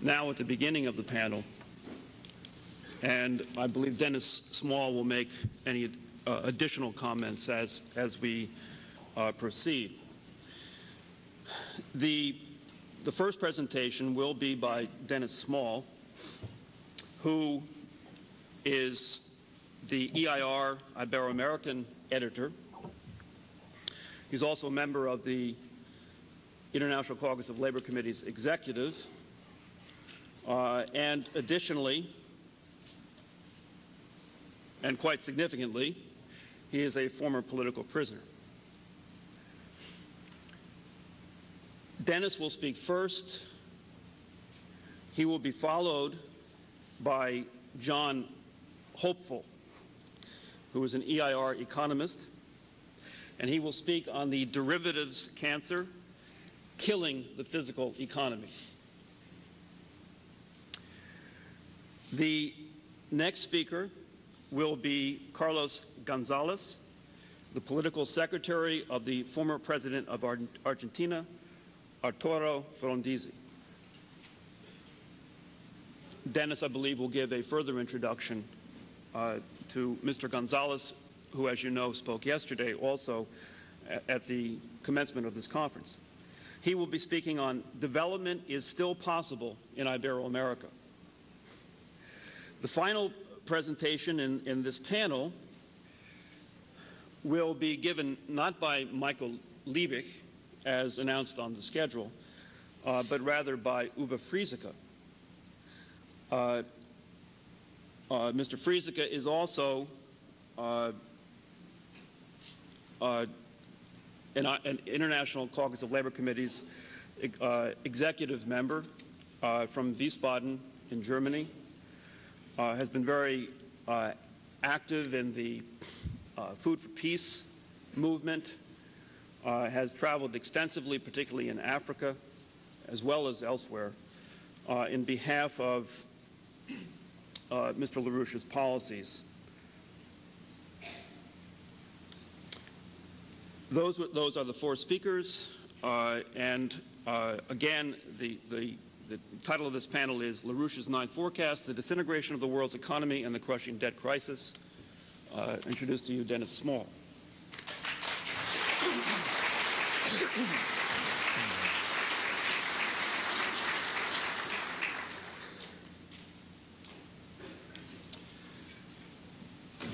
now at the beginning of the panel, and I believe Dennis Small will make any additional comments as we proceed. The first presentation will be by Dennis Small, who is the EIR Ibero-American editor. He's also a member of the International Caucus of Labor Committee's executive, and additionally, and quite significantly, he is a former political prisoner. Dennis will speak first. He will be followed by John Hopeful, who is an EIR economist, and he will speak on the derivatives cancer killing the physical economy. The next speaker will be Carlos Gonzalez, the political secretary of the former president of Argentina, Arturo Frondizi. Dennis, I believe, will give a further introduction to Mr. Gonzalez, who, as you know, spoke yesterday also at the commencement of this conference. He will be speaking on development is still possible in Ibero-America. The final presentation in this panel will be given not by Michael Liebig, as announced on the schedule, but rather by Uwe Frieseke. Mr. Frieseke is also an International Caucus of Labor Committee's executive member from Wiesbaden in Germany, has been very active in the Food for Peace movement, has traveled extensively, particularly in Africa, as well as elsewhere, in behalf of Mr. LaRouche's policies. Those are the four speakers, and again, the title of this panel is LaRouche's Nine Forecasts, the Disintegration of the World's Economy and the Crushing Debt Crisis. Introduce to you Dennis Small.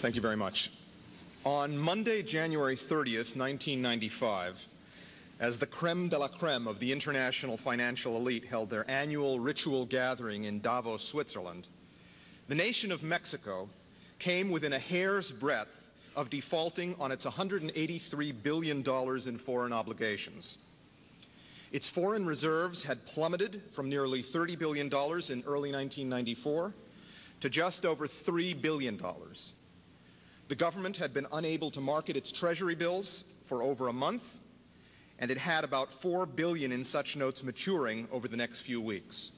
Thank you very much. On Monday, January 30th, 1995, as the creme de la creme of the international financial elite held their annual ritual gathering in Davos, Switzerland, the nation of Mexico came within a hair's breadth of defaulting on its $183 billion in foreign obligations. Its foreign reserves had plummeted from nearly $30 billion in early 1994 to just over $3 billion. The government had been unable to market its treasury bills for over a month, and it had about $4 billion in such notes maturing over the next few weeks.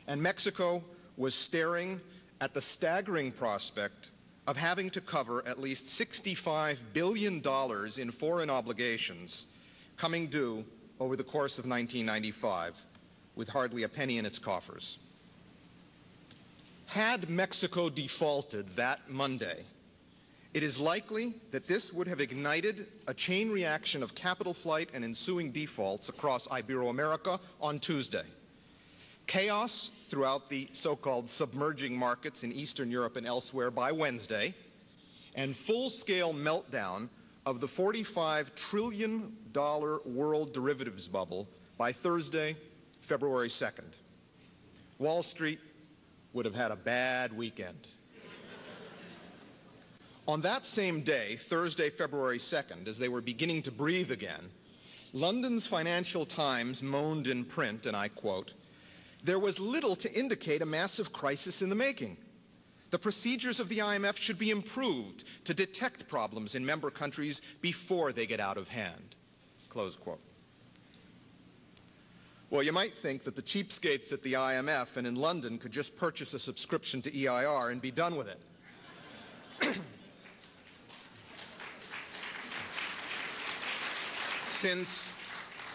And Mexico was staring at the staggering prospect of having to cover at least $65 billion in foreign obligations coming due over the course of 1995, with hardly a penny in its coffers. Had Mexico defaulted that Monday, it is likely that this would have ignited a chain reaction of capital flight and ensuing defaults across Ibero-America on Tuesday. Chaos throughout the so-called submerging markets in Eastern Europe and elsewhere by Wednesday, and full-scale meltdown of the $45 trillion world derivatives bubble by Thursday, February 2nd. Wall Street would have had a bad weekend. On that same day, Thursday, February 2nd, as they were beginning to breathe again, London's Financial Times moaned in print, and I quote, "There was little to indicate a massive crisis in the making. The procedures of the IMF should be improved to detect problems in member countries before they get out of hand." Close quote. Well, you might think that the cheapskates at the IMF and in London could just purchase a subscription to EIR and be done with it.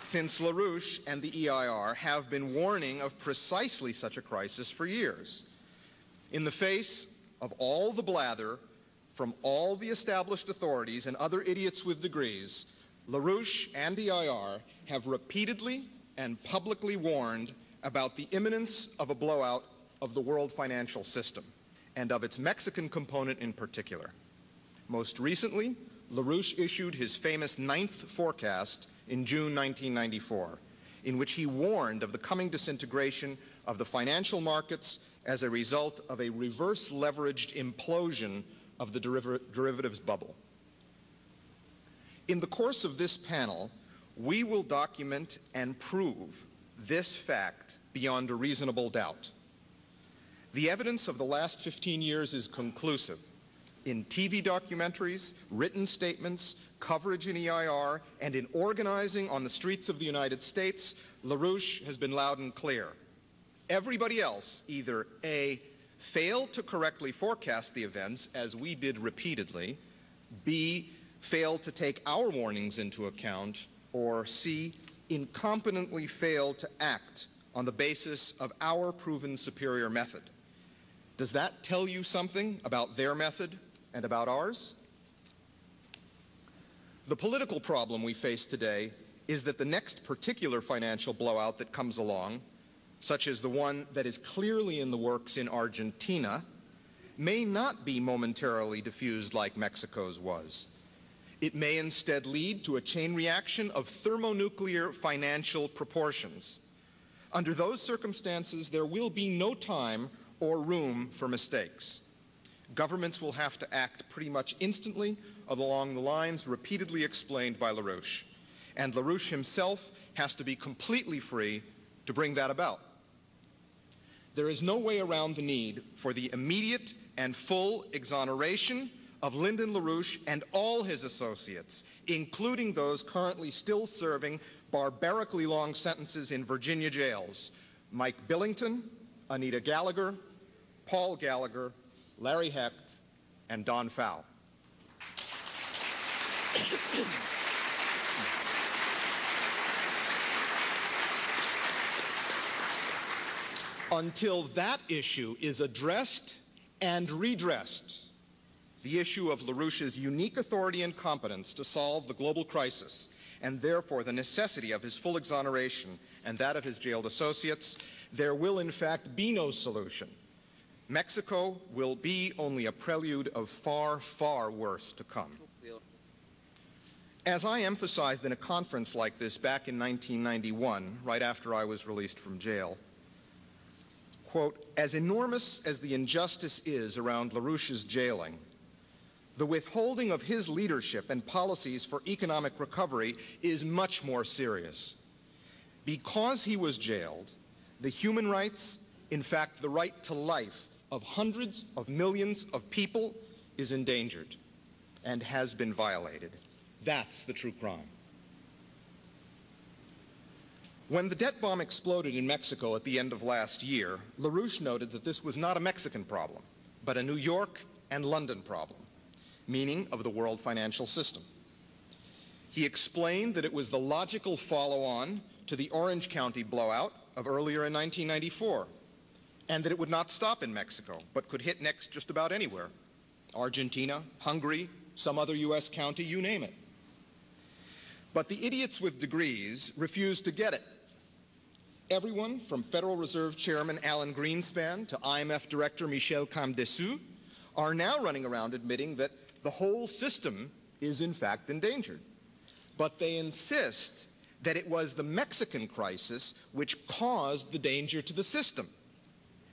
since LaRouche and the EIR have been warning of precisely such a crisis for years. In the face of all the blather from all the established authorities and other idiots with degrees, LaRouche and EIR have repeatedly and publicly warned about the imminence of a blowout of the world financial system, and of its Mexican component in particular. Most recently, LaRouche issued his famous 9th forecast in June 1994, in which he warned of the coming disintegration of the financial markets as a result of a reverse-leveraged implosion of the derivatives bubble. In the course of this panel, we will document and prove this fact beyond a reasonable doubt. The evidence of the last 15 years is conclusive. In TV documentaries, written statements, coverage in EIR, and in organizing on the streets of the United States, LaRouche has been loud and clear. Everybody else either A, failed to correctly forecast the events, as we did repeatedly, B, failed to take our warnings into account, or C, incompetently failed to act on the basis of our proven superior method. Does that tell you something about their method and about ours? The political problem we face today is that the next particular financial blowout that comes along, such as the one that is clearly in the works in Argentina, may not be momentarily diffused like Mexico's was. It may instead lead to a chain reaction of thermonuclear financial proportions. Under those circumstances, there will be no time or room for mistakes. Governments will have to act pretty much instantly along the lines repeatedly explained by LaRouche. And LaRouche himself has to be completely free to bring that about. There is no way around the need for the immediate and full exoneration of Lyndon LaRouche and all his associates, including those currently still serving barbarically long sentences in Virginia jails: Mike Billington, Anita Gallagher, Paul Gallagher, Larry Hecht, and Don Fowle. Until that issue is addressed and redressed, the issue of LaRouche's unique authority and competence to solve the global crisis, and therefore the necessity of his full exoneration and that of his jailed associates, there will in fact be no solution. Mexico will be only a prelude of far, far worse to come. As I emphasized in a conference like this back in 1991, right after I was released from jail, quote, as enormous as the injustice is around LaRouche's jailing, the withholding of his leadership and policies for economic recovery is much more serious. Because he was jailed, the human rights, in fact, the right to life of hundreds of millions of people is endangered and has been violated. That's the true crime. When the debt bomb exploded in Mexico at the end of last year, LaRouche noted that this was not a Mexican problem, but a New York and London problem, meaning of the world financial system. He explained that it was the logical follow-on to the Orange County blowout of earlier in 1994, and that it would not stop in Mexico, but could hit next just about anywhere: Argentina, Hungary, some other U.S. county, you name it. But the idiots with degrees refused to get it. Everyone from Federal Reserve Chairman Alan Greenspan to IMF Director Michel Camdessus are now running around admitting that the whole system is in fact endangered. But they insist that it was the Mexican crisis which caused the danger to the system,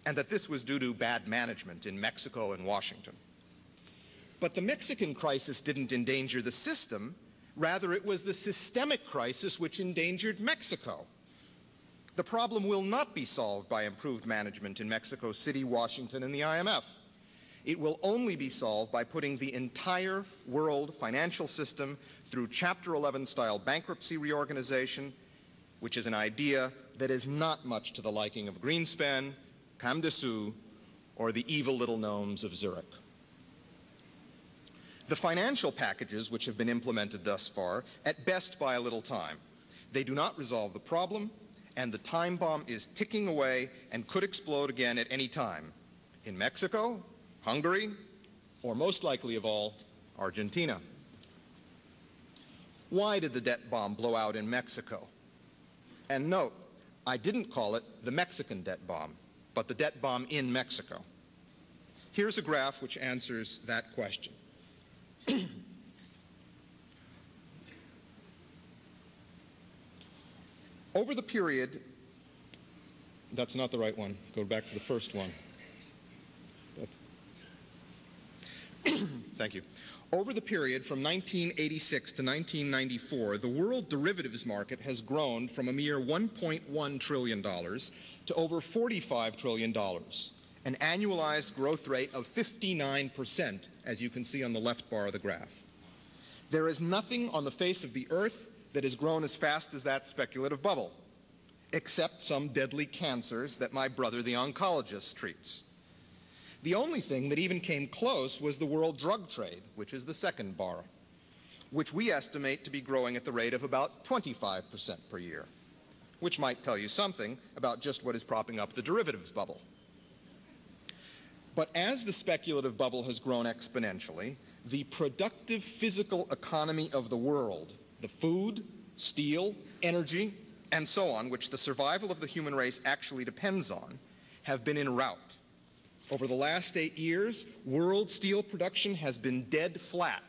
and that this was due to bad management in Mexico and Washington. But the Mexican crisis didn't endanger the system. Rather, it was the systemic crisis which endangered Mexico. The problem will not be solved by improved management in Mexico City, Washington, and the IMF. It will only be solved by putting the entire world financial system through Chapter 11-style bankruptcy reorganization, which is an idea that is not much to the liking of Greenspan, Camdessus, or the evil little gnomes of Zurich. The financial packages which have been implemented thus far at best buy a little time. They do not resolve the problem, and the time bomb is ticking away and could explode again at any time in Mexico, Hungary, or most likely of all, Argentina. Why did the debt bomb blow out in Mexico? And note, I didn't call it the Mexican debt bomb, but the debt bomb in Mexico. Here's a graph which answers that question. Over the period, that's not the right one, go back to the first one. Thank you. Over the period from 1986 to 1994, the world derivatives market has grown from a mere $1.1 trillion to over $45 trillion, an annualized growth rate of 59%, as you can see on the left bar of the graph. There is nothing on the face of the earth that has grown as fast as that speculative bubble, except some deadly cancers that my brother the oncologist treats. The only thing that even came close was the world drug trade, which is the second bar, which we estimate to be growing at the rate of about 25% per year, which might tell you something about just what is propping up the derivatives bubble. But as the speculative bubble has grown exponentially, the productive physical economy of the world, the food, steel, energy, and so on, which the survival of the human race actually depends on, have been en route. Over the last 8 years, world steel production has been dead flat.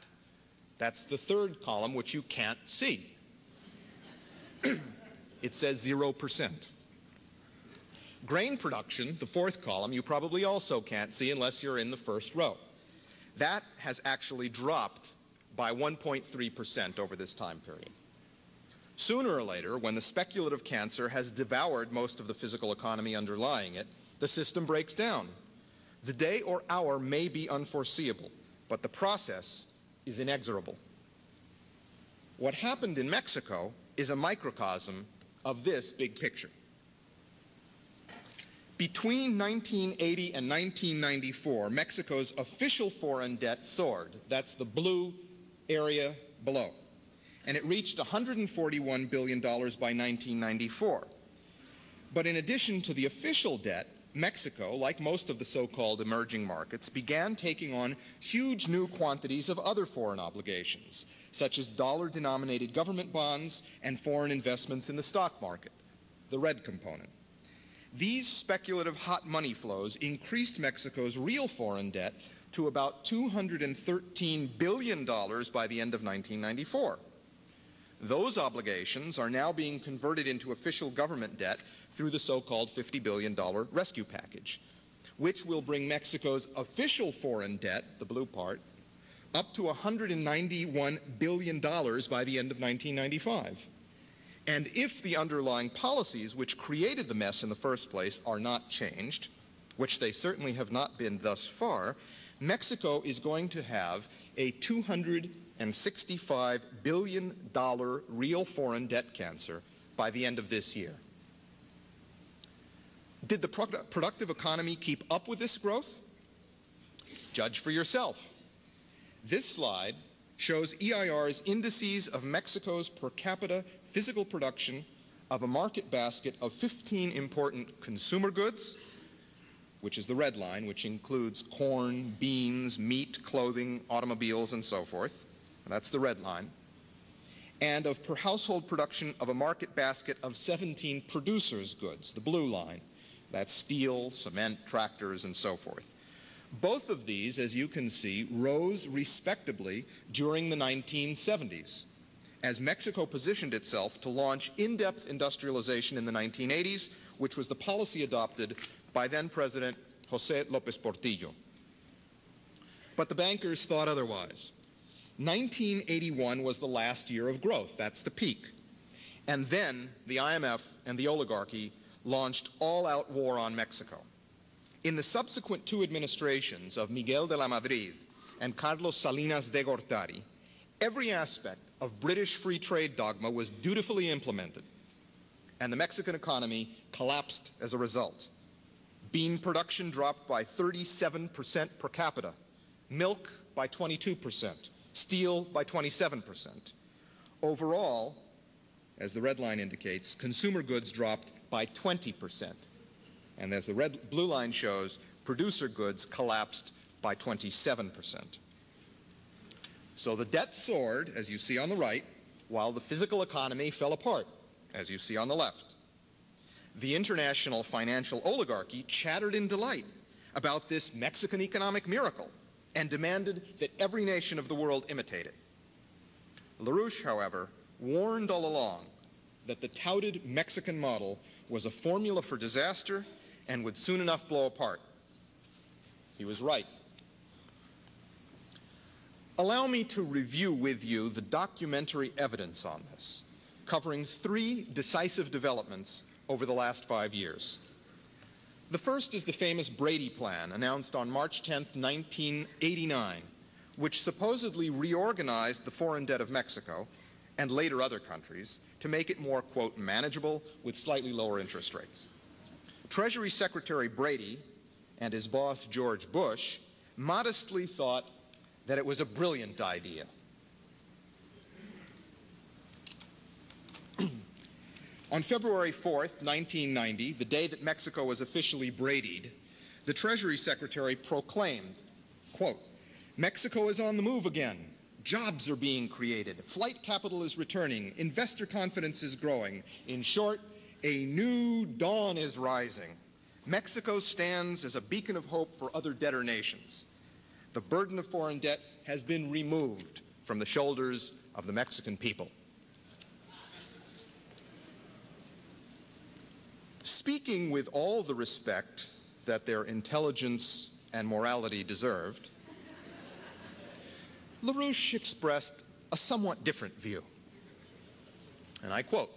That's the third column, which you can't see. It says 0%. Grain production, the fourth column, you probably also can't see unless you're in the first row. That has actually dropped by 1.3% over this time period. Sooner or later, when the speculative cancer has devoured most of the physical economy underlying it, the system breaks down. The day or hour may be unforeseeable, but the process is inexorable. What happened in Mexico is a microcosm of this big picture. Between 1980 and 1994, Mexico's official foreign debt soared. That's the blue area below. And it reached $141 billion by 1994. But in addition to the official debt, Mexico, like most of the so-called emerging markets, began taking on huge new quantities of other foreign obligations, such as dollar-denominated government bonds and foreign investments in the stock market, the red component. These speculative hot money flows increased Mexico's real foreign debt to about $213 billion by the end of 1994. Those obligations are now being converted into official government debt through the so-called $50 billion rescue package, which will bring Mexico's official foreign debt, the blue part, up to $191 billion by the end of 1995. And if the underlying policies which created the mess in the first place are not changed, which they certainly have not been thus far, Mexico is going to have a $265 billion real foreign debt cancer by the end of this year. Did the productive economy keep up with this growth? Judge for yourself. This slide shows EIR's indices of Mexico's per capita physical production of a market basket of 15 important consumer goods, which is the red line, which includes corn, beans, meat, clothing, automobiles, and so forth. That's the red line. And of per household production of a market basket of 17 producers' goods, the blue line. That's steel, cement, tractors, and so forth. Both of these, as you can see, rose respectably during the 1970s, as Mexico positioned itself to launch in-depth industrialization in the 1980s, which was the policy adopted by then-President José López Portillo. But the bankers thought otherwise. 1981 was the last year of growth. That's the peak. And then the IMF and the oligarchy launched all-out war on Mexico. In the subsequent two administrations of Miguel de la Madrid and Carlos Salinas de Gortari, every aspect of British free trade dogma was dutifully implemented, and the Mexican economy collapsed as a result. Bean production dropped by 37% per capita, milk by 22%, steel by 27%. Overall, as the red line indicates, consumer goods dropped by 20%. And as the blue line shows, producer goods collapsed by 27%. So the debt soared, as you see on the right, while the physical economy fell apart, as you see on the left. The international financial oligarchy chattered in delight about this Mexican economic miracle and demanded that every nation of the world imitate it. LaRouche, however, warned all along that the touted Mexican model was a formula for disaster and would soon enough blow apart. He was right. Allow me to review with you the documentary evidence on this, covering 3 decisive developments over the last 5 years. The first is the famous Brady Plan, announced on March 10, 1989, which supposedly reorganized the foreign debt of Mexico and later other countries to make it more, quote, manageable with slightly lower interest rates. Treasury Secretary Brady and his boss George Bush modestly thought that it was a brilliant idea. On February 4th, 1990, the day that Mexico was officially Brady'd, the Treasury Secretary proclaimed, quote, "Mexico is on the move again. Jobs are being created. Flight capital is returning. Investor confidence is growing. In short, a new dawn is rising. Mexico stands as a beacon of hope for other debtor nations. The burden of foreign debt has been removed from the shoulders of the Mexican people." Speaking with all the respect that their intelligence and morality deserved, LaRouche expressed a somewhat different view. And I quote,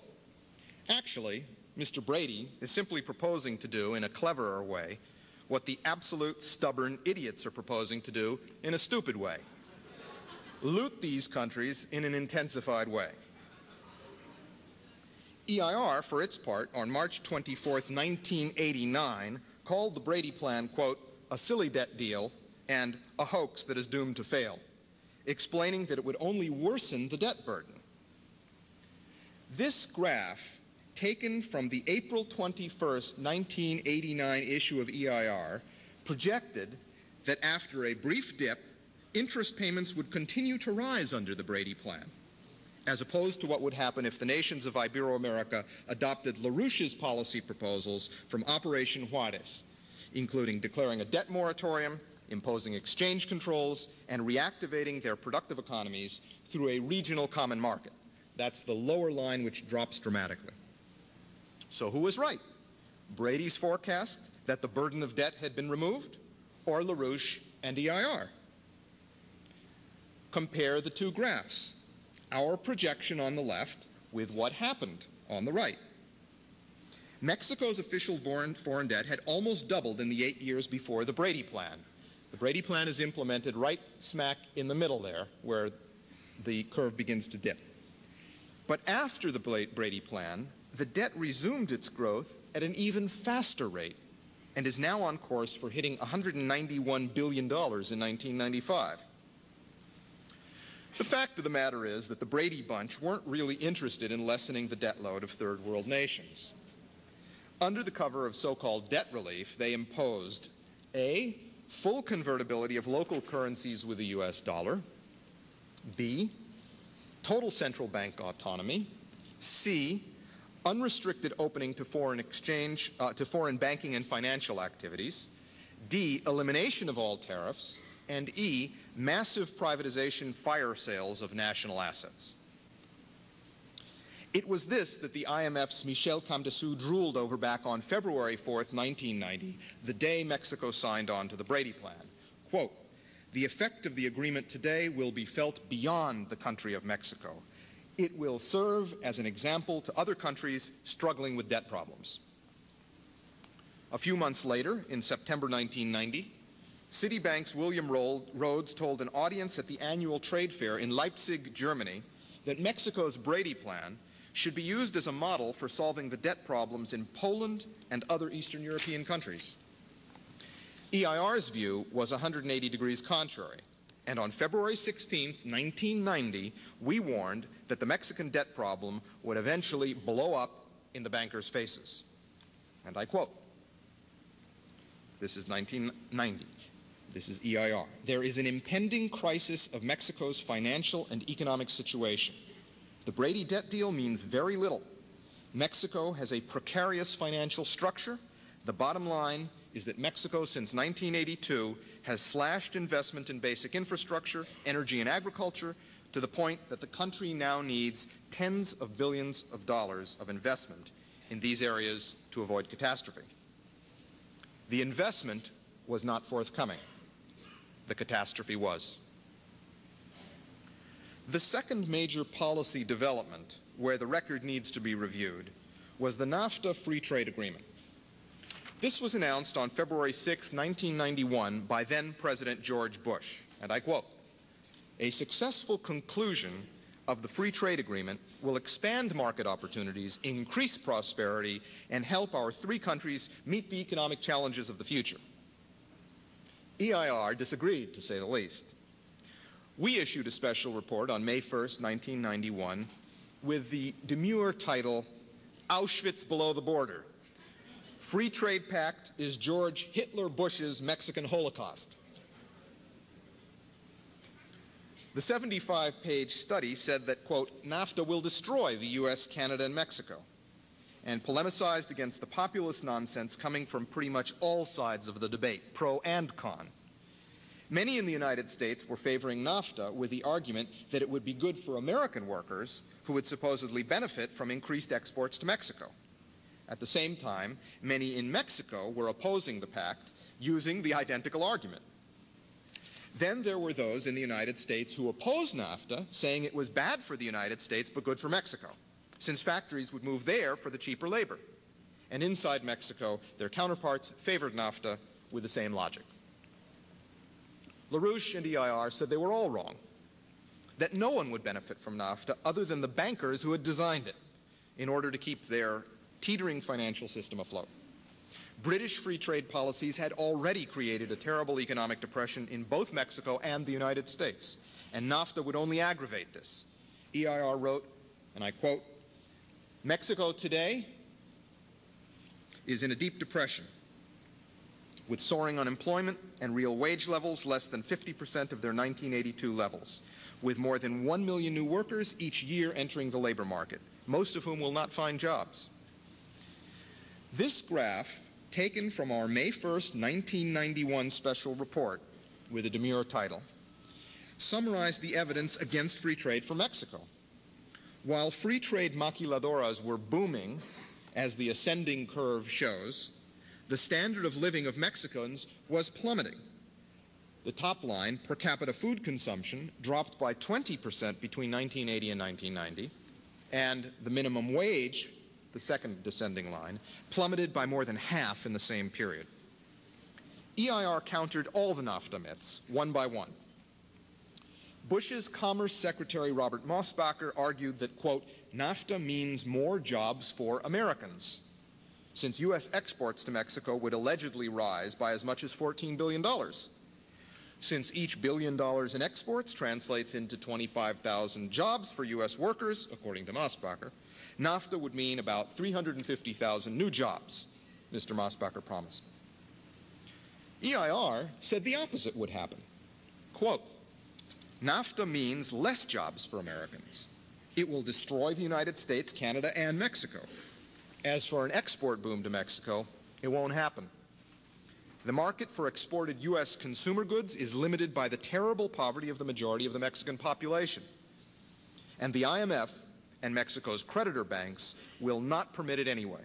"Actually, Mr. Brady is simply proposing to do in a cleverer way what the absolute stubborn idiots are proposing to do in a stupid way. Loot these countries in an intensified way." EIR, for its part, on March 24th, 1989, called the Brady Plan, quote, "a silly debt deal and a hoax that is doomed to fail," explaining that it would only worsen the debt burden. This graph, taken from the April 21st, 1989 issue of EIR, projected that after a brief dip, interest payments would continue to rise under the Brady Plan, as opposed to what would happen if the nations of Ibero-America adopted LaRouche's policy proposals from Operation Juarez, including declaring a debt moratorium, imposing exchange controls, and reactivating their productive economies through a regional common market. That's the lower line, which drops dramatically. So who was right? Brady's forecast that the burden of debt had been removed, or LaRouche and EIR? Compare the two graphs. Our projection on the left with what happened on the right. Mexico's official foreign debt had almost doubled in the 8 years before the Brady Plan. The Brady Plan is implemented right smack in the middle there, where the curve begins to dip. But after the Brady Plan, the debt resumed its growth at an even faster rate and is now on course for hitting $191 billion in 1995. The fact of the matter is that the Brady bunch weren't really interested in lessening the debt load of third world nations. Under the cover of so-called debt relief, they imposed A, full convertibility of local currencies with the US dollar, B, total central bank autonomy, C, unrestricted opening to foreign exchange, to foreign banking and financial activities, D, elimination of all tariffs, and E, massive privatization fire sales of national assets. It was this that the IMF's Michel Camdessus drooled over back on February 4th, 1990, the day Mexico signed on to the Brady Plan. Quote, "The effect of the agreement today will be felt beyond the country of Mexico. It will serve as an example to other countries struggling with debt problems." A few months later, in September 1990, Citibank's William Rhodes told an audience at the annual trade fair in Leipzig, Germany, that Mexico's Brady Plan should be used as a model for solving the debt problems in Poland and other Eastern European countries. EIR's view was 180 degrees contrary, and on February 16, 1990, we warned that the Mexican debt problem would eventually blow up in the bankers' faces. And I quote, this is 1990. This is EIR. There is an impending crisis of Mexico's financial and economic situation. The Brady debt deal means very little. Mexico has a precarious financial structure. The bottom line is that Mexico, since 1982, has slashed investment in basic infrastructure, energy and agriculture, to the point that the country now needs tens of billions of dollars of investment in these areas to avoid catastrophe. The investment was not forthcoming. The catastrophe was. The second major policy development where the record needs to be reviewed was the NAFTA Free Trade Agreement. This was announced on February 6, 1991 by then-President George Bush, and I quote, "A successful conclusion of the Free Trade Agreement will expand market opportunities, increase prosperity, and help our three countries meet the economic challenges of the future." EIR disagreed, to say the least. We issued a special report on May 1st, 1991, with the demure title, "Auschwitz Below the Border. Free Trade Pact is George Hitler Bush's Mexican Holocaust." The 75-page study said that, quote, "NAFTA will destroy the US, Canada, and Mexico," and polemicized against the populist nonsense coming from pretty much all sides of the debate, pro and con. Many in the United States were favoring NAFTA with the argument that it would be good for American workers who would supposedly benefit from increased exports to Mexico. At the same time, many in Mexico were opposing the pact using the identical argument. Then there were those in the United States who opposed NAFTA, saying it was bad for the United States but good for Mexico, since factories would move there for the cheaper labor. And inside Mexico, their counterparts favored NAFTA with the same logic. LaRouche and EIR said they were all wrong, that no one would benefit from NAFTA other than the bankers who had designed it in order to keep their teetering financial system afloat. British free trade policies had already created a terrible economic depression in both Mexico and the United States, and NAFTA would only aggravate this. EIR wrote, and I quote, "Mexico today is in a deep depression, with soaring unemployment and real wage levels less than 50% of their 1982 levels, with more than 1 million new workers each year entering the labor market, most of whom will not find jobs." This graph, taken from our May 1st, 1991 special report with a demure title, summarized the evidence against free trade for Mexico. While free trade maquiladoras were booming, as the ascending curve shows, the standard of living of Mexicans was plummeting. The top line, per capita food consumption, dropped by 20% between 1980 and 1990, and the minimum wage, the second descending line, plummeted by more than half in the same period. EIR countered all the NAFTA myths, one by one. Bush's Commerce Secretary Robert Mosbacher argued that, quote, "NAFTA means more jobs for Americans, since U.S. exports to Mexico would allegedly rise by as much as $14 billion. Since each $1 billion in exports translates into 25,000 jobs for U.S. workers, according to Mosbacher, NAFTA would mean about 350,000 new jobs," Mr. Mosbacher promised. EIR said the opposite would happen. Quote, "NAFTA means less jobs for Americans. It will destroy the United States, Canada, and Mexico. As for an export boom to Mexico, it won't happen. The market for exported U.S. consumer goods is limited by the terrible poverty of the majority of the Mexican population. And the IMF and Mexico's creditor banks will not permit it anyway.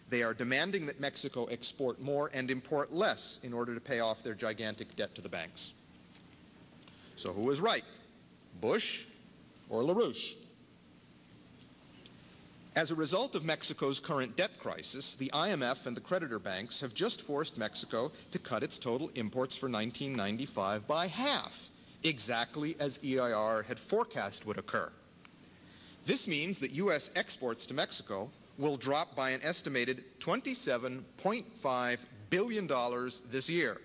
They are demanding that Mexico export more and import less in order to pay off their gigantic debt to the banks." So who was right, Bush or LaRouche? As a result of Mexico's current debt crisis, the IMF and the creditor banks have just forced Mexico to cut its total imports for 1995 by half, exactly as EIR had forecast would occur. This means that U.S. exports to Mexico will drop by an estimated $27.5 billion this year,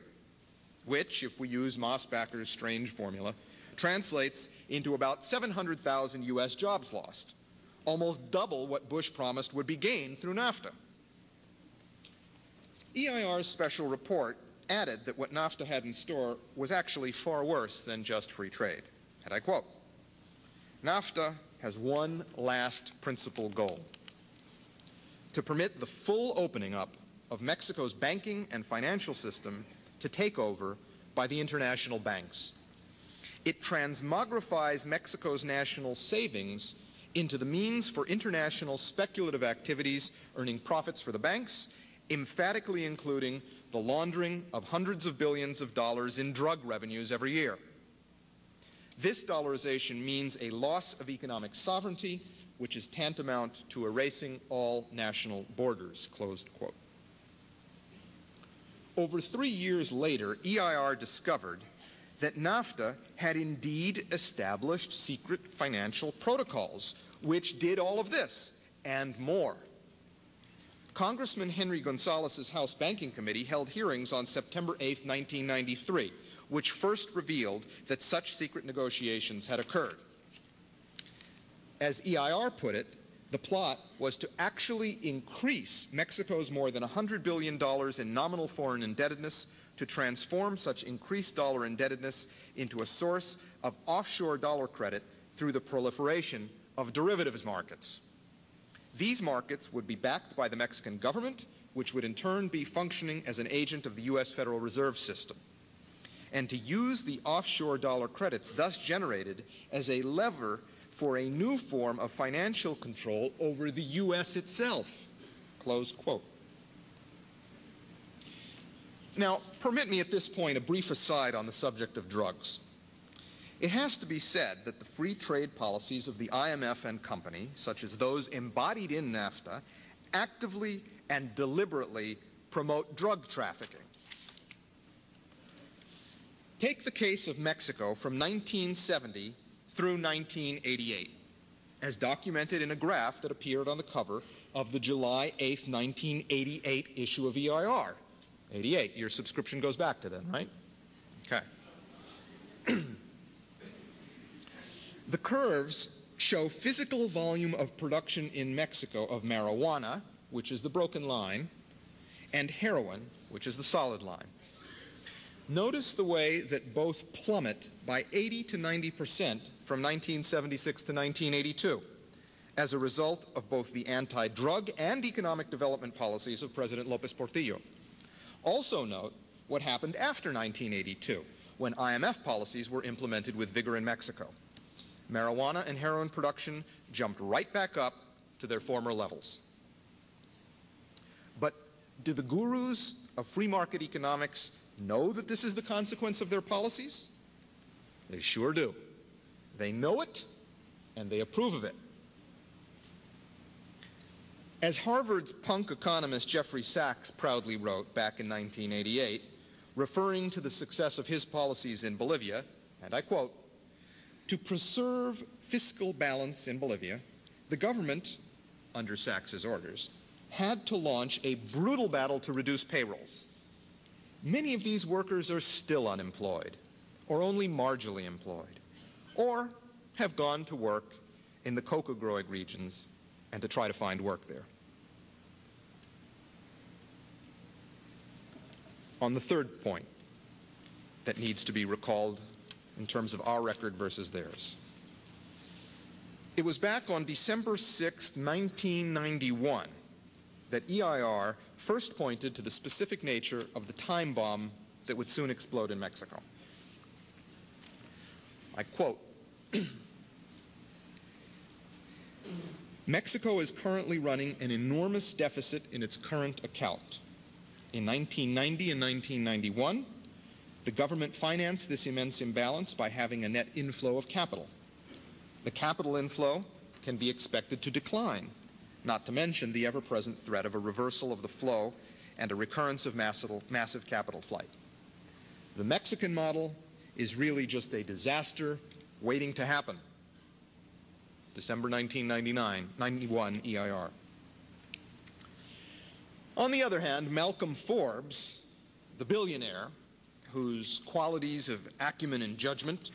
which, if we use Mosbacher's strange formula, translates into about 700,000 U.S. jobs lost, almost double what Bush promised would be gained through NAFTA. EIR's special report added that what NAFTA had in store was actually far worse than just free trade. And I quote, "NAFTA has one last principal goal: to permit the full opening up of Mexico's banking and financial system to take over by the international banks. It transmogrifies Mexico's national savings into the means for international speculative activities earning profits for the banks, emphatically including the laundering of hundreds of billions of dollars in drug revenues every year. This dollarization means a loss of economic sovereignty, which is tantamount to erasing all national borders," closed quote. Over 3 years later, EIR discovered that NAFTA had indeed established secret financial protocols, which did all of this and more. Congressman Henry Gonzalez's House Banking Committee held hearings on September 8, 1993, which first revealed that such secret negotiations had occurred. As EIR put it, the plot was to actually increase Mexico's more than $100 billion in nominal foreign indebtedness, to transform such increased dollar indebtedness into a source of offshore dollar credit through the proliferation of derivatives markets. These markets would be backed by the Mexican government, which would in turn be functioning as an agent of the U.S. Federal Reserve System, and to use the offshore dollar credits thus generated as a lever for a new form of financial control over the U.S. itself, close quote. Now, permit me at this point a brief aside on the subject of drugs. It has to be said that the free trade policies of the IMF and company, such as those embodied in NAFTA, actively and deliberately promote drug trafficking. Take the case of Mexico from 1970 through 1988, as documented in a graph that appeared on the cover of the July 8, 1988 issue of EIR. 88, your subscription goes back to then, right? Okay. The curves show physical volume of production in Mexico of marijuana, which is the broken line, and heroin, which is the solid line. Notice the way that both plummet by 80 to 90% from 1976 to 1982 as a result of both the anti-drug and economic development policies of President López Portillo. Also note what happened after 1982, when IMF policies were implemented with vigor in Mexico. Marijuana and heroin production jumped right back up to their former levels. But do the gurus of free market economics know that this is the consequence of their policies? They sure do. They know it, and they approve of it. As Harvard's punk economist Jeffrey Sachs proudly wrote back in 1988, referring to the success of his policies in Bolivia, and I quote, "To preserve fiscal balance in Bolivia, the government, under Sachs's orders, had to launch a brutal battle to reduce payrolls. Many of these workers are still unemployed, or only marginally employed, or have gone to work in the cocoa-growing regions and to try to find work there." On the third point that needs to be recalled in terms of our record versus theirs, it was back on December 6, 1991, that EIR first pointed to the specific nature of the time bomb that would soon explode in Mexico. I quote, "Mexico is currently running an enormous deficit in its current account. In 1990 and 1991, the government financed this immense imbalance by having a net inflow of capital. The capital inflow can be expected to decline, not to mention the ever-present threat of a reversal of the flow and a recurrence of massive capital flight. The Mexican model is really just a disaster waiting to happen." December 1991 EIR. On the other hand, Malcolm Forbes, the billionaire, whose qualities of acumen and judgment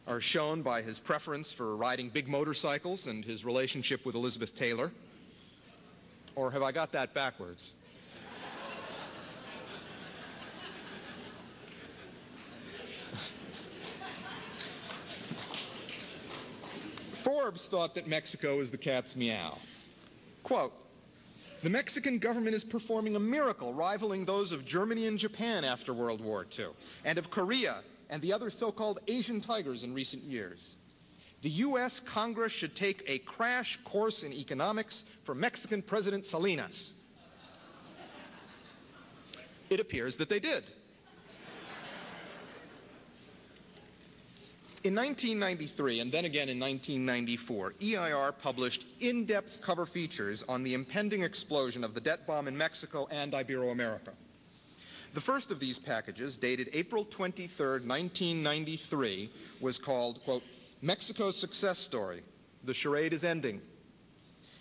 are shown by his preference for riding big motorcycles and his relationship with Elizabeth Taylor. Or have I got that backwards? Forbes thought that Mexico is the cat's meow. Quote, "The Mexican government is performing a miracle rivaling those of Germany and Japan after World War II, and of Korea and the other so-called Asian tigers in recent years. The U.S. Congress should take a crash course in economics from Mexican President Salinas." It appears that they did. In 1993, and then again in 1994, EIR published in-depth cover features on the impending explosion of the debt bomb in Mexico and Ibero-America. The first of these packages, dated April 23, 1993, was called, quote, "Mexico's Success Story, The Charade is Ending."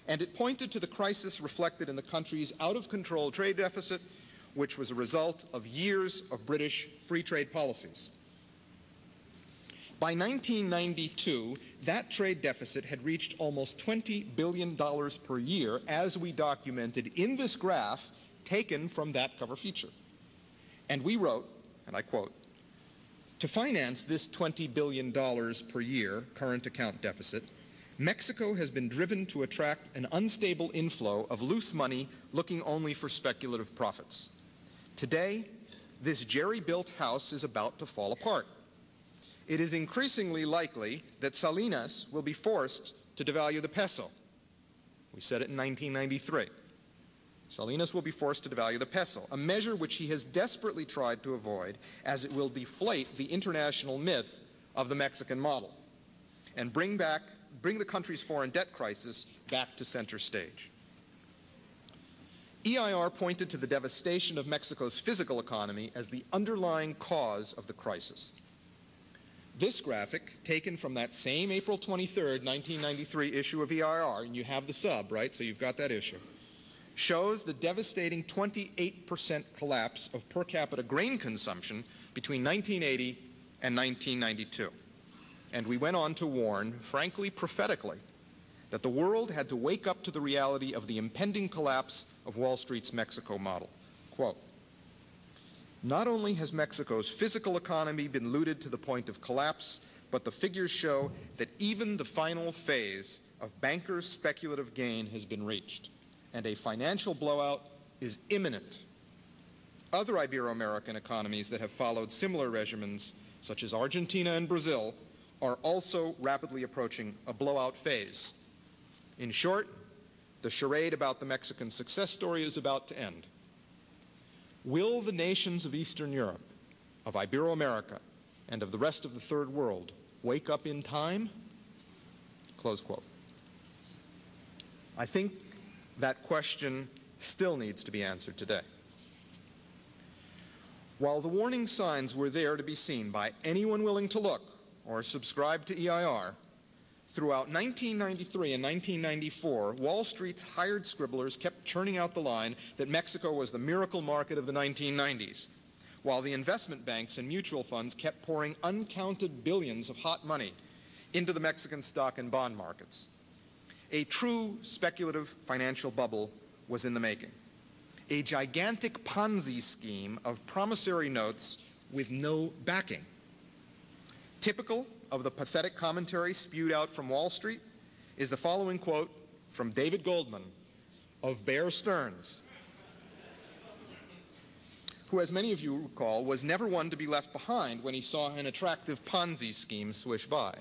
And it pointed to the crisis reflected in the country's out-of-control trade deficit, which was a result of years of British free trade policies. By 1992, that trade deficit had reached almost $20 billion per year, as we documented in this graph taken from that cover feature. And we wrote, and I quote, "To finance this $20 billion per year current account deficit, Mexico has been driven to attract an unstable inflow of loose money looking only for speculative profits. Today, this jerry-built house is about to fall apart. It is increasingly likely that Salinas will be forced to devalue the peso." We said it in 1993. Salinas will be forced to devalue the peso, a measure which he has desperately tried to avoid, as it will deflate the international myth of the Mexican model and bring the country's foreign debt crisis back to center stage. EIR pointed to the devastation of Mexico's physical economy as the underlying cause of the crisis. This graphic, taken from that same April 23, 1993 issue of EIR, and you have the sub, right, so you've got that issue, shows the devastating 28% collapse of per capita grain consumption between 1980 and 1992. And we went on to warn, frankly prophetically, that the world had to wake up to the reality of the impending collapse of Wall Street's Mexico model. Quote, "Not only has Mexico's physical economy been looted to the point of collapse, but the figures show that even the final phase of bankers' speculative gain has been reached, and a financial blowout is imminent. Other Ibero-American economies that have followed similar regimens, such as Argentina and Brazil, are also rapidly approaching a blowout phase. In short, the charade about the Mexican success story is about to end. Will the nations of Eastern Europe, of Ibero-America, and of the rest of the Third World wake up in time?" Close quote. I think that question still needs to be answered today. While the warning signs were there to be seen by anyone willing to look or subscribe to EIR, throughout 1993 and 1994, Wall Street's hired scribblers kept churning out the line that Mexico was the miracle market of the 1990s, while the investment banks and mutual funds kept pouring uncounted billions of hot money into the Mexican stock and bond markets. A true speculative financial bubble was in the making, a gigantic Ponzi scheme of promissory notes with no backing. Typical of the pathetic commentary spewed out from Wall Street is the following quote from David Goldman of Bear Stearns, who, as many of you recall, was never one to be left behind when he saw an attractive Ponzi scheme swish by.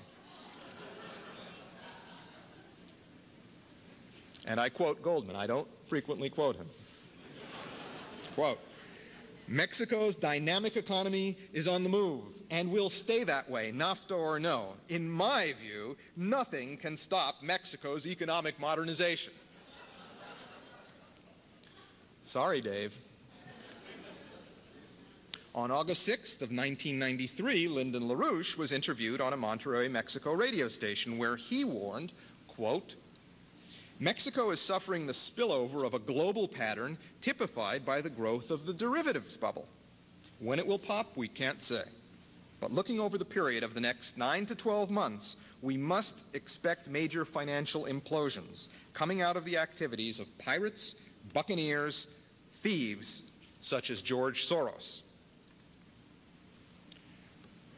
And I quote Goldman. I don't frequently quote him. Quote, "Mexico's dynamic economy is on the move and will stay that way, NAFTA or no. In my view, nothing can stop Mexico's economic modernization." Sorry, Dave. On August 6th of 1993, Lyndon LaRouche was interviewed on a Monterrey, Mexico radio station where he warned, quote, "Mexico is suffering the spillover of a global pattern typified by the growth of the derivatives bubble. When it will pop, we can't say. But looking over the period of the next 9 to 12 months, we must expect major financial implosions coming out of the activities of pirates, buccaneers, thieves, such as George Soros.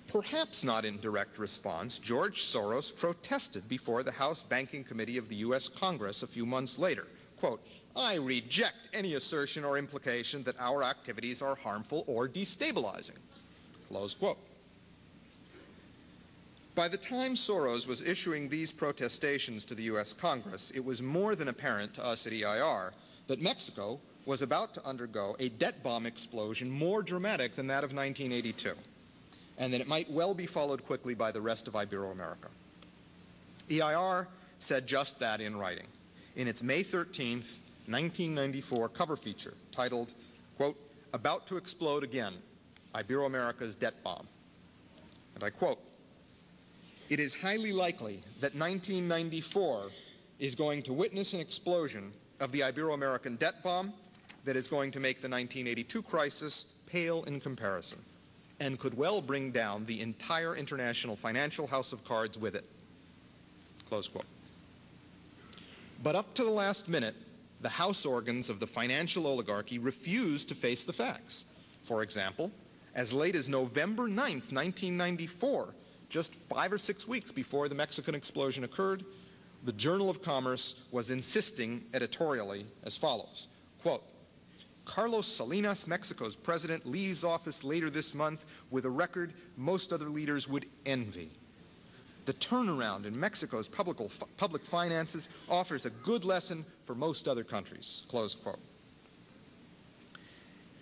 Perhaps not in direct response, George Soros protested before the House Banking Committee of the U.S. Congress a few months later. Quote, "I reject any assertion or implication that our activities are harmful or destabilizing." Close quote. By the time Soros was issuing these protestations to the U.S. Congress, it was more than apparent to us at EIR that Mexico was about to undergo a debt bomb explosion more dramatic than that of 1982, and that it might well be followed quickly by the rest of Ibero-America. EIR said just that in writing in its May 13th, 1994 cover feature titled, quote, "About to Explode Again, Ibero-America's Debt Bomb." And I quote, "It is highly likely that 1994 is going to witness an explosion of the Ibero-American debt bomb that is going to make the 1982 crisis pale in comparison and could well bring down the entire international financial house of cards with it." Close quote. But up to the last minute, the House organs of the financial oligarchy refused to face the facts. For example, as late as November 9th, 1994, just 5 or 6 weeks before the Mexican explosion occurred, the Journal of Commerce was insisting editorially as follows, quote, "Carlos Salinas, Mexico's president, leaves office later this month with a record most other leaders would envy. The turnaround in Mexico's public finances offers a good lesson for most other countries," close quote.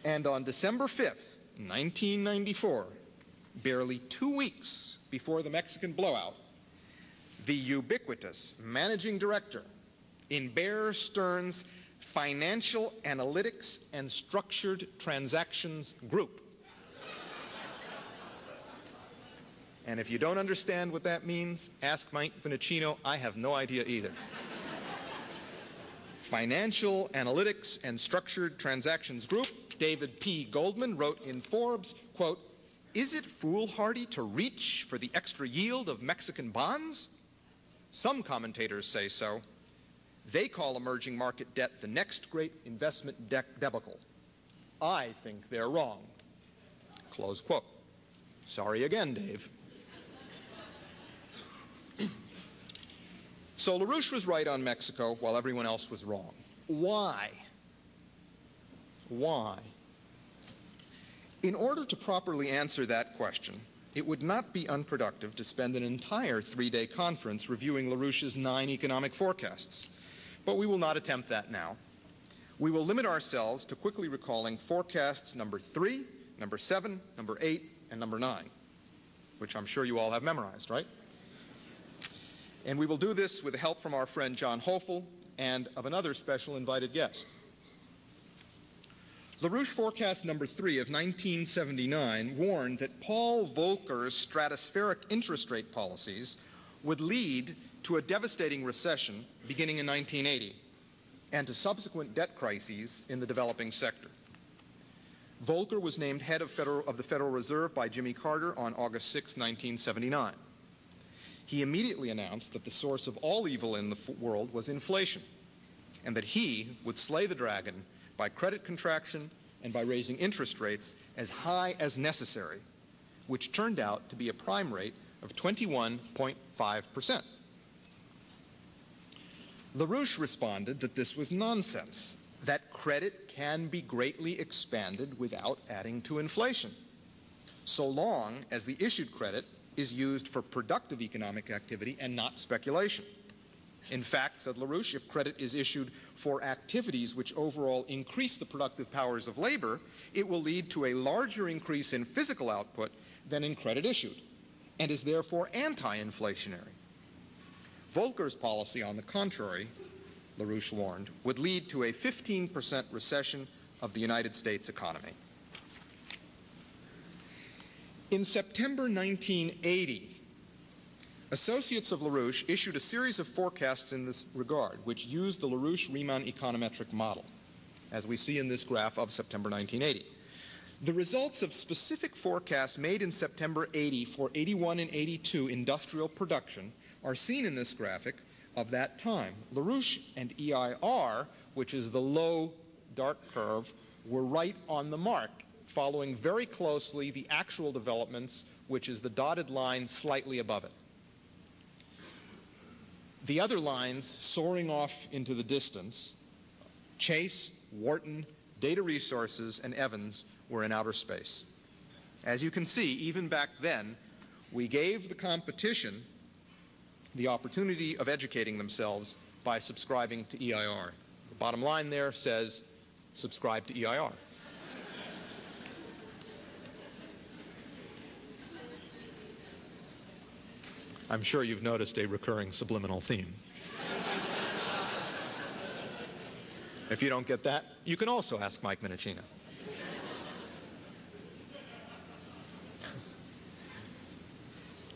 And on December 5th, 1994, barely 2 weeks before the Mexican blowout, the ubiquitous managing director in Bear Stearns' Financial Analytics and Structured Transactions Group. And if you don't understand what that means, ask Mike Finicino. I have no idea either. Financial Analytics and Structured Transactions Group, David P. Goldman, wrote in Forbes, quote, "Is it foolhardy to reach for the extra yield of Mexican bonds? Some commentators say so. They call emerging market debt the next great investment debacle. I think they're wrong." Close quote. Sorry again, Dave. So LaRouche was right on Mexico while everyone else was wrong. Why? Why? In order to properly answer that question, it would not be unproductive to spend an entire 3-day conference reviewing LaRouche's 9 economic forecasts. But we will not attempt that now. We will limit ourselves to quickly recalling forecasts number 3, number 7, number 8, and number 9, which I'm sure you all have memorized, right? And we will do this with the help from our friend John Hofel and of another special invited guest. LaRouche forecast number 3 of 1979 warned that Paul Volcker's stratospheric interest rate policies would lead to a devastating recession beginning in 1980 and to subsequent debt crises in the developing sector. Volcker was named head of the Federal Reserve by Jimmy Carter on August 6, 1979. He immediately announced that the source of all evil in the world was inflation, and that he would slay the dragon by credit contraction and by raising interest rates as high as necessary, which turned out to be a prime rate of 21.5%. LaRouche responded that this was nonsense, that credit can be greatly expanded without adding to inflation, so long as the issued credit is used for productive economic activity and not speculation. In fact, said LaRouche, if credit is issued for activities which overall increase the productive powers of labor, it will lead to a larger increase in physical output than in credit issued, and is therefore anti-inflationary. Volcker's policy, on the contrary, LaRouche warned, would lead to a 15% recession of the United States economy. In September 1980, associates of LaRouche issued a series of forecasts in this regard, which used the LaRouche-Riemann econometric model, as we see in this graph of September 1980. The results of specific forecasts made in September 80 for 81 and 82 industrial production are seen in this graphic of that time. LaRouche and EIR, which is the low dark curve, were right on the mark, following very closely the actual developments, which is the dotted line slightly above it. The other lines soaring off into the distance, Chase, Wharton, Data Resources, and Evans, were in outer space. As you can see, even back then, we gave the competition the opportunity of educating themselves by subscribing to EIR. The bottom line there says, subscribe to EIR. I'm sure you've noticed a recurring subliminal theme. If you don't get that, you can also ask Mike Minicina.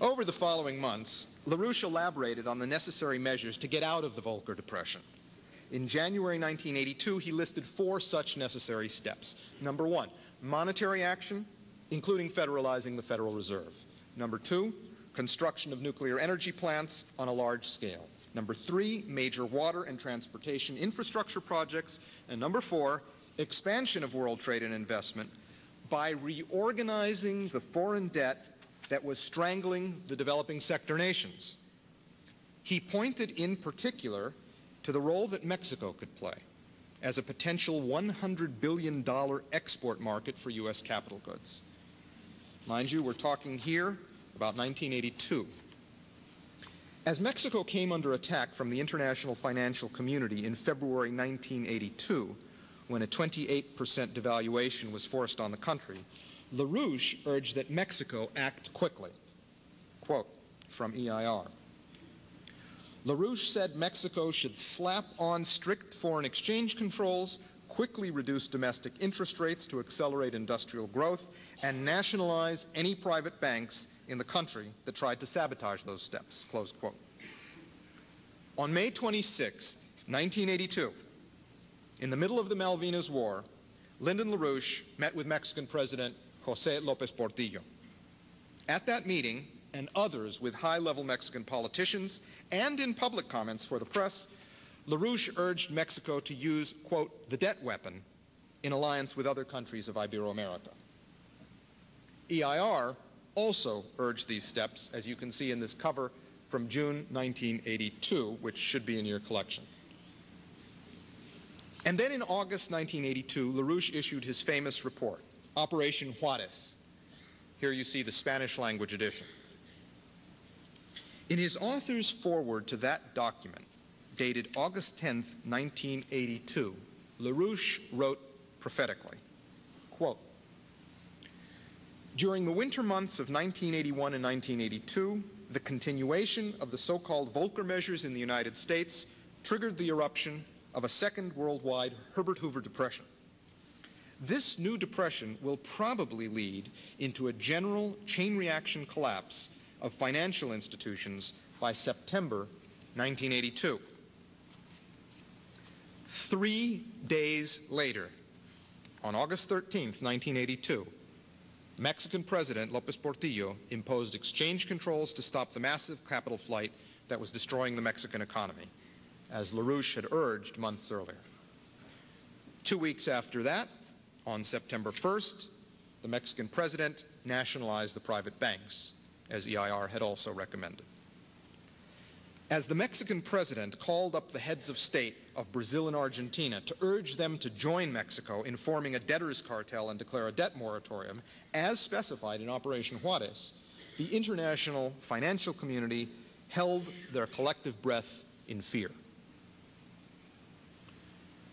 Over the following months, LaRouche elaborated on the necessary measures to get out of the Volcker Depression. In January 1982, he listed 4 such necessary steps. Number 1, monetary action, including federalizing the Federal Reserve. Number 2, construction of nuclear energy plants on a large scale. Number 3, major water and transportation infrastructure projects. And number 4, expansion of world trade and investment by reorganizing the foreign debt that was strangling the developing sector nations. He pointed in particular to the role that Mexico could play as a potential $100 billion export market for U.S. capital goods. Mind you, we're talking here about 1982. As Mexico came under attack from the international financial community in February 1982, when a 28% devaluation was forced on the country, LaRouche urged that Mexico act quickly. Quote from EIR. LaRouche said Mexico should slap on strict foreign exchange controls, quickly reduce domestic interest rates to accelerate industrial growth, and nationalize any private banks in the country that tried to sabotage those steps, close quote. On May 26, 1982, in the middle of the Malvinas War, Lyndon LaRouche met with Mexican President José López Portillo. At that meeting, and others with high-level Mexican politicians, and in public comments for the press, LaRouche urged Mexico to use, quote, the debt weapon in alliance with other countries of Iberoamerica. EIR also urged these steps, as you can see in this cover from June 1982, which should be in your collection. And then in August 1982, LaRouche issued his famous report, Operation Juarez. Here you see the Spanish-language edition. In his author's foreword to that document, dated August 10, 1982, LaRouche wrote prophetically, quote, during the winter months of 1981 and 1982, the continuation of the so-called Volcker measures in the United States triggered the eruption of a second worldwide Herbert Hoover depression. This new depression will probably lead into a general chain reaction collapse of financial institutions by September 1982. 3 days later, on August 13, 1982, Mexican President López Portillo imposed exchange controls to stop the massive capital flight that was destroying the Mexican economy, as LaRouche had urged months earlier. 2 weeks after that, on September 1st, the Mexican president nationalized the private banks, as EIR had also recommended. As the Mexican president called up the heads of state of Brazil and Argentina to urge them to join Mexico in forming a debtors cartel and declare a debt moratorium, as specified in Operation Juarez, the international financial community held their collective breath in fear.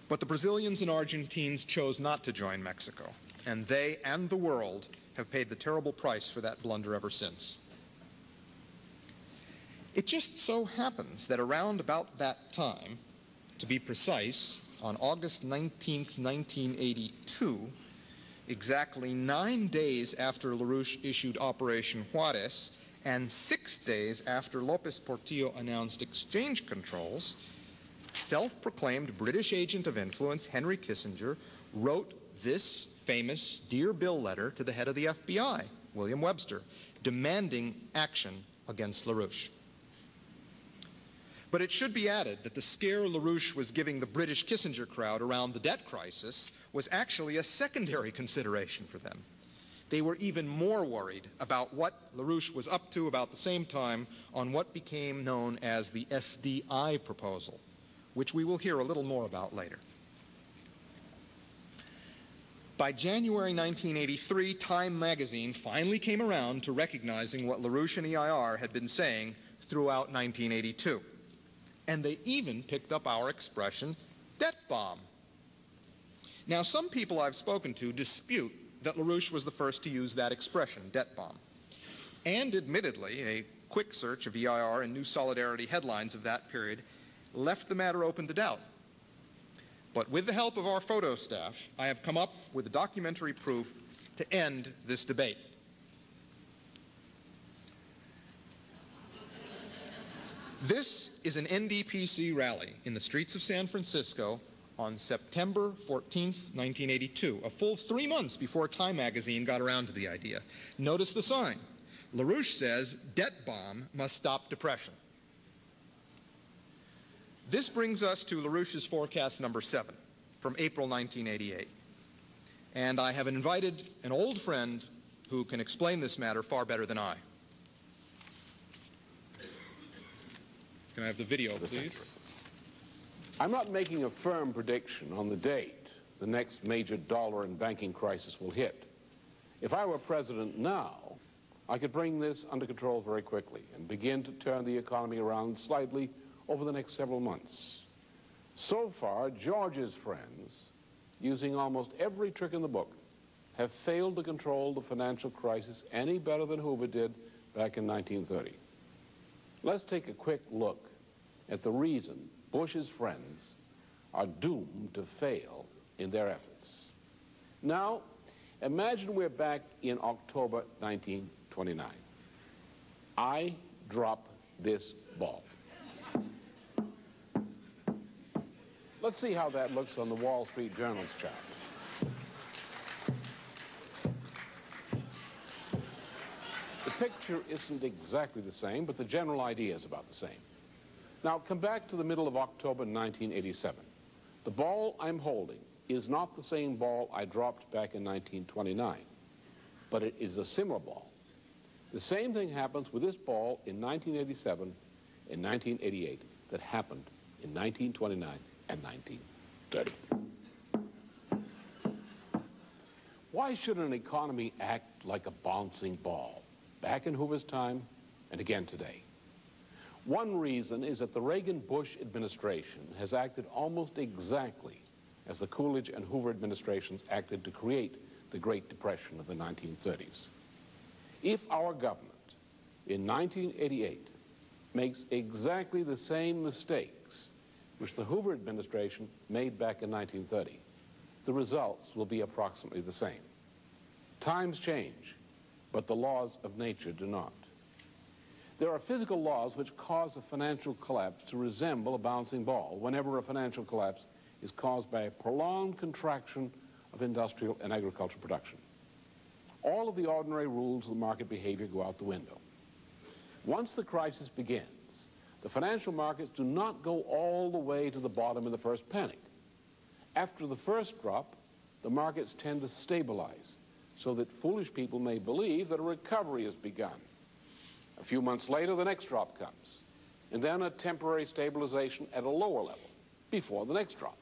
But the Brazilians and Argentines chose not to join Mexico, and they and the world have paid the terrible price for that blunder ever since. It just so happens that around about that time, to be precise, on August 19, 1982, exactly 9 days after LaRouche issued Operation Juarez, and 6 days after López Portillo announced exchange controls, self-proclaimed British agent of influence Henry Kissinger wrote this famous Dear Bill letter to the head of the FBI, William Webster, demanding action against LaRouche. But it should be added that the scare LaRouche was giving the British Kissinger crowd around the debt crisis was actually a secondary consideration for them. They were even more worried about what LaRouche was up to about the same time on what became known as the SDI proposal, which we will hear a little more about later. By January 1983, Time magazine finally came around to recognizing what LaRouche and EIR had been saying throughout 1982. And they even picked up our expression, debt bomb. Now, some people I've spoken to dispute that LaRouche was the first to use that expression, debt bomb. And admittedly, a quick search of EIR and New Solidarity headlines of that period left the matter open to doubt. But with the help of our photo staff, I have come up with a documentary proof to end this debate. This is an NDPC rally in the streets of San Francisco on September 14th, 1982, a full 3 months before Time magazine got around to the idea. Notice the sign. LaRouche says, debt bomb must stop depression. This brings us to LaRouche's forecast number 7 from April 1988. And I have invited an old friend who can explain this matter far better than I. Can I have the video, please? I'm not making a firm prediction on the date the next major dollar and banking crisis will hit. If I were president now, I could bring this under control very quickly and begin to turn the economy around slightly over the next several months. So far, George's friends, using almost every trick in the book, have failed to control the financial crisis any better than Hoover did back in 1930. Let's take a quick look at the reason Bush's friends are doomed to fail in their efforts. Now, imagine we're back in October 1929. I drop this ball. Let's see how that looks on the Wall Street Journal's chart. The picture isn't exactly the same, but the general idea is about the same. Now, come back to the middle of October 1987. The ball I'm holding is not the same ball I dropped back in 1929, but it is a similar ball. The same thing happens with this ball in 1987 and 1988 that happened in 1929 and 1930. Why should an economy act like a bouncing ball, back in Hoover's time and again today? One reason is that the Reagan-Bush administration has acted almost exactly as the Coolidge and Hoover administrations acted to create the Great Depression of the 1930s. If our government in 1988 makes exactly the same mistakes which the Hoover administration made back in 1930, the results will be approximately the same. Times change, but the laws of nature do not. There are physical laws which cause a financial collapse to resemble a bouncing ball whenever a financial collapse is caused by a prolonged contraction of industrial and agricultural production. All of the ordinary rules of market behavior go out the window. Once the crisis begins, the financial markets do not go all the way to the bottom in the first panic. After the first drop, the markets tend to stabilize so that foolish people may believe that a recovery has begun. A few months later, the next drop comes, and then a temporary stabilization at a lower level before the next drop.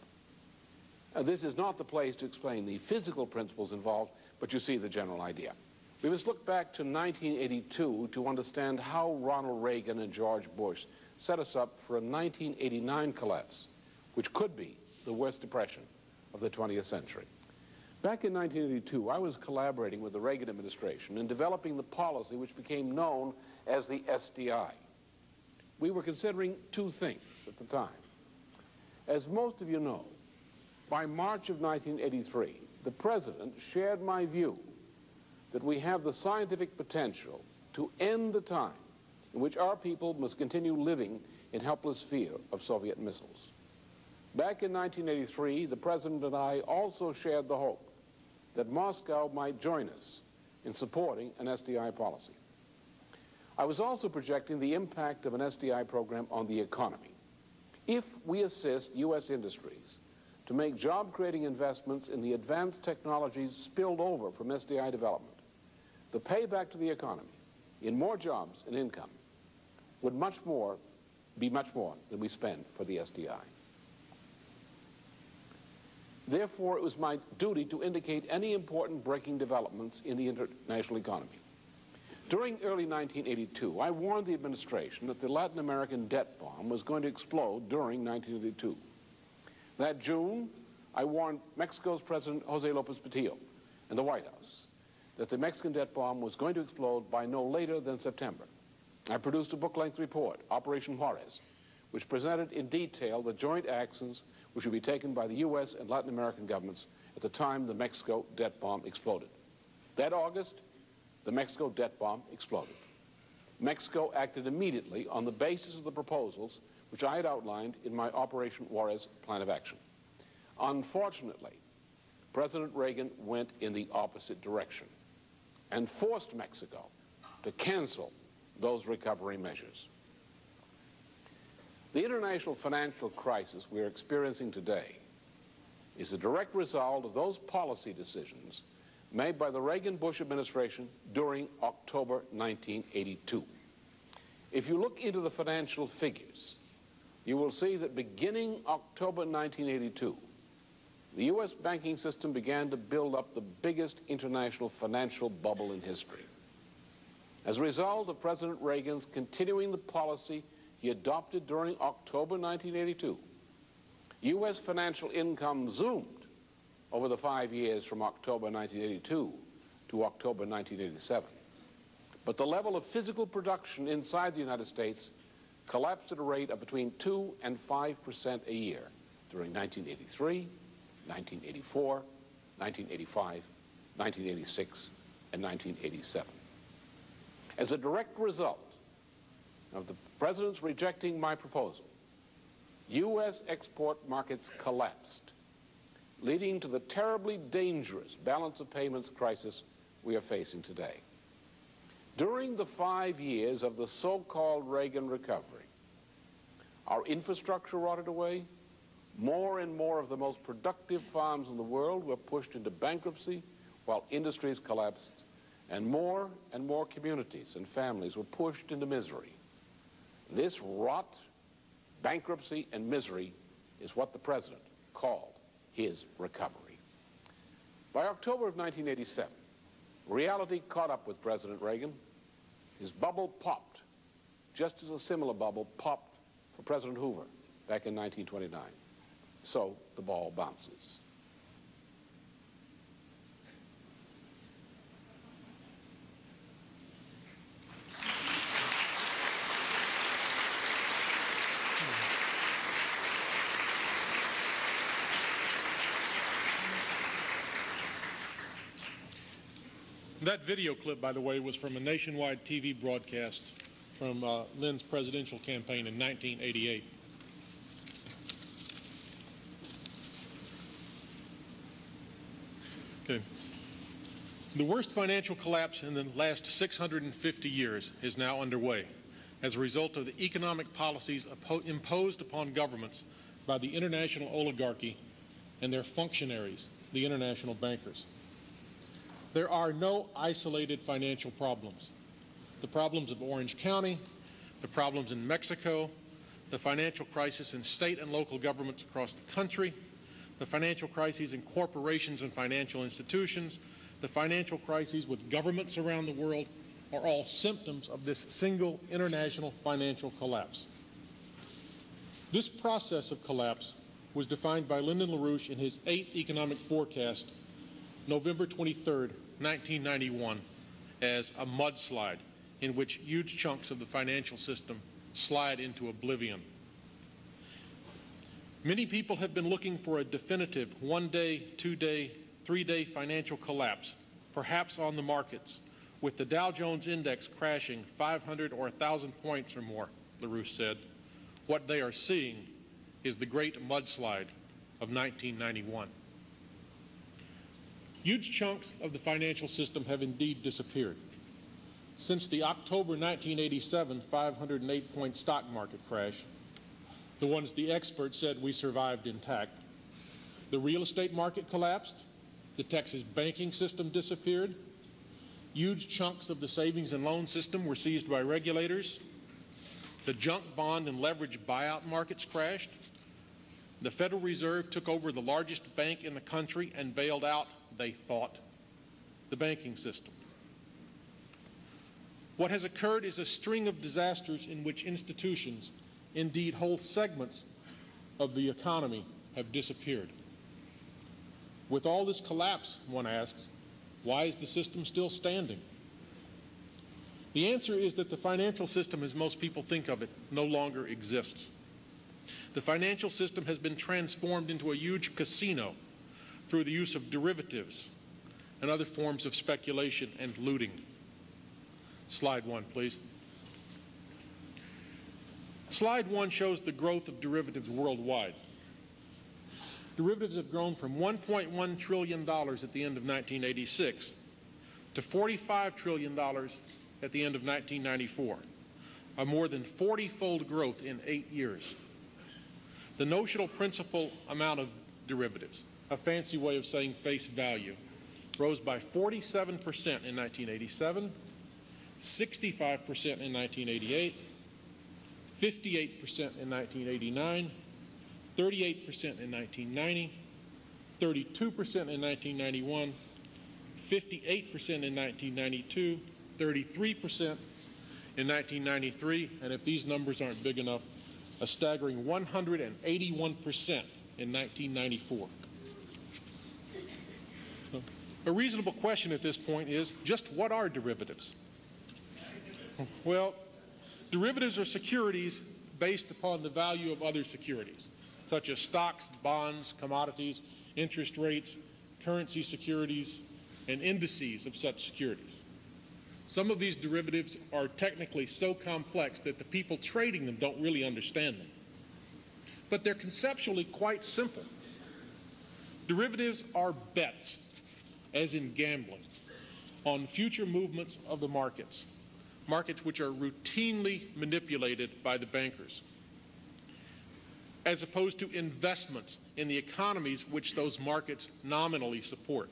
This is not the place to explain the physical principles involved, but you see the general idea. We must look back to 1982 to understand how Ronald Reagan and George Bush set us up for a 1989 collapse, which could be the worst depression of the 20th century. Back in 1982, I was collaborating with the Reagan administration in developing the policy which became known as the SDI. We were considering two things at the time. As most of you know, by March of 1983, the President shared my view that we have the scientific potential to end the time in which our people must continue living in helpless fear of Soviet missiles. Back in 1983, the President and I also shared the hope that Moscow might join us in supporting an SDI policy. I was also projecting the impact of an SDI program on the economy. If we assist U.S. industries to make job-creating investments in the advanced technologies spilled over from SDI development, the payback to the economy in more jobs and income would be much more than we spend for the SDI. Therefore, it was my duty to indicate any important breaking developments in the international economy. During early 1982, I warned the administration that the Latin American debt bomb was going to explode during 1982. That June, I warned Mexico's President Jose Lopez Portillo and the White House that the Mexican debt bomb was going to explode by no later than September. I produced a book-length report, Operation Juarez, which presented in detail the joint actions which would be taken by the U.S. and Latin American governments at the time the Mexico debt bomb exploded. That August, the Mexico debt bomb exploded. Mexico acted immediately on the basis of the proposals which I had outlined in my Operation Juarez plan of action. Unfortunately, President Reagan went in the opposite direction and forced Mexico to cancel those recovery measures. The international financial crisis we are experiencing today is a direct result of those policy decisions made by the Reagan-Bush administration during October 1982. If you look into the financial figures, you will see that beginning October 1982, the U.S. banking system began to build up the biggest international financial bubble in history. As a result of President Reagan's continuing the policy he adopted during October 1982, U.S. financial income zoomed over the 5 years from October 1982 to October 1987. But the level of physical production inside the United States collapsed at a rate of between 2 and 5% a year during 1983, 1984, 1985, 1986, and 1987. As a direct result of the President's rejecting my proposal, U.S. export markets collapsed, leading to the terribly dangerous balance of payments crisis we are facing today. During the 5 years of the so-called Reagan recovery, our infrastructure rotted away, more and more of the most productive farms in the world were pushed into bankruptcy while industries collapsed, and more communities and families were pushed into misery. This rot, bankruptcy, and misery is what the President called his recovery. By October of 1987, reality caught up with President Reagan. His bubble popped, just as a similar bubble popped for President Hoover back in 1929. So the ball bounces. That video clip, by the way, was from a nationwide TV broadcast from Lynn's presidential campaign in 1988. Okay. The worst financial collapse in the last 650 years is now underway as a result of the economic policies imposed upon governments by the international oligarchy and their functionaries, the international bankers. There are no isolated financial problems. The problems of Orange County, the problems in Mexico, the financial crisis in state and local governments across the country, the financial crises in corporations and financial institutions, the financial crises with governments around the world are all symptoms of this single international financial collapse. This process of collapse was defined by Lyndon LaRouche in his 8th economic forecast, November 23rd, 1991, as a mudslide in which huge chunks of the financial system slide into oblivion. Many people have been looking for a definitive 1-day, 2-day, 3-day financial collapse, perhaps on the markets, with the Dow Jones Index crashing 500 or 1,000 points or more, LaRouche said. What they are seeing is the great mudslide of 1991. Huge chunks of the financial system have indeed disappeared. Since the October 1987 508-point stock market crash, the ones the experts said we survived intact, the real estate market collapsed, the Texas banking system disappeared, huge chunks of the savings and loan system were seized by regulators, the junk bond and leverage buyout markets crashed, the Federal Reserve took over the largest bank in the country and bailed out, they thought, the banking system. What has occurred is a string of disasters in which institutions, indeed whole segments of the economy, have disappeared. With all this collapse, one asks, why is the system still standing? The answer is that the financial system, as most people think of it, no longer exists. The financial system has been transformed into a huge casino through the use of derivatives and other forms of speculation and looting. Slide 1, please. Slide 1 shows the growth of derivatives worldwide. Derivatives have grown from $1.1 trillion at the end of 1986 to $45 trillion at the end of 1994, a more than 40-fold growth in 8 years. The notional principal amount of derivatives, a fancy way of saying face value, rose by 47% in 1987, 65% in 1988, 58% in 1989, 38% in 1990, 32% in 1991, 58% in 1992, 33% in 1993, and if these numbers aren't big enough, a staggering 181% in 1994. A reasonable question at this point is, just what are derivatives? Well, derivatives are securities based upon the value of other securities, such as stocks, bonds, commodities, interest rates, currency securities, and indices of such securities. Some of these derivatives are technically so complex that the people trading them don't really understand them. But they're conceptually quite simple. Derivatives are bets, as in gambling, on future movements of the markets, markets which are routinely manipulated by the bankers, as opposed to investments in the economies which those markets nominally support.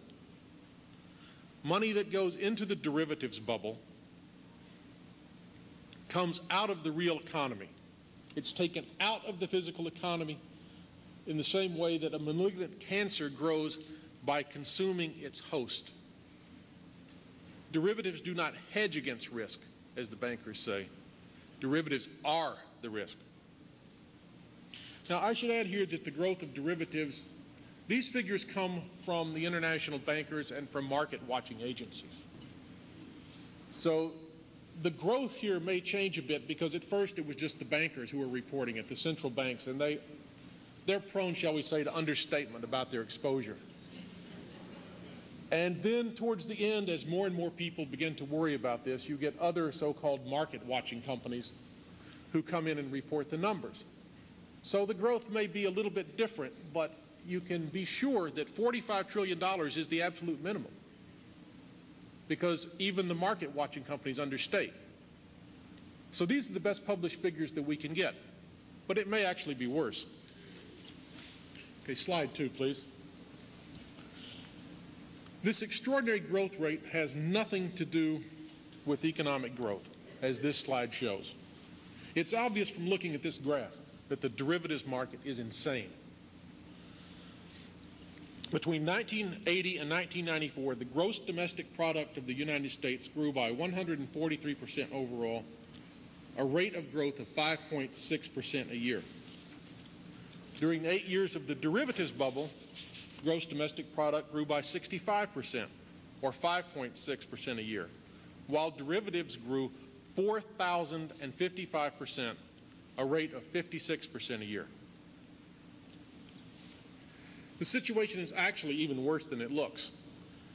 Money that goes into the derivatives bubble comes out of the real economy. It's taken out of the physical economy in the same way that a malignant cancer grows by consuming its host. Derivatives do not hedge against risk, as the bankers say. Derivatives are the risk. Now, I should add here that the growth of derivatives, these figures come from the international bankers and from market-watching agencies. So the growth here may change a bit because at first it was just the bankers who were reporting it, the central banks, and they're prone, shall we say, to understatement about their exposure. And then towards the end, as more and more people begin to worry about this, you get other so-called market-watching companies who come in and report the numbers. So the growth may be a little bit different, but you can be sure that $45 trillion is the absolute minimum, because even the market-watching companies understate. So these are the best published figures that we can get, but it may actually be worse. Okay, slide 2, please. This extraordinary growth rate has nothing to do with economic growth, as this slide shows. It's obvious from looking at this graph that the derivatives market is insane. Between 1980 and 1994, the gross domestic product of the United States grew by 143% overall, a rate of growth of 5.6% a year. During the 8 years of the derivatives bubble, gross domestic product grew by 65%, or 5.6% a year, while derivatives grew 4,055%, a rate of 56% a year. The situation is actually even worse than it looks,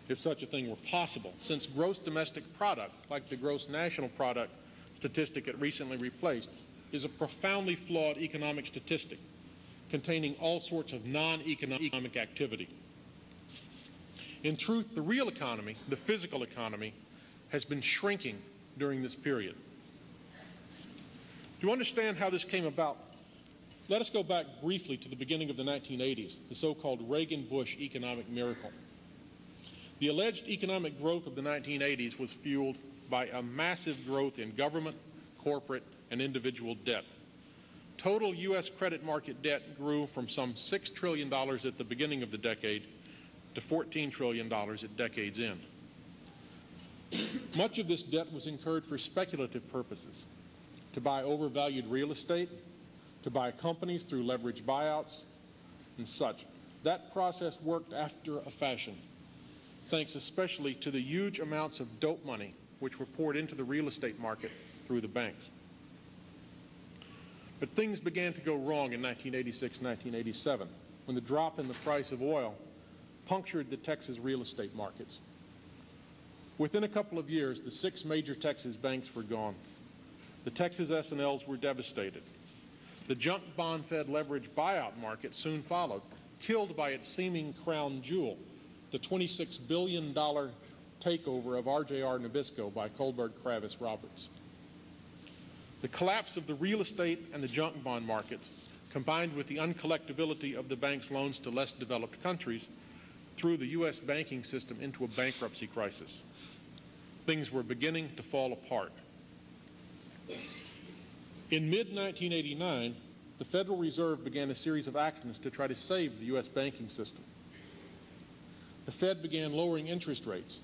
if such a thing were possible, since gross domestic product, like the gross national product statistic it recently replaced, is a profoundly flawed economic statistic containing all sorts of non-economic activity. In truth, the real economy, the physical economy, has been shrinking during this period. To understand how this came about, let us go back briefly to the beginning of the 1980s, the so-called Reagan-Bush economic miracle. The alleged economic growth of the 1980s was fueled by a massive growth in government, corporate, and individual debt. Total U.S. credit market debt grew from some $6 trillion at the beginning of the decade to $14 trillion at decade's end. Much of this debt was incurred for speculative purposes, to buy overvalued real estate, to buy companies through leveraged buyouts, and such. That process worked after a fashion, thanks especially to the huge amounts of dope money which were poured into the real estate market through the banks. But things began to go wrong in 1986-1987, when the drop in the price of oil punctured the Texas real estate markets. Within a couple of years, the 6 major Texas banks were gone. The Texas S&Ls were devastated. The junk bond-fed leveraged buyout market soon followed, killed by its seeming crown jewel, the $26 billion takeover of RJR Nabisco by Kohlberg Kravis Roberts. The collapse of the real estate and the junk bond markets, combined with the uncollectability of the bank's loans to less developed countries, threw the U.S. banking system into a bankruptcy crisis. Things were beginning to fall apart. In mid-1989, the Federal Reserve began a series of actions to try to save the U.S. banking system. The Fed began lowering interest rates.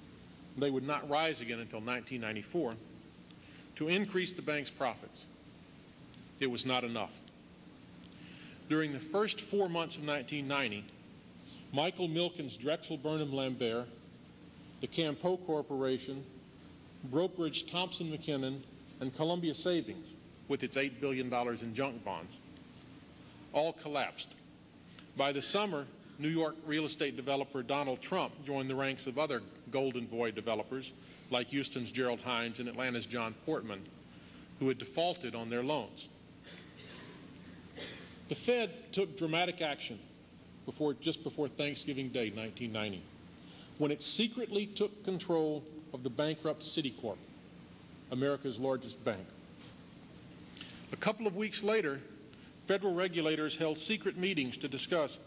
They would not rise again until 1994 to increase the bank's profits. It was not enough. During the first 4 months of 1990, Michael Milken's Drexel Burnham Lambert, the Campo Corporation, brokerage Thompson McKinnon, and Columbia Savings, with its $8 billion in junk bonds, all collapsed. By the summer, New York real estate developer Donald Trump joined the ranks of other Golden Boy developers like Houston's Gerald Hines and Atlanta's John Portman, who had defaulted on their loans. The Fed took dramatic action just before Thanksgiving Day, 1990, when it secretly took control of the bankrupt Citicorp, America's largest bank. A couple of weeks later, federal regulators held secret meetings to discuss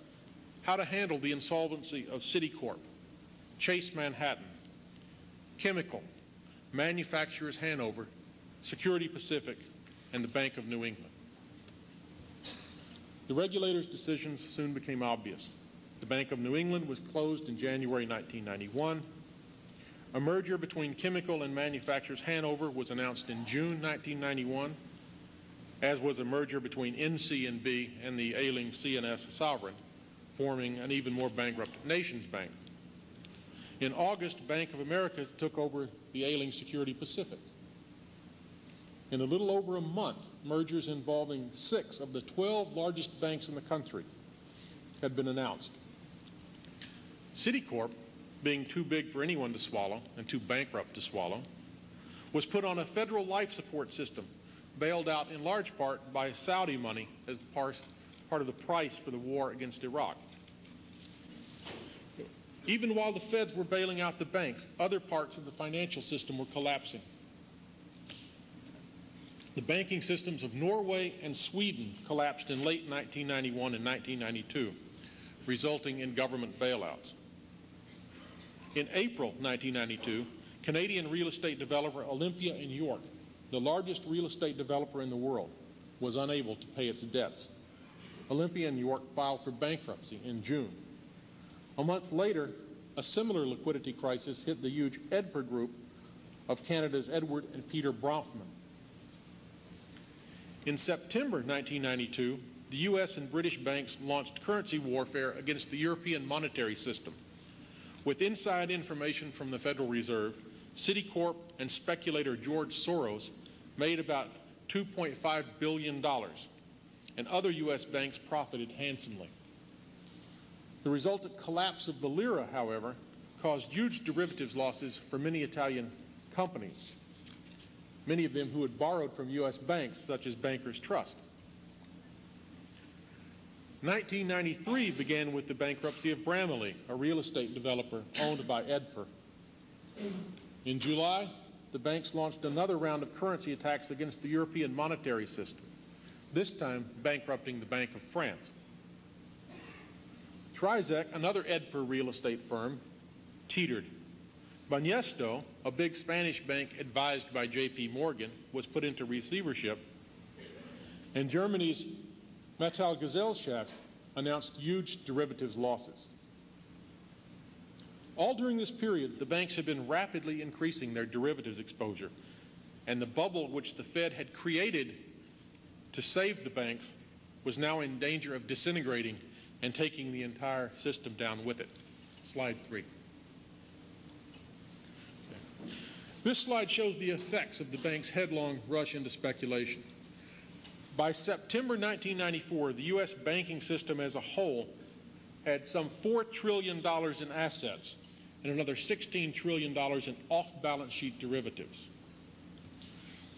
how to handle the insolvency of Citicorp, Chase Manhattan, Chemical, Manufacturers Hanover, Security Pacific, and the Bank of New England. The regulators' decisions soon became obvious. The Bank of New England was closed in January 1991. A merger between Chemical and Manufacturers Hanover was announced in June 1991, as was a merger between NC&B and the ailing CNS Sovereign, forming an even more bankrupt Nations Bank. In August, Bank of America took over the ailing Security Pacific. In a little over a month, mergers involving 6 of the 12 largest banks in the country had been announced. Citicorp, being too big for anyone to swallow and too bankrupt to swallow, was put on a federal life support system, bailed out in large part by Saudi money as part of the price for the war against Iraq. Even while the feds were bailing out the banks, other parts of the financial system were collapsing. The banking systems of Norway and Sweden collapsed in late 1991 and 1992, resulting in government bailouts. In April 1992, Canadian real estate developer Olympia in York, the largest real estate developer in the world, was unable to pay its debts. Olympia in York filed for bankruptcy in June. A month later, a similar liquidity crisis hit the huge Edper Group of Canada's Edward and Peter Bronfman. In September 1992, the U.S. and British banks launched currency warfare against the European monetary system. With inside information from the Federal Reserve, Citicorp and speculator George Soros made about $2.5 billion, and other U.S. banks profited handsomely. The resultant collapse of the lira, however, caused huge derivatives losses for many Italian companies, many of them who had borrowed from U.S. banks, such as Bankers Trust. 1993 began with the bankruptcy of Bramley, a real estate developer owned by Edper. In July, the banks launched another round of currency attacks against the European monetary system, this time bankrupting the Bank of France. Trizec, another Edper real estate firm, teetered. Banesto, a big Spanish bank advised by J.P. Morgan, was put into receivership, and Germany's Metallgesellschaft announced huge derivatives losses. All during this period, the banks had been rapidly increasing their derivatives exposure, and the bubble which the Fed had created to save the banks was now in danger of disintegrating and taking the entire system down with it. Slide 3. Okay. This slide shows the effects of the bank's headlong rush into speculation. By September 1994, the U.S. banking system as a whole had some $4 trillion in assets and another $16 trillion in off-balance sheet derivatives.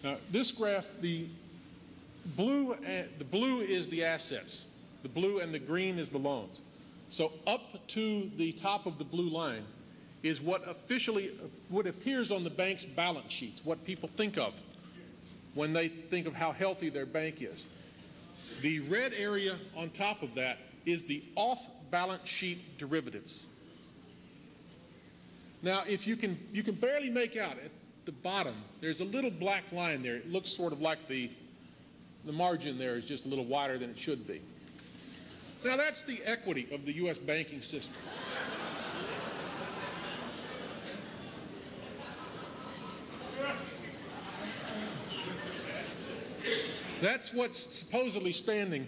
Now, this graph, the blue is the assets. The blue and the green is the loans. So up to the top of the blue line is what appears on the bank's balance sheets, what people think of when they think of how healthy their bank is. The red area on top of that is the off-balance sheet derivatives. Now, if you can barely make out at the bottom, there's a little black line there. It looks sort of like the margin there is just a little wider than it should be. Now, that's the equity of the U.S. banking system. That's what's supposedly standing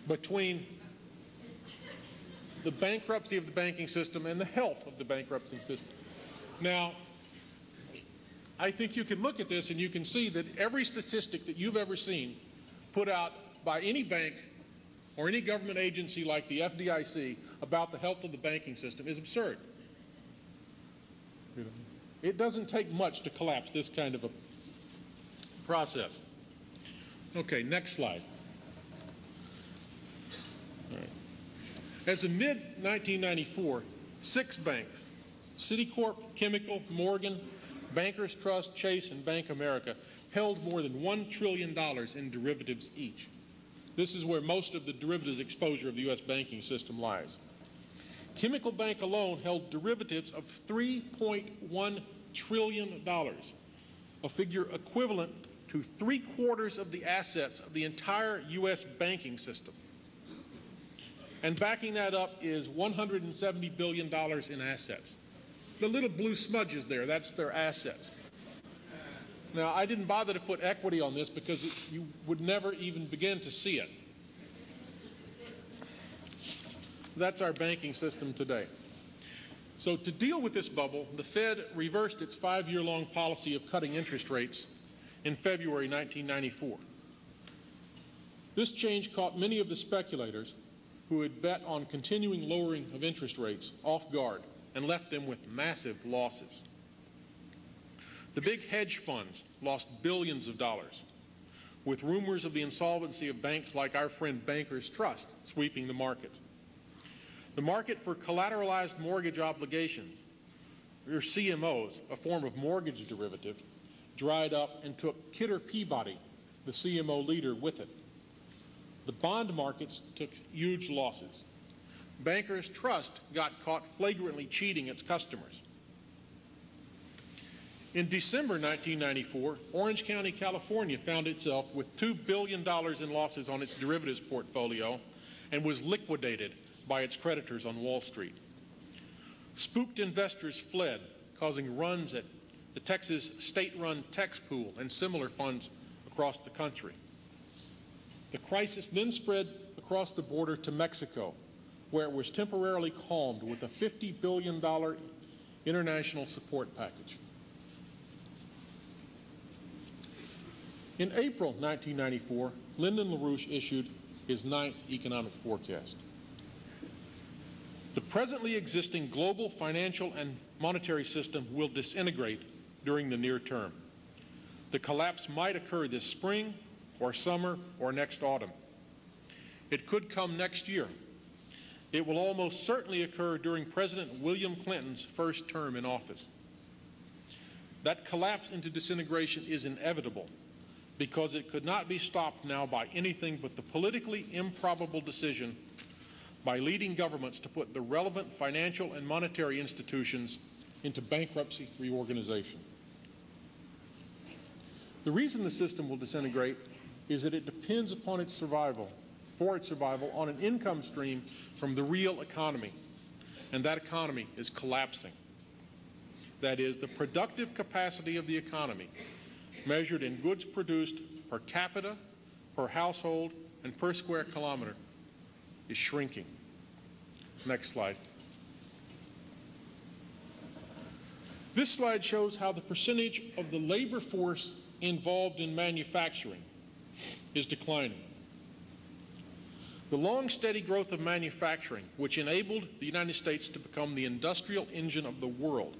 between the bankruptcy of the banking system and the health of the bankruptcy system. Now, I think you can look at this and you can see that every statistic that you've ever seen put out by any bank or any government agency like the FDIC about the health of the banking system is absurd. It doesn't take much to collapse this kind of a process. Okay, next slide. All right. As of mid-1994, 6 banks, Citicorp, Chemical, Morgan, Bankers Trust, Chase, and Bank America, held more than $1 trillion in derivatives each. This is where most of the derivatives exposure of the U.S. banking system lies. Chemical Bank alone held derivatives of $3.1 trillion, a figure equivalent to 3/4 of the assets of the entire U.S. banking system. And backing that up is $170 billion in assets. The little blue smudges there, that's their assets. Now, I didn't bother to put equity on this because you would never even begin to see it. That's our banking system today. So to deal with this bubble, the Fed reversed its 5-year-long policy of cutting interest rates in February 1994. This change caught many of the speculators who had bet on continuing lowering of interest rates off guard and left them with massive losses. The big hedge funds lost billions of dollars, with rumors of the insolvency of banks like our friend Bankers Trust sweeping the market. The market for collateralized mortgage obligations, or CMOs, a form of mortgage derivative, dried up and took Kidder Peabody, the CMO leader, with it. The bond markets took huge losses. Bankers Trust got caught flagrantly cheating its customers. In December 1994, Orange County, California found itself with $2 billion in losses on its derivatives portfolio and was liquidated by its creditors on Wall Street. Spooked investors fled, causing runs at the Texas state-run Tex Pool and similar funds across the country. The crisis then spread across the border to Mexico, where it was temporarily calmed with a $50 billion international support package. In April 1994, Lyndon LaRouche issued his 9th economic forecast. The presently existing global financial and monetary system will disintegrate during the near term. The collapse might occur this spring or summer or next autumn. It could come next year. It will almost certainly occur during President William Clinton's first term in office. That collapse into disintegration is inevitable because it could not be stopped now by anything but the politically improbable decision by leading governments to put the relevant financial and monetary institutions into bankruptcy reorganization. The reason the system will disintegrate is that it depends upon its survival, on an income stream from the real economy, and that economy is collapsing. That is, the productive capacity of the economy, measured in goods produced per capita, per household, and per square kilometer, is shrinking. Next slide. This slide shows how the percentage of the labor force involved in manufacturing is declining. The long, steady growth of manufacturing, which enabled the United States to become the industrial engine of the world,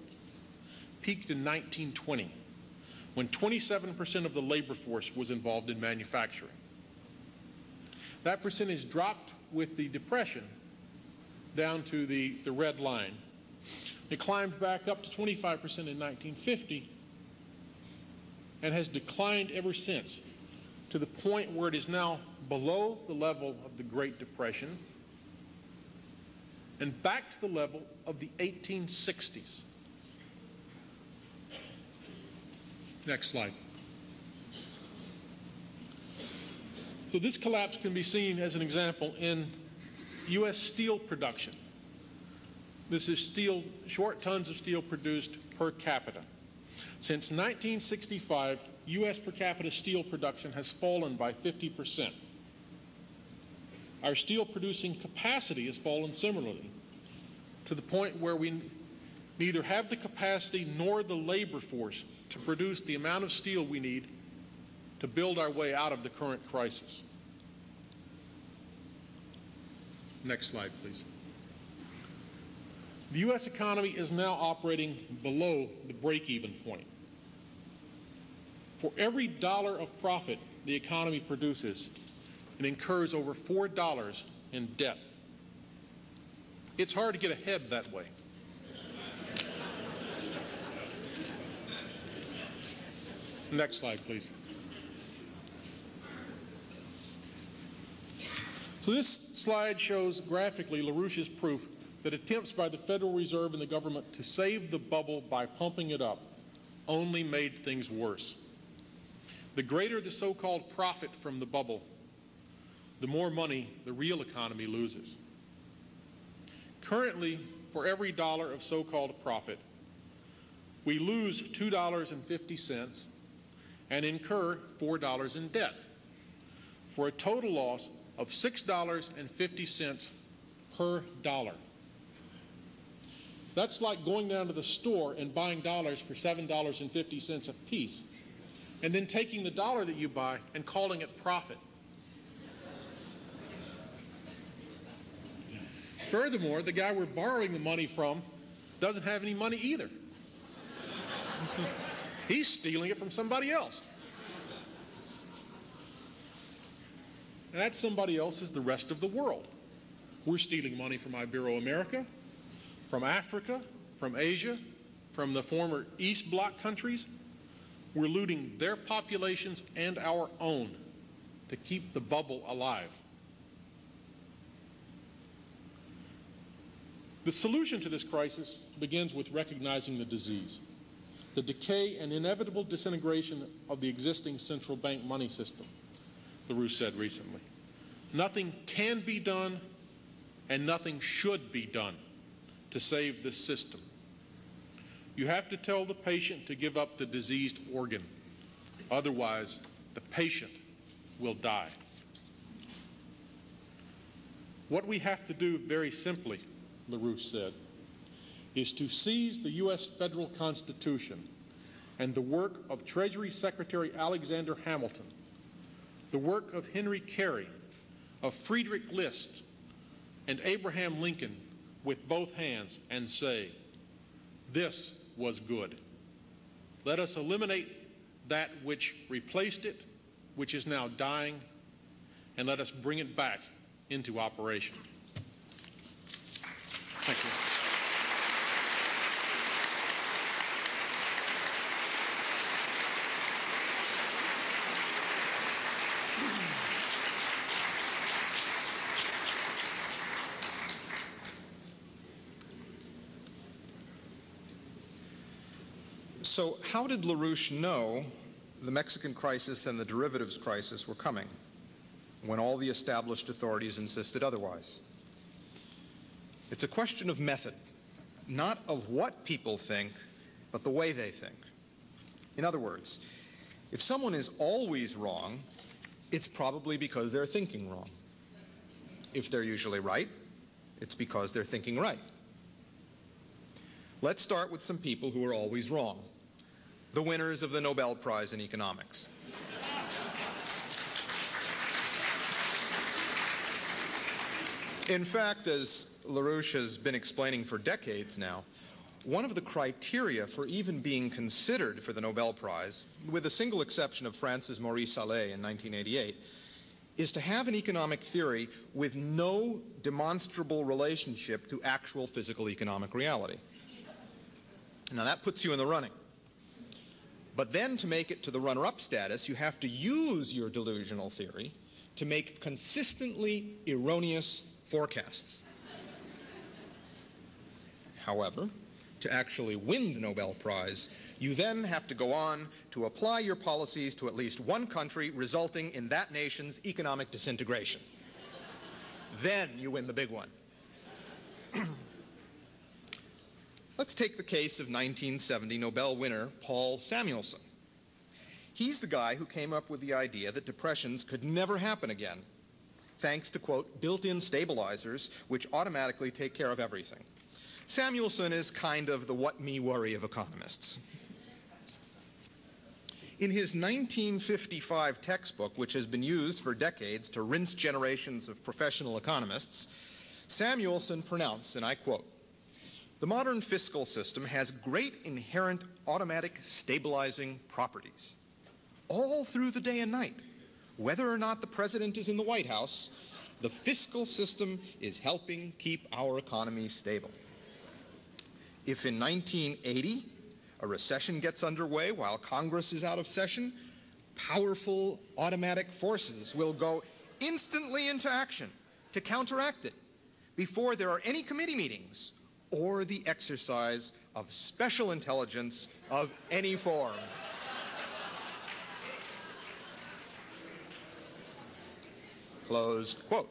peaked in 1920, when 27% of the labor force was involved in manufacturing. That percentage dropped with the Depression down to the red line. It climbed back up to 25% in 1950 and has declined ever since to the point where it is now below the level of the Great Depression and back to the level of the 1860s. Next slide. So this collapse can be seen as an example in U.S. steel production. This is steel, short tons of steel produced per capita. Since 1965, U.S. per capita steel production has fallen by 50%. Our steel producing capacity has fallen similarly, to the point where we neither have the capacity nor the labor force to produce the amount of steel we need to build our way out of the current crisis. Next slide, please. The U.S. economy is now operating below the break-even point. For every dollar of profit the economy produces, it incurs over $4 in debt. It's hard to get ahead that way. Next slide, please. So this slide shows graphically LaRouche's proof that attempts by the Federal Reserve and the government to save the bubble by pumping it up only made things worse. The greater the so-called profit from the bubble, the more money the real economy loses. Currently, for every dollar of so-called profit, we lose $2.50 and incur $4 in debt, for a total loss of $6.50 per dollar. That's like going down to the store and buying dollars for $7.50 a piece, and then taking the dollar that you buy and calling it profit. Furthermore, the guy we're borrowing the money from doesn't have any money either. He's stealing it from somebody else. And that somebody else is the rest of the world. We're stealing money from Ibero-America, from Africa, from Asia, from the former East Bloc countries. We're looting their populations and our own to keep the bubble alive. The solution to this crisis begins with recognizing the disease, the decay and inevitable disintegration of the existing central bank money system, LaRouche said recently. Nothing can be done and nothing should be done to save this system. You have to tell the patient to give up the diseased organ. Otherwise, the patient will die. What we have to do very simply, LaRouche said, is to seize the U.S. federal Constitution and the work of Treasury Secretary Alexander Hamilton, the work of Henry Carey, of Friedrich List, and Abraham Lincoln with both hands and say, this was good. Let us eliminate that which replaced it, which is now dying, and let us bring it back into operation. Thank you. So how did LaRouche know the Mexican crisis and the derivatives crisis were coming when all the established authorities insisted otherwise? It's a question of method, not of what people think, but the way they think. In other words, if someone is always wrong, it's probably because they're thinking wrong. If they're usually right, it's because they're thinking right. Let's start with some people who are always wrong. The winners of the Nobel Prize in Economics. In fact, as LaRouche has been explaining for decades now, one of the criteria for even being considered for the Nobel Prize, with a single exception of Francis Maurice Allais in 1988, is to have an economic theory with no demonstrable relationship to actual physical economic reality. Now that puts you in the running. But then to make it to the runner-up status, you have to use your delusional theory to make consistently erroneous forecasts. However, to actually win the Nobel Prize, you then have to go on to apply your policies to at least one country, resulting in that nation's economic disintegration. Then you win the big one. Let's take the case of 1970 Nobel winner Paul Samuelson. He's the guy who came up with the idea that depressions could never happen again, thanks to, quote, built-in stabilizers which automatically take care of everything. Samuelson is kind of the what me worry of economists. In his 1955 textbook, which has been used for decades to rinse generations of professional economists, Samuelson pronounced, and I quote, "The modern fiscal system has great inherent automatic stabilizing properties. All through the day and night, whether or not the president is in the White House, the fiscal system is helping keep our economy stable. If in 1980 a recession gets underway while Congress is out of session, powerful automatic forces will go instantly into action to counteract it before there are any committee meetings or the exercise of special intelligence of any form." Close quote.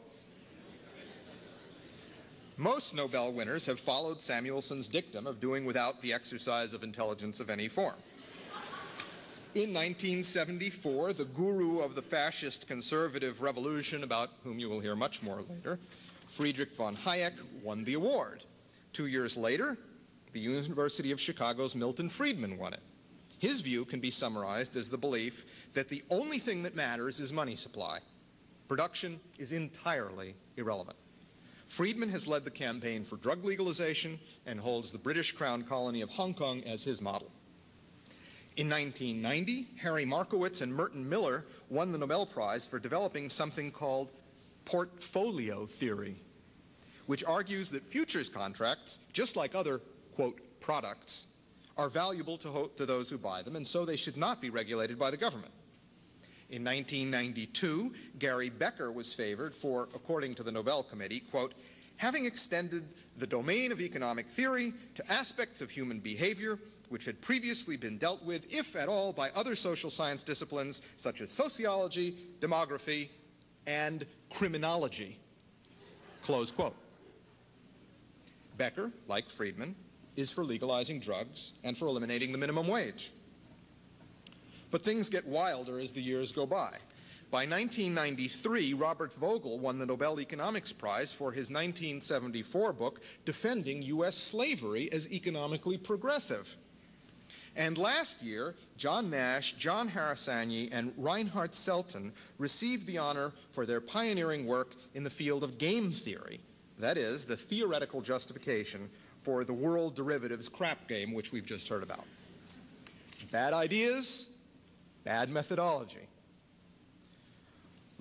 Most Nobel winners have followed Samuelson's dictum of doing without the exercise of intelligence of any form. In 1974, the guru of the fascist conservative revolution, about whom you will hear much more later, Friedrich von Hayek, won the award. 2 years later, the University of Chicago's Milton Friedman won it. His view can be summarized as the belief that the only thing that matters is money supply. Production is entirely irrelevant. Friedman has led the campaign for drug legalization and holds the British Crown colony of Hong Kong as his model. In 1990, Harry Markowitz and Merton Miller won the Nobel Prize for developing something called portfolio theory, which argues that futures contracts, just like other, quote, products, are valuable to those who buy them, and so they should not be regulated by the government. In 1992, Gary Becker was favored for, according to the Nobel Committee, quote, having extended the domain of economic theory to aspects of human behavior which had previously been dealt with, if at all, by other social science disciplines such as sociology, demography, and criminology, close quote. Becker, like Friedman, is for legalizing drugs and for eliminating the minimum wage. But things get wilder as the years go by. By 1993, Robert Vogel won the Nobel Economics Prize for his 1974 book defending U.S. slavery as economically progressive. And last year, John Nash, John Harsanyi, and Reinhard Selten received the honor for their pioneering work in the field of game theory, that is, the theoretical justification for the world derivatives crap game which we've just heard about. Bad ideas, bad methodology.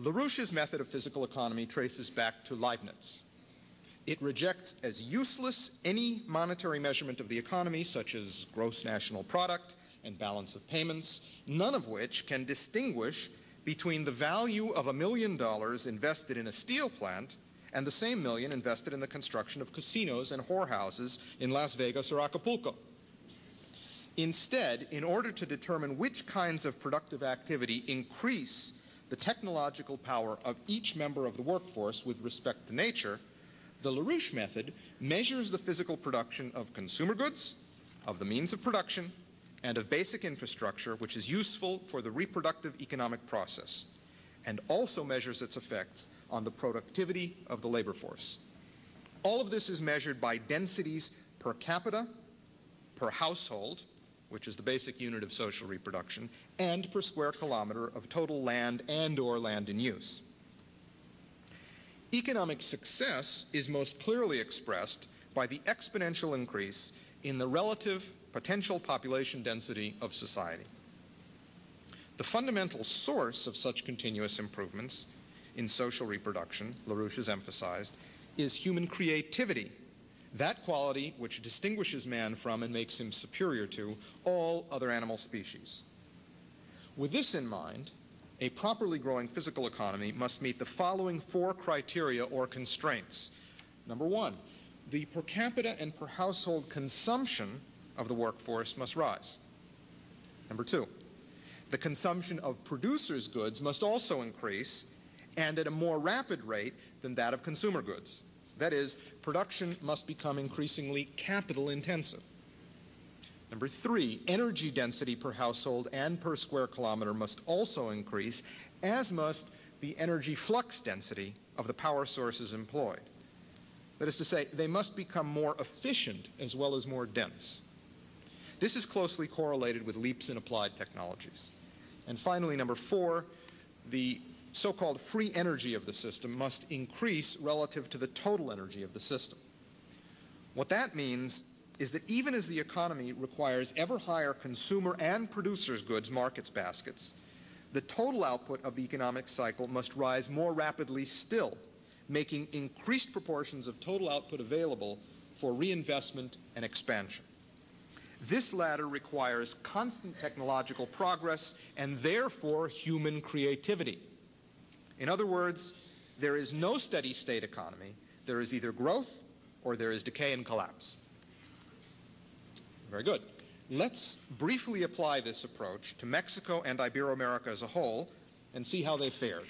LaRouche's method of physical economy traces back to Leibniz. It rejects as useless any monetary measurement of the economy, such as gross national product and balance of payments, none of which can distinguish between the value of $1 million invested in a steel plant and the same million invested in the construction of casinos and whorehouses in Las Vegas or Acapulco. Instead, in order to determine which kinds of productive activity increase the technological power of each member of the workforce with respect to nature, the LaRouche method measures the physical production of consumer goods, of the means of production, and of basic infrastructure which is useful for the reproductive economic process, and also measures its effects on the productivity of the labor force. All of this is measured by densities per capita, per household, which is the basic unit of social reproduction, and per square kilometer of total land and/or land in use. Economic success is most clearly expressed by the exponential increase in the relative potential population density of society. The fundamental source of such continuous improvements in social reproduction, LaRouche has emphasized, is human creativity, that quality which distinguishes man from and makes him superior to all other animal species. With this in mind, a properly growing physical economy must meet the following 4 criteria or constraints. Number 1, the per capita and per household consumption of the workforce must rise. Number 2, the consumption of producers' goods must also increase, and at a more rapid rate than that of consumer goods. That is, production must become increasingly capital intensive. Number 3, energy density per household and per square kilometer must also increase, as must the energy flux density of the power sources employed. That is to say, they must become more efficient as well as more dense. This is closely correlated with leaps in applied technologies. And finally, number 4, the so-called free energy of the system must increase relative to the total energy of the system. What that means is that even as the economy requires ever higher consumer and producers' goods markets baskets, the total output of the economic cycle must rise more rapidly still, making increased proportions of total output available for reinvestment and expansion. This latter requires constant technological progress and therefore human creativity. In other words, there is no steady state economy. There is either growth or there is decay and collapse. Very good. Let's briefly apply this approach to Mexico and Ibero-America as a whole and see how they fared.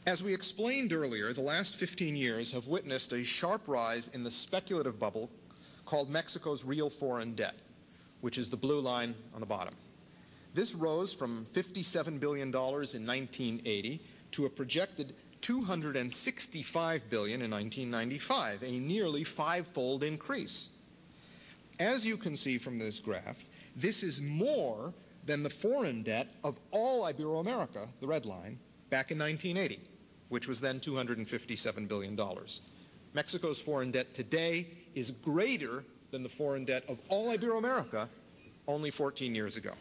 As we explained earlier, the last 15 years have witnessed a sharp rise in the speculative bubble called Mexico's real foreign debt, which is the blue line on the bottom. This rose from $57 billion in 1980 to a projected $265 billion in 1995, a nearly 5-fold increase. As you can see from this graph, this is more than the foreign debt of all Ibero-America, the red line, back in 1980, which was then $257 billion. Mexico's foreign debt today is greater than the foreign debt of all Ibero-America only 14 years ago.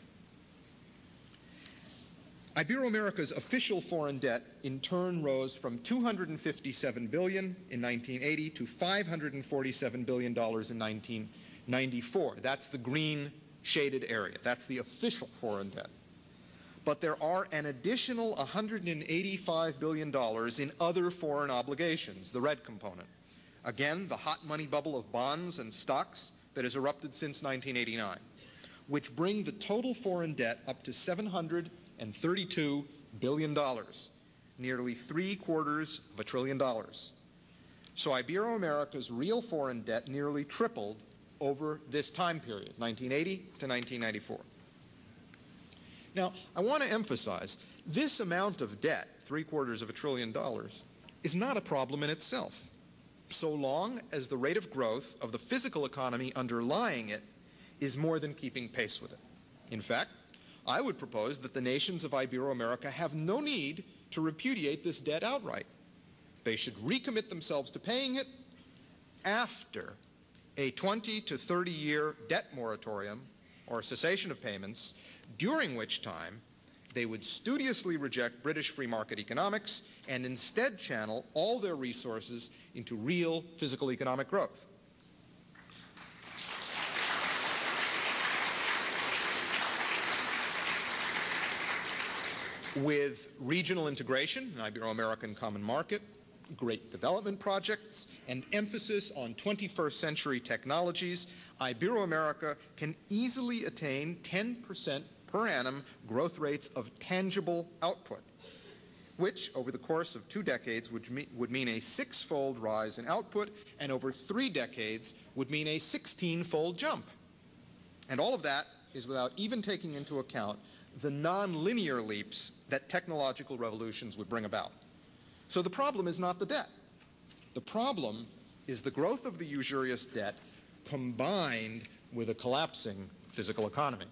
Ibero-America's official foreign debt in turn rose from $257 billion in 1980 to $547 billion in 1994. That's the green shaded area. That's the official foreign debt. But there are an additional $185 billion in other foreign obligations, the red component. Again, the hot money bubble of bonds and stocks that has erupted since 1989, which bring the total foreign debt up to $732 billion, nearly $750 billion. So Ibero-America's real foreign debt nearly tripled over this time period, 1980 to 1994. Now, I want to emphasize, this amount of debt, $750 billion, is not a problem in itself, so long as the rate of growth of the physical economy underlying it is more than keeping pace with it. In fact, I would propose that the nations of Ibero-America have no need to repudiate this debt outright. They should recommit themselves to paying it after a 20 to 30-year debt moratorium or cessation of payments, during which time They would studiously reject British free market economics and instead channel all their resources into real physical economic growth. With regional integration, an Ibero-American common market, great development projects, and emphasis on 21st century technologies, Ibero-America can easily attain 10% per annum growth rates of tangible output, which over the course of 2 decades would mean a 6-fold rise in output, and over 3 decades would mean a 16-fold jump. And all of that is without even taking into account the non-linear leaps that technological revolutions would bring about. So the problem is not the debt. The problem is the growth of the usurious debt combined with a collapsing physical economy.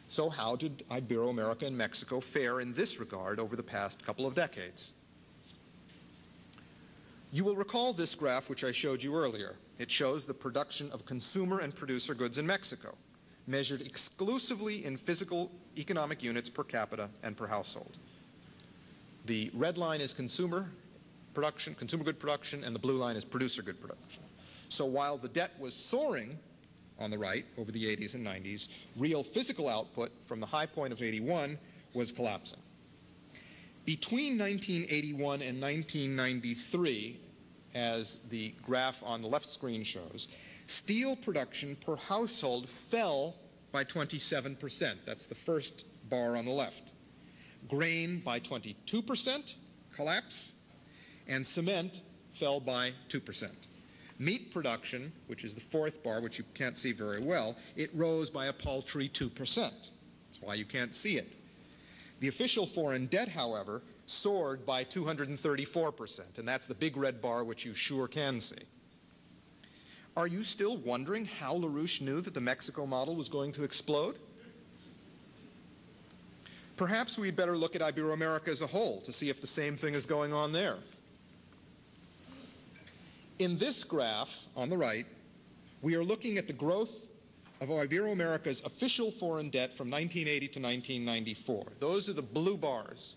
So how did Ibero-America and Mexico fare in this regard over the past couple of decades? You will recall this graph which I showed you earlier. It shows the production of consumer and producer goods in Mexico, measured exclusively in physical economic units per capita and per household. The red line is consumer production, consumer good production, and the blue line is producer good production. So while the debt was soaring on the right over the 80s and 90s, real physical output from the high point of 81 was collapsing. Between 1981 and 1993, as the graph on the left screen shows, steel production per household fell by 27%. That's the first bar on the left. Grain by 22%, collapse, and cement fell by 2%. Meat production, which is the fourth bar, which you can't see very well, it rose by a paltry 2%. That's why you can't see it. The official foreign debt, however, soared by 234%, and that's the big red bar which you sure can see. Are you still wondering how LaRouche knew that the Mexico model was going to explode? Perhaps we'd better look at Ibero-America as a whole to see if the same thing is going on there. In this graph on the right, we are looking at the growth of Ibero-America's official foreign debt from 1980 to 1994. Those are the blue bars.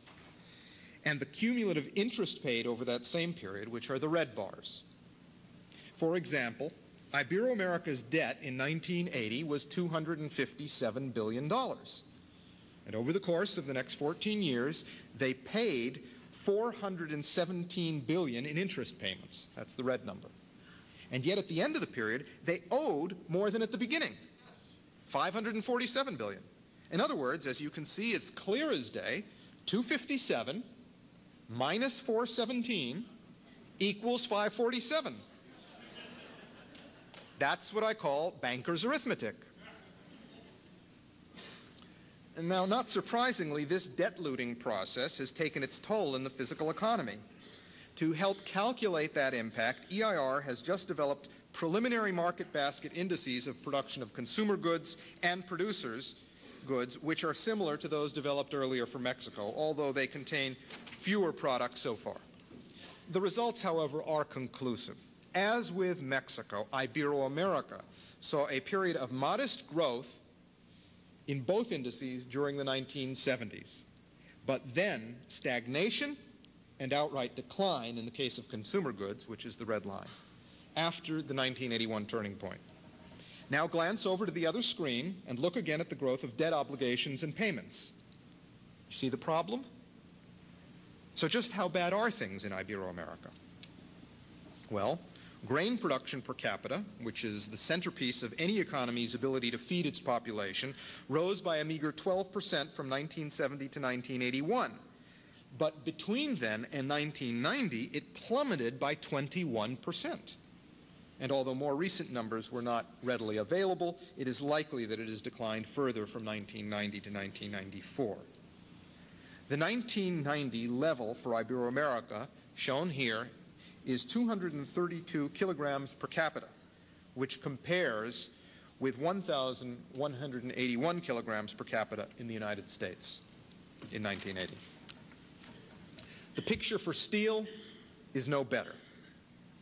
And the cumulative interest paid over that same period, which are the red bars. For example, Ibero-America's debt in 1980 was $257 billion. And over the course of the next 14 years, they paid $417 billion in interest payments. That's the red number. And yet at the end of the period, they owed more than at the beginning, $547 billion. In other words, as you can see, it's clear as day, 257 minus 417 equals 547. That's what I call banker's arithmetic. And now, not surprisingly, this debt-looting process has taken its toll in the physical economy. To help calculate that impact, EIR has just developed preliminary market basket indices of production of consumer goods and producers' goods, which are similar to those developed earlier for Mexico, although they contain fewer products so far. The results, however, are conclusive. As with Mexico, Ibero-America saw a period of modest growth in both indices during the 1970s, but then stagnation and outright decline in the case of consumer goods, which is the red line, after the 1981 turning point. Now glance over to the other screen and look again at the growth of debt obligations and payments. You see the problem? So just how bad are things in Ibero-America? Well, grain production per capita, which is the centerpiece of any economy's ability to feed its population, rose by a meager 12% from 1970 to 1981. But between then and 1990, it plummeted by 21%. And although more recent numbers were not readily available, it is likely that it has declined further from 1990 to 1994. The 1990 level for Ibero-America, shown here, is 232 kilograms per capita, which compares with 1,181 kilograms per capita in the United States in 1980. The picture for steel is no better.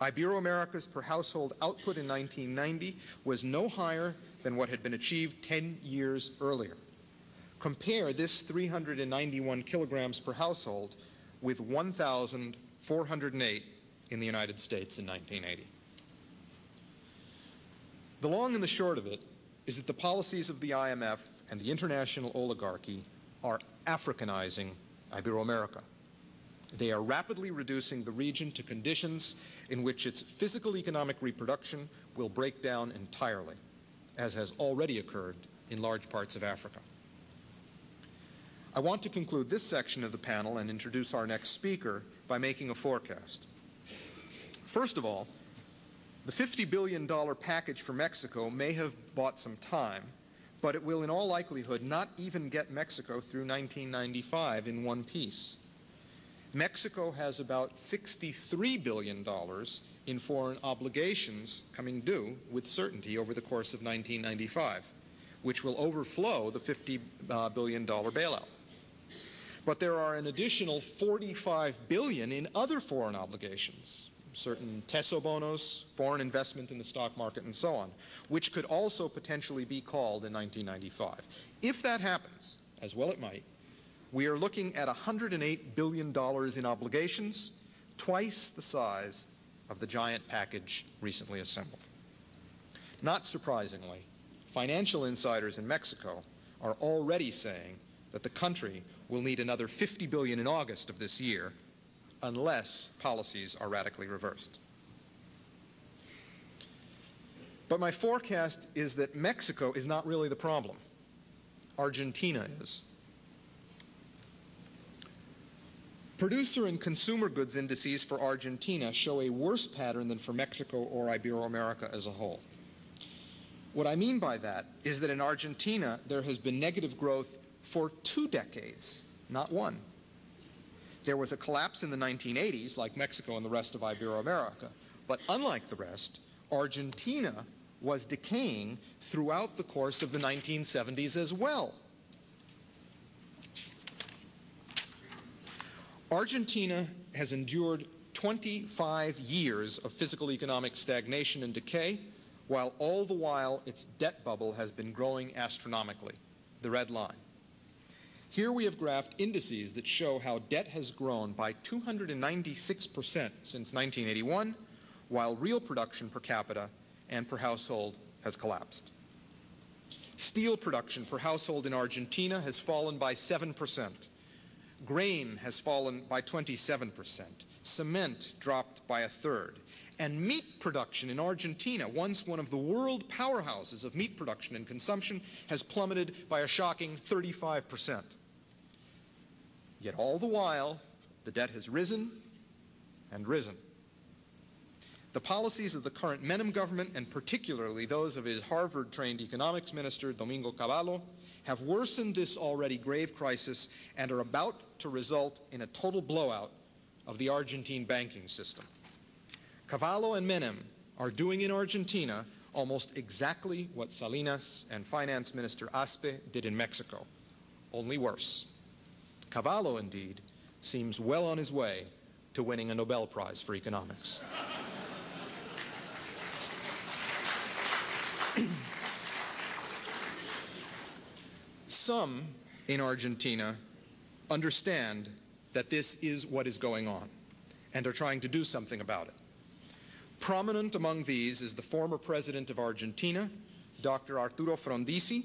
Ibero-America's per household output in 1990 was no higher than what had been achieved 10 years earlier. Compare this 391 kilograms per household with 1,408 in the United States in 1980. The long and the short of it is that the policies of the IMF and the international oligarchy are Africanizing Iberoamerica. They are rapidly reducing the region to conditions in which its physical economic reproduction will break down entirely, as has already occurred in large parts of Africa. I want to conclude this section of the panel and introduce our next speaker by making a forecast. First of all, the $50 billion package for Mexico may have bought some time, but it will in all likelihood not even get Mexico through 1995 in one piece. Mexico has about $63 billion in foreign obligations coming due with certainty over the course of 1995, which will overflow the $50 billion bailout. But there are an additional $45 billion in other foreign obligations, certain Teso bonos, foreign investment in the stock market, and so on, which could also potentially be called in 1995. If that happens, as well it might, we are looking at $108 billion in obligations, twice the size of the giant package recently assembled. Not surprisingly, financial insiders in Mexico are already saying that the country will need another $50 billion in August of this year unless policies are radically reversed. But my forecast is that Mexico is not really the problem. Argentina is. Producer and consumer goods indices for Argentina show a worse pattern than for Mexico or Iberoamerica as a whole. What I mean by that is that in Argentina there has been negative growth for 2 decades, not one. There was a collapse in the 1980s, like Mexico and the rest of Iberoamerica, but unlike the rest, Argentina was decaying throughout the course of the 1970s as well. Argentina has endured 25 years of physical economic stagnation and decay, while all the while its debt bubble has been growing astronomically, the red line. Here we have graphed indices that show how debt has grown by 296% since 1981, while real production per capita and per household has collapsed. Steel production per household in Argentina has fallen by 7%. Grain has fallen by 27%. Cement dropped by 1/3. And meat production in Argentina, once one of the world powerhouses of meat production and consumption, has plummeted by a shocking 35%. Yet all the while, the debt has risen and risen. The policies of the current Menem government, and particularly those of his Harvard-trained economics minister, Domingo Cavallo, have worsened this already grave crisis and are about to result in a total blowout of the Argentine banking system. Cavallo and Menem are doing in Argentina almost exactly what Salinas and Finance Minister Aspe did in Mexico, only worse. Cavallo, indeed, seems well on his way to winning a Nobel Prize for economics. Some in Argentina understand that this is what is going on and are trying to do something about it. Prominent among these is the former president of Argentina, Dr. Arturo Frondizi.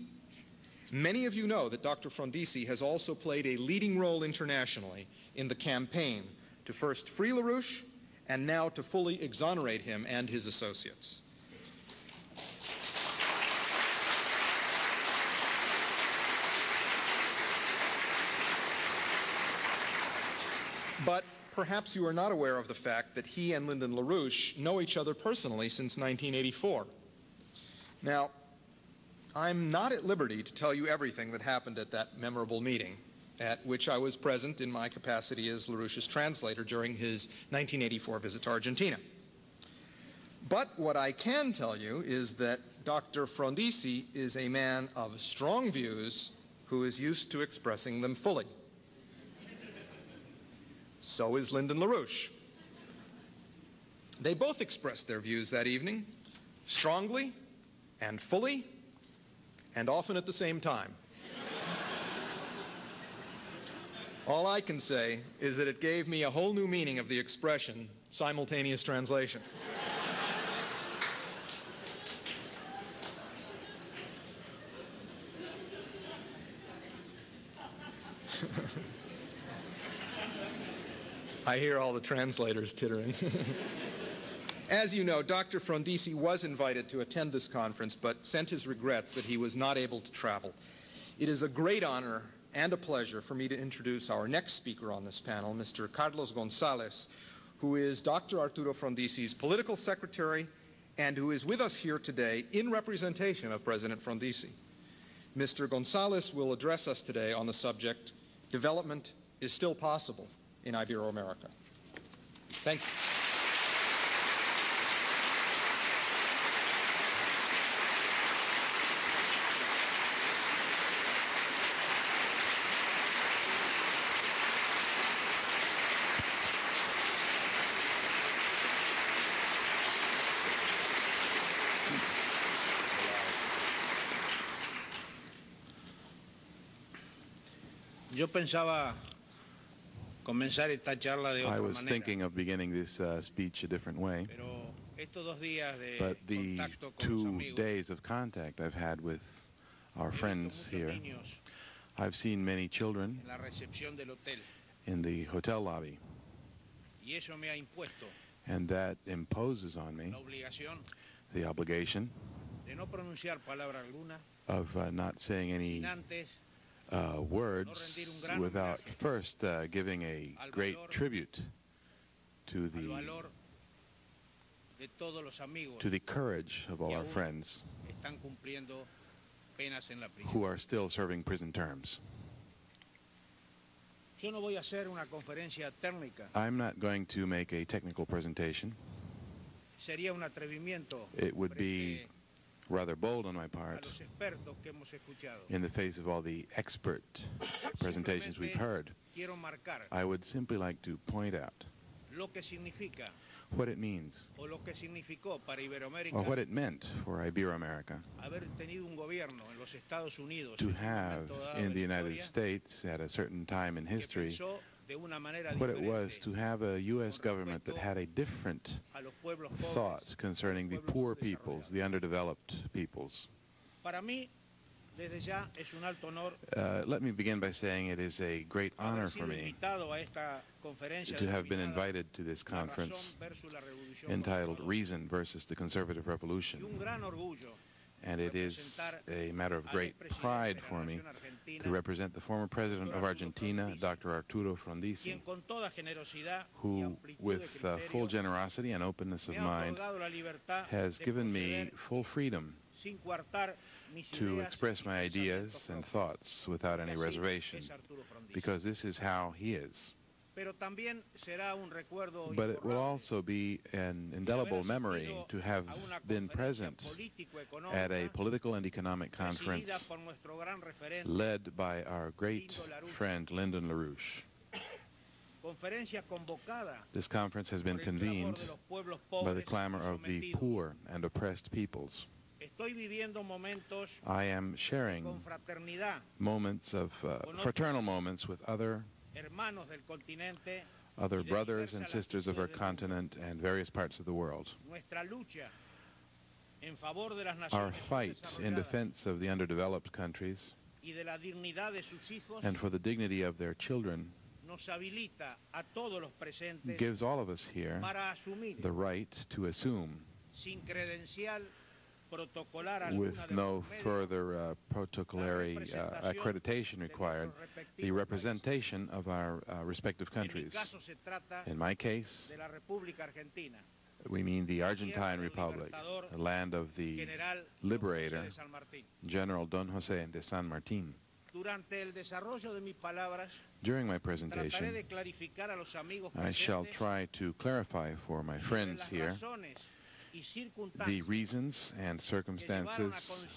Many of you know that Dr. Frondizi has also played a leading role internationally in the campaign to first free LaRouche and now to fully exonerate him and his associates. But perhaps you are not aware of the fact that he and Lyndon LaRouche know each other personally since 1984. Now, I'm not at liberty to tell you everything that happened at that memorable meeting, at which I was present in my capacity as LaRouche's translator during his 1984 visit to Argentina. But what I can tell you is that Dr. Frondizi is a man of strong views who is used to expressing them fully. So is Lyndon LaRouche. They both expressed their views that evening, strongly and fully, and often at the same time. All I can say is that it gave me a whole new meaning of the expression simultaneous translation. I hear all the translators tittering. As you know, Dr. Frondizi was invited to attend this conference, but sent his regrets that he was not able to travel. It is a great honor and a pleasure for me to introduce our next speaker on this panel, Mr. Carlos Gonzalez, who is Dr. Arturo Frondizi's political secretary and who is with us here today in representation of President Frondizi. Mr. Gonzalez will address us today on the subject, Development is Still Possible in Ibero-America. Thank you. Yo pensaba comenzar esta charla de otra I was manera, thinking of beginning this speech a different way, pero estos 2 días de but the contacto con los 2 amigos, days of contact I've had with our he visto friends muchos here, niños I've seen many children en la recepción del hotel, in the hotel lobby, y eso me ha impuesto and that imposes on me la obligación the obligation de no pronunciar palabra alguna of not saying any sin antes words without first giving a great tribute to al the valor de todos los amigos to the courage of all que our aún friends están cumpliendo penas en la prisión. who are still serving prison terms. Yo no voy a hacer una conferencia técnica, I'm not going to make a technical presentation. sería un atrevimiento It would be frente rather bold on my a part los expertos que hemos escuchado. in the face of all the expert presentations we've heard. Quiero marcar I would simply like to point out lo que significa what it means o lo que significó para Iberoamérica or what it meant for Ibero-America haber tenido un gobierno en los Estados Unidos to en un have momento dado in de the la United historia States at a certain time in que history pensó de una manera what it was diferente to have a U.S. government that had a different a los pueblos pobres. thought concerning the poor peoples, the underdeveloped peoples. Para mí, desde ya es un alto honor Let me begin by saying it is a great honor haber for sido me invitado a esta conferencia to have been denominada invited to this La conference razón versus la revolución entitled conservadora. Reason versus the Conservative Y Revolution. un gran orgullo And it is a matter of great pride for me to represent the former president of Argentina, Dr. Arturo Frondizi, quien con toda generosidad y who, amplitud de with full criterio, generosity and openness of me ha mind, otorgado la libertad has de given me proceder full freedom sin coartar mis to ideas express y my pensamientos ideas and propios. thoughts without any Así reservation, es Arturo Frondizi. because this is how he is. Pero también será un recuerdo But it will imborrable also be an indelible memory to have been present at a political and economic presidida conference por nuestro gran referente, led by our great friend Lyndon LaRouche. conferencia convocada This conference has been por el clamor convened de los pueblos by the pobres clamor y of the sometidos. poor and oppressed peoples. Estoy viviendo momentos I am de sharing confraternidad, moments of fraternal moments with other hermanos del continente, y de brothers and diversas sisters of our latitudes del continent and varios parts of the world. mundo. Nuestra lucha en favor de las Our naciones fight in subdesarrolladas defense of the underdeveloped countries y de la dignidad de sus hijos and for the dignity of their children nos habilita a todos los presentes gives all of us here para asumir the right to assume, sin credencial protocolar alguna with de no por medio, further protocolary accreditation required, the representation of our respective En mi countries. caso se trata In my case, de la República Argentina, we mean the Argentine Republic, the land of the General liberator, José de San Martín. General Don José de San Martín. Durante el desarrollo de mis palabras, During my trataré presentation, de clarificar a los amigos I shall presentes try to clarify for my sobre friends las here razones y the circunstancias, reasons and circumstances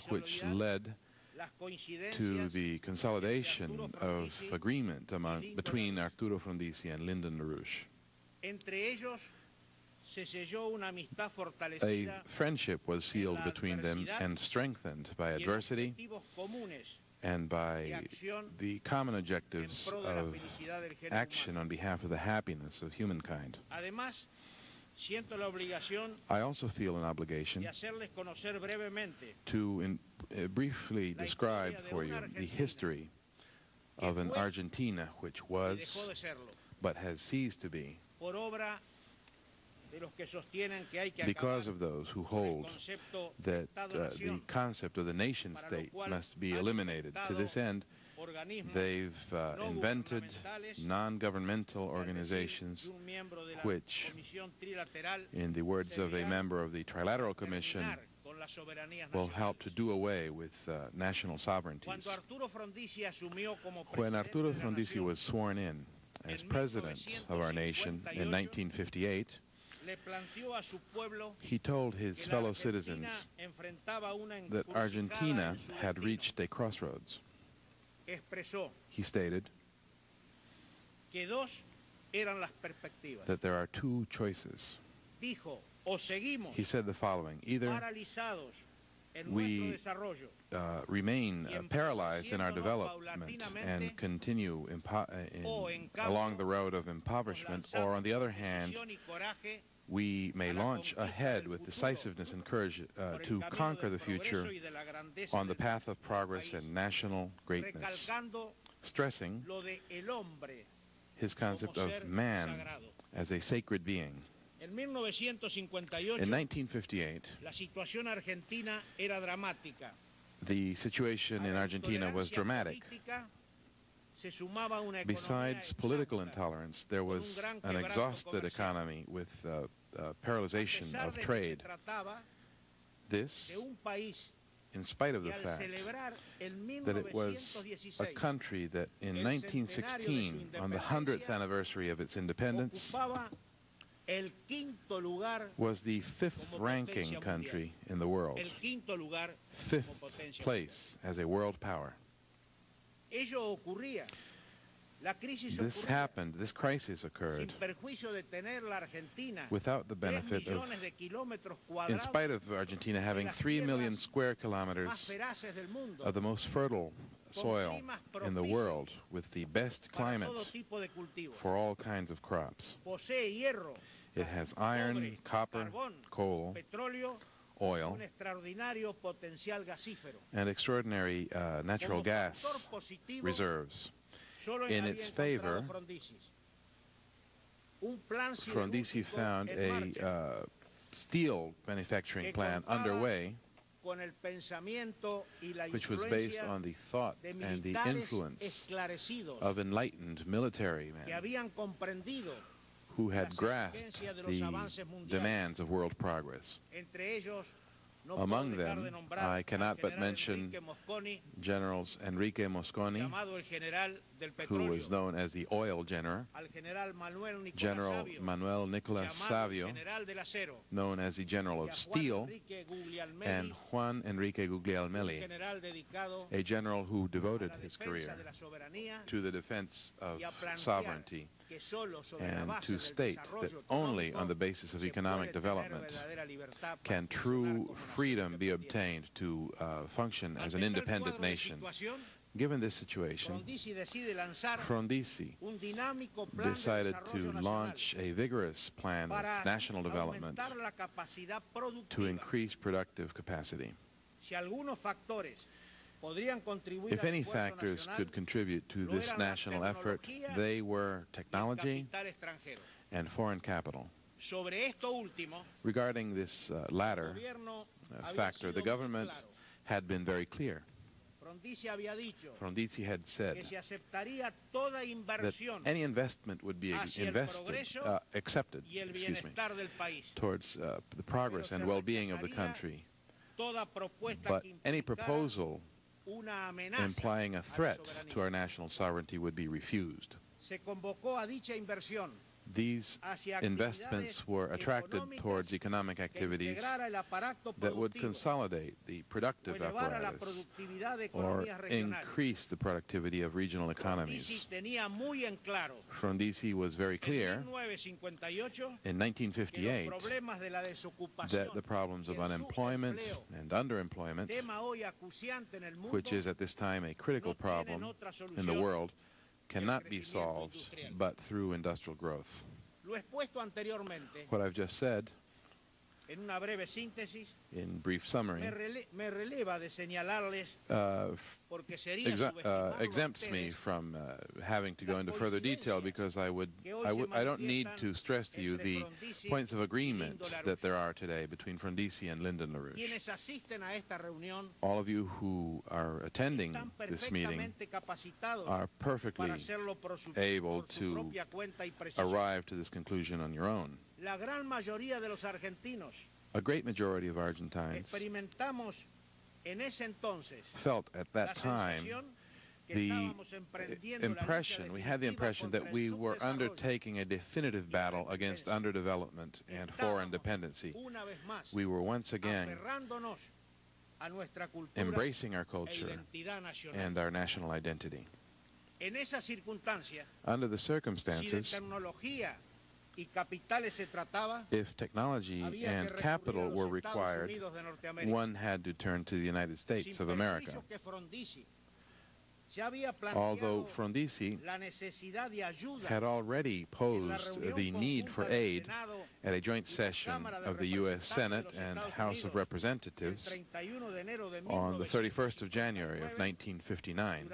which led las to coincidencias the consolidation of agreement between Arturo Frondizi and Lyndon LaRouche. entre ellos se selló una amistad A fortalecida friendship was sealed between them and strengthened by y en adversity objetivos comunes and by the common objectives of action on behalf of the happiness of humankind. I also feel an obligation to briefly describe for you the history of an Argentina which was, but has ceased to be, because of those who hold that the concept of the nation-state must be eliminated. To this end, they've invented non-governmental organizations which, in the words of a member of the Trilateral Commission, will help to do away with national sovereignties. When Arturo Frondizi was sworn in as president of our nation in 1958, he told his fellow citizens that Argentina had reached a crossroads. He stated that there are two choices. He said the following: either we remain paralyzed in our development and continue along the road of impoverishment, or on the other hand, we may launch ahead with decisiveness and courage to conquer the future on the path of progress and national greatness, stressing his concept of man as a sacred being. In 1958, the situation in Argentina was dramatic. Besides political intolerance, there was an exhausted economy with paralyzation of trade. This, in spite of the fact that it was a country that in 1916, on the 100th anniversary of its independence, was the fifth-ranking country in the world, fifth place as a world power. This happened, this crisis occurred, without the benefit of, in spite of Argentina having 3 million square kilometers of the most fertile soil in the world, with the best climate for all kinds of crops. It has iron, copper, coal, oil, and extraordinary natural gas reserves. In its favor, Frondizi found a steel manufacturing plant underway, which was based on the thought and the influence of enlightened military men who had grasped the demands of world progress. Among them, I cannot but mention Generals Enrique Mosconi, who was known as the oil general, General Manuel Nicolas Savio, known as the General of Steel, and Juan Enrique Guglielmelli, a general who devoted his career to the defense of sovereignty, and to state that only on the basis of economic development can true freedom be obtained to function as an independent nation. Given this situation, Frondizi decided to launch a vigorous plan of national development to increase productive capacity. If any factors could contribute to this national effort, they were technology and foreign capital. Regarding this latter factor, the government had been very clear. Frondizi had said that any investment would be accepted towards the progress and well-being of the country, but any proposal implying a threat to our national sovereignty would be refused. These investments were attracted towards economic activities that would consolidate the productive apparatus or increase the productivity of regional economies. Frondizi was very clear in 1958 that the problems of unemployment and underemployment, which is at this time a critical problem in the world, cannot be solved but through industrial growth. What I've just said, in brief summary, exempts me from having to go into further detail, because I don't need to stress to you the points of agreement that there are today between Frondizi and Lyndon LaRouche. All of you who are attending this meeting are perfectly able to arrive to this conclusion on your own. A great majority of Argentines felt at that time the impression, we had the impression that we were undertaking a definitive battle against underdevelopment and foreign dependency. We were once again embracing our culture and our national identity. Under the circumstances, if technology and capital were required, one had to turn to the United States of America. Although Frondizi had already posed the need for aid at a joint session of the U.S. Senate and House of Representatives on the 31st of January of 1959,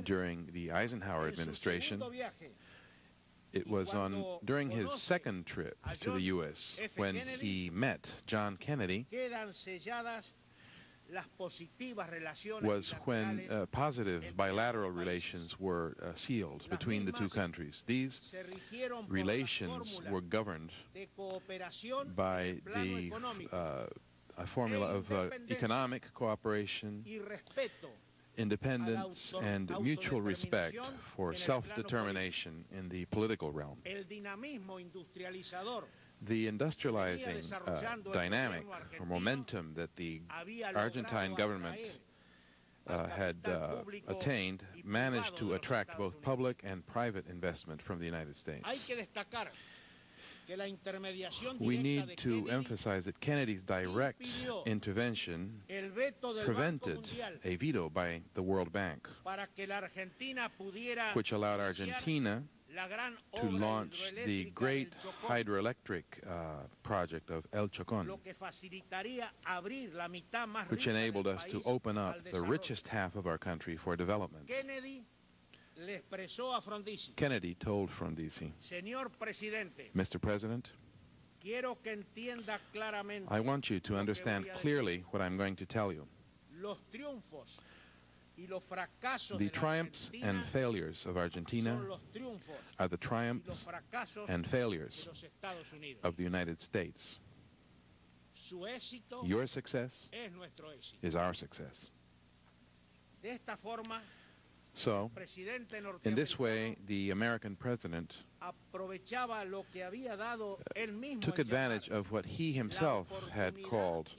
during the Eisenhower administration, it was during his second trip to the U.S. when he met John Kennedy, was when positive bilateral relations were sealed between the two countries. These relations were governed by the formula of economic cooperation, independence, and mutual respect for self-determination in the political realm. The industrializing dynamic or momentum that the Argentine government had attained managed to attract both public and private investment from the United States. We need to emphasize that Kennedy's direct intervention prevented a veto by the World Bank, which allowed Argentina to launch the great hydroelectric project of El Chocón, which enabled us to open up the richest half of our country for development. Kennedy told Frondizi, Mr. President, I want you to understand clearly what I'm going to tell you. The triumphs and failures of Argentina are the triumphs and failures of the United States. Your success is our success. So, in this way, the American president took advantage of what he himself had called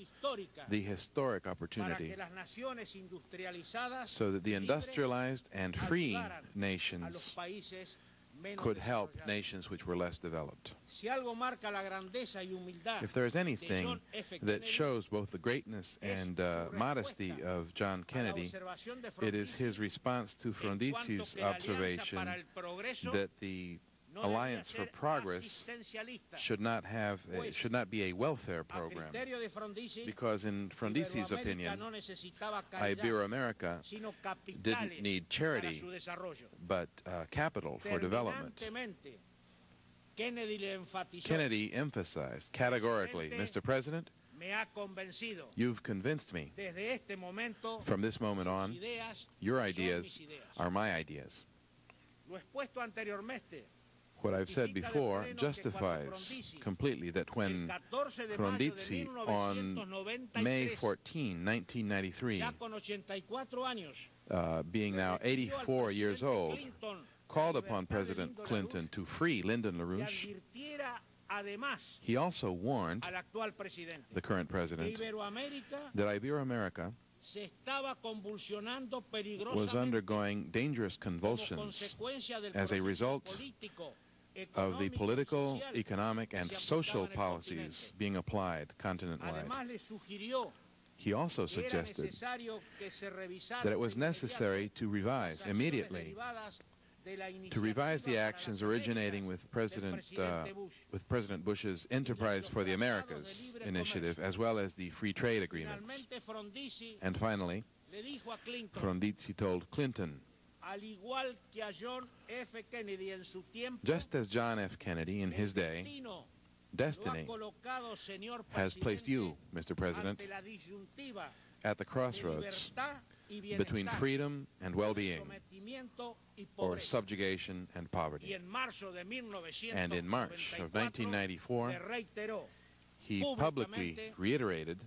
the historic opportunity, so that the industrialized and free nations could help nations which were less developed. If there is anything that shows both the greatness and modesty of John Kennedy, it is his response to Frondizi's observation that the Alliance for Progress should not be a welfare program, because in Frondizi's opinion, Ibero-America didn't need charity, but capital for development. Kennedy emphasized categorically, Mr. President, you've convinced me. From this moment on, your ideas are my ideas. What I've said before justifies completely that when Frondizi, on May 14, 1993, being now 84 years old, called upon President Clinton to free Lyndon LaRouche, he also warned the current president that Iberoamerica was undergoing dangerous convulsions as a result of the political, economic, and social policies being applied continent-wide. He also suggested that it was necessary to revise immediately, to revise the actions originating with President Bush's Enterprise for the Americas initiative, as well as the free trade agreements. And finally, Frondizi told Clinton, just as John F. Kennedy in his day, destiny has placed you, Mr. President, at the crossroads between freedom and well-being, or subjugation and poverty. And in March of 1994, he publicly reiterated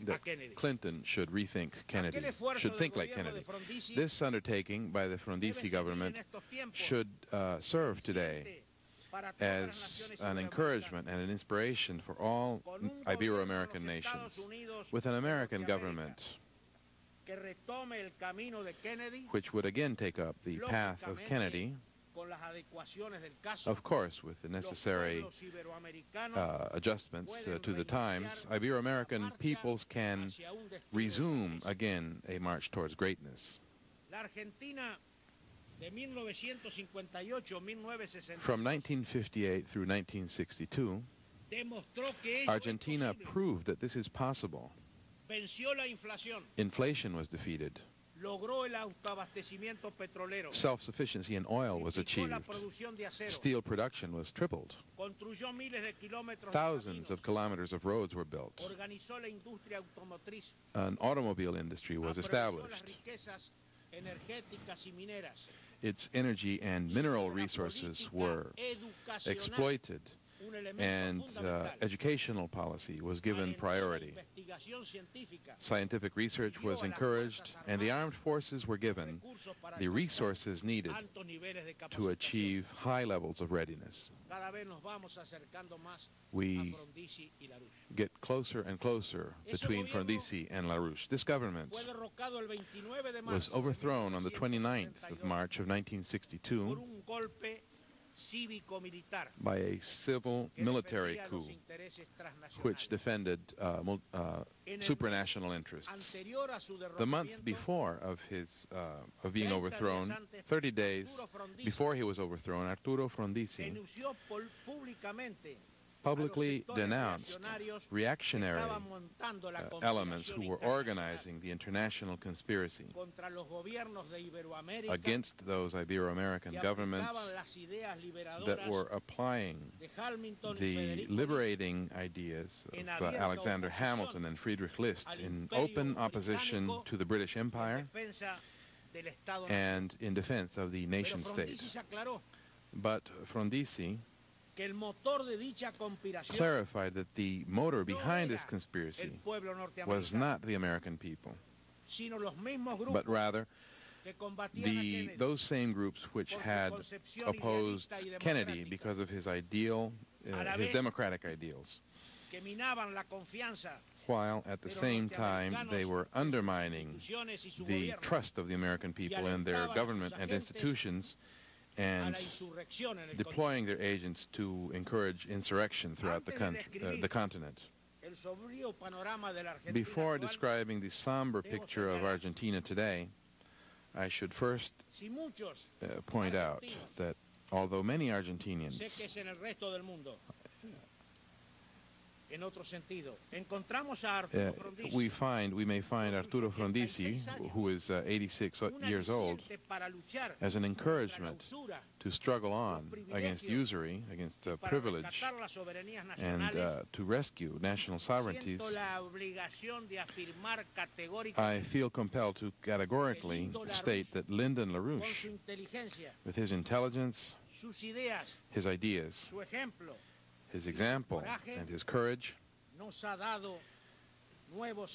that Clinton should rethink Kennedy, should think like Kennedy. This undertaking by the Frondizi government should serve today as an encouragement and an inspiration for all Ibero-American nations, with an American government which would again take up the path of Kennedy, of course with the necessary adjustments to the times. Ibero-American peoples can resume again a march towards greatness. From 1958 through 1962, Argentina proved that this is possible. Inflation was defeated. Self-sufficiency in oil was achieved. Steel production was tripled. Thousands of kilometers of roads were built. An automobile industry was established. Its energy and mineral resources were exploited, and educational policy was given priority. Scientific research was encouraged, and the armed forces were given the resources needed to achieve high levels of readiness. We get closer and closer between Frondizi and LaRouche. This government was overthrown on the 29th of March of 1962 by a civil military coup which defended supranational interests. The month before of being overthrown, 30 days before he was overthrown, Arturo Frondizi publicly denounced reactionary elements who were organizing the international conspiracy against those Ibero-American governments that were applying the liberating ideas of Alexander Hamilton and Friedrich List in open opposition to the British Empire and in defense of the nation-state. But Frondizi clarified that the motor behind this conspiracy was not the American people, but rather those same groups which had opposed Kennedy because of his his democratic ideals, while at the same time they were undermining the trust of the American people in their government and institutions, and deploying their agents to encourage insurrection throughout the continent. Before describing the somber picture of Argentina today, I should first point out that although many Argentinians we may find Arturo Frondizi, who is 86 years old, as an encouragement to struggle on against usury, against privilege, and to rescue national sovereignties. I feel compelled to categorically state that Lyndon LaRouche, with his intelligence, his ideas, his example, and his courage,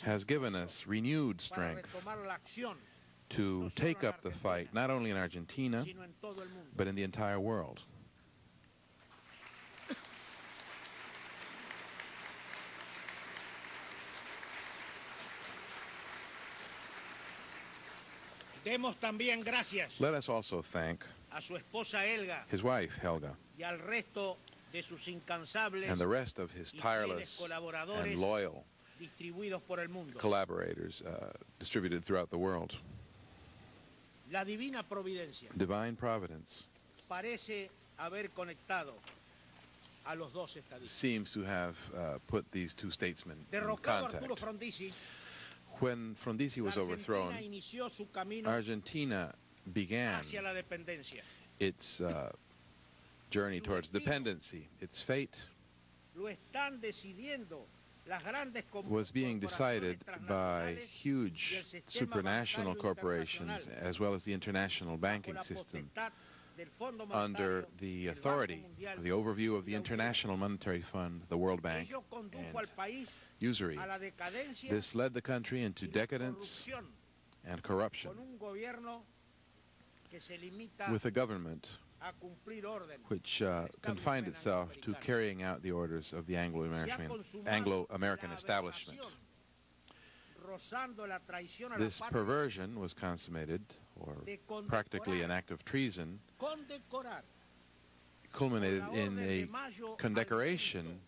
has given us renewed strength to take up the fight, not only in Argentina, but in the entire world. Demos también gracias Let us also thank a su esposa Helga his wife, Helga, y al resto de sus incansables and the rest of his y fieles tireless colaboradores and loyal distribuidos por el mundo. collaborators distributed throughout the world. La divina providencia Divine Providence parece haber conectado a los dos estadistas. seems to have put these two statesmen in Derrocado contact. Arturo Frondizi, When Frondizi was la overthrown, Argentina inició su camino Argentina began hacia la dependencia. its journey towards dependency. Its fate Lo están decidiendo las grandes was being decided by transnacionales huge y el sistema supranational bancario corporations, internacional, as well as the international bajo banking la system, potestad del Fondo under Monetario, the el Banco authority, Mundial the overview of y the la International Monetary Fund, the World Bank, Ello condujo and al país usury. a la decadencia This led the country into y la decadence corrupción, and corruption, con un gobierno que se limita with a government a cumplir orden. which confined itself to carrying out the orders of the Anglo-American establishment. Rozando la traición a la This patria, perversion was consummated, or practically an act of treason, condecorar culminated in a condecoration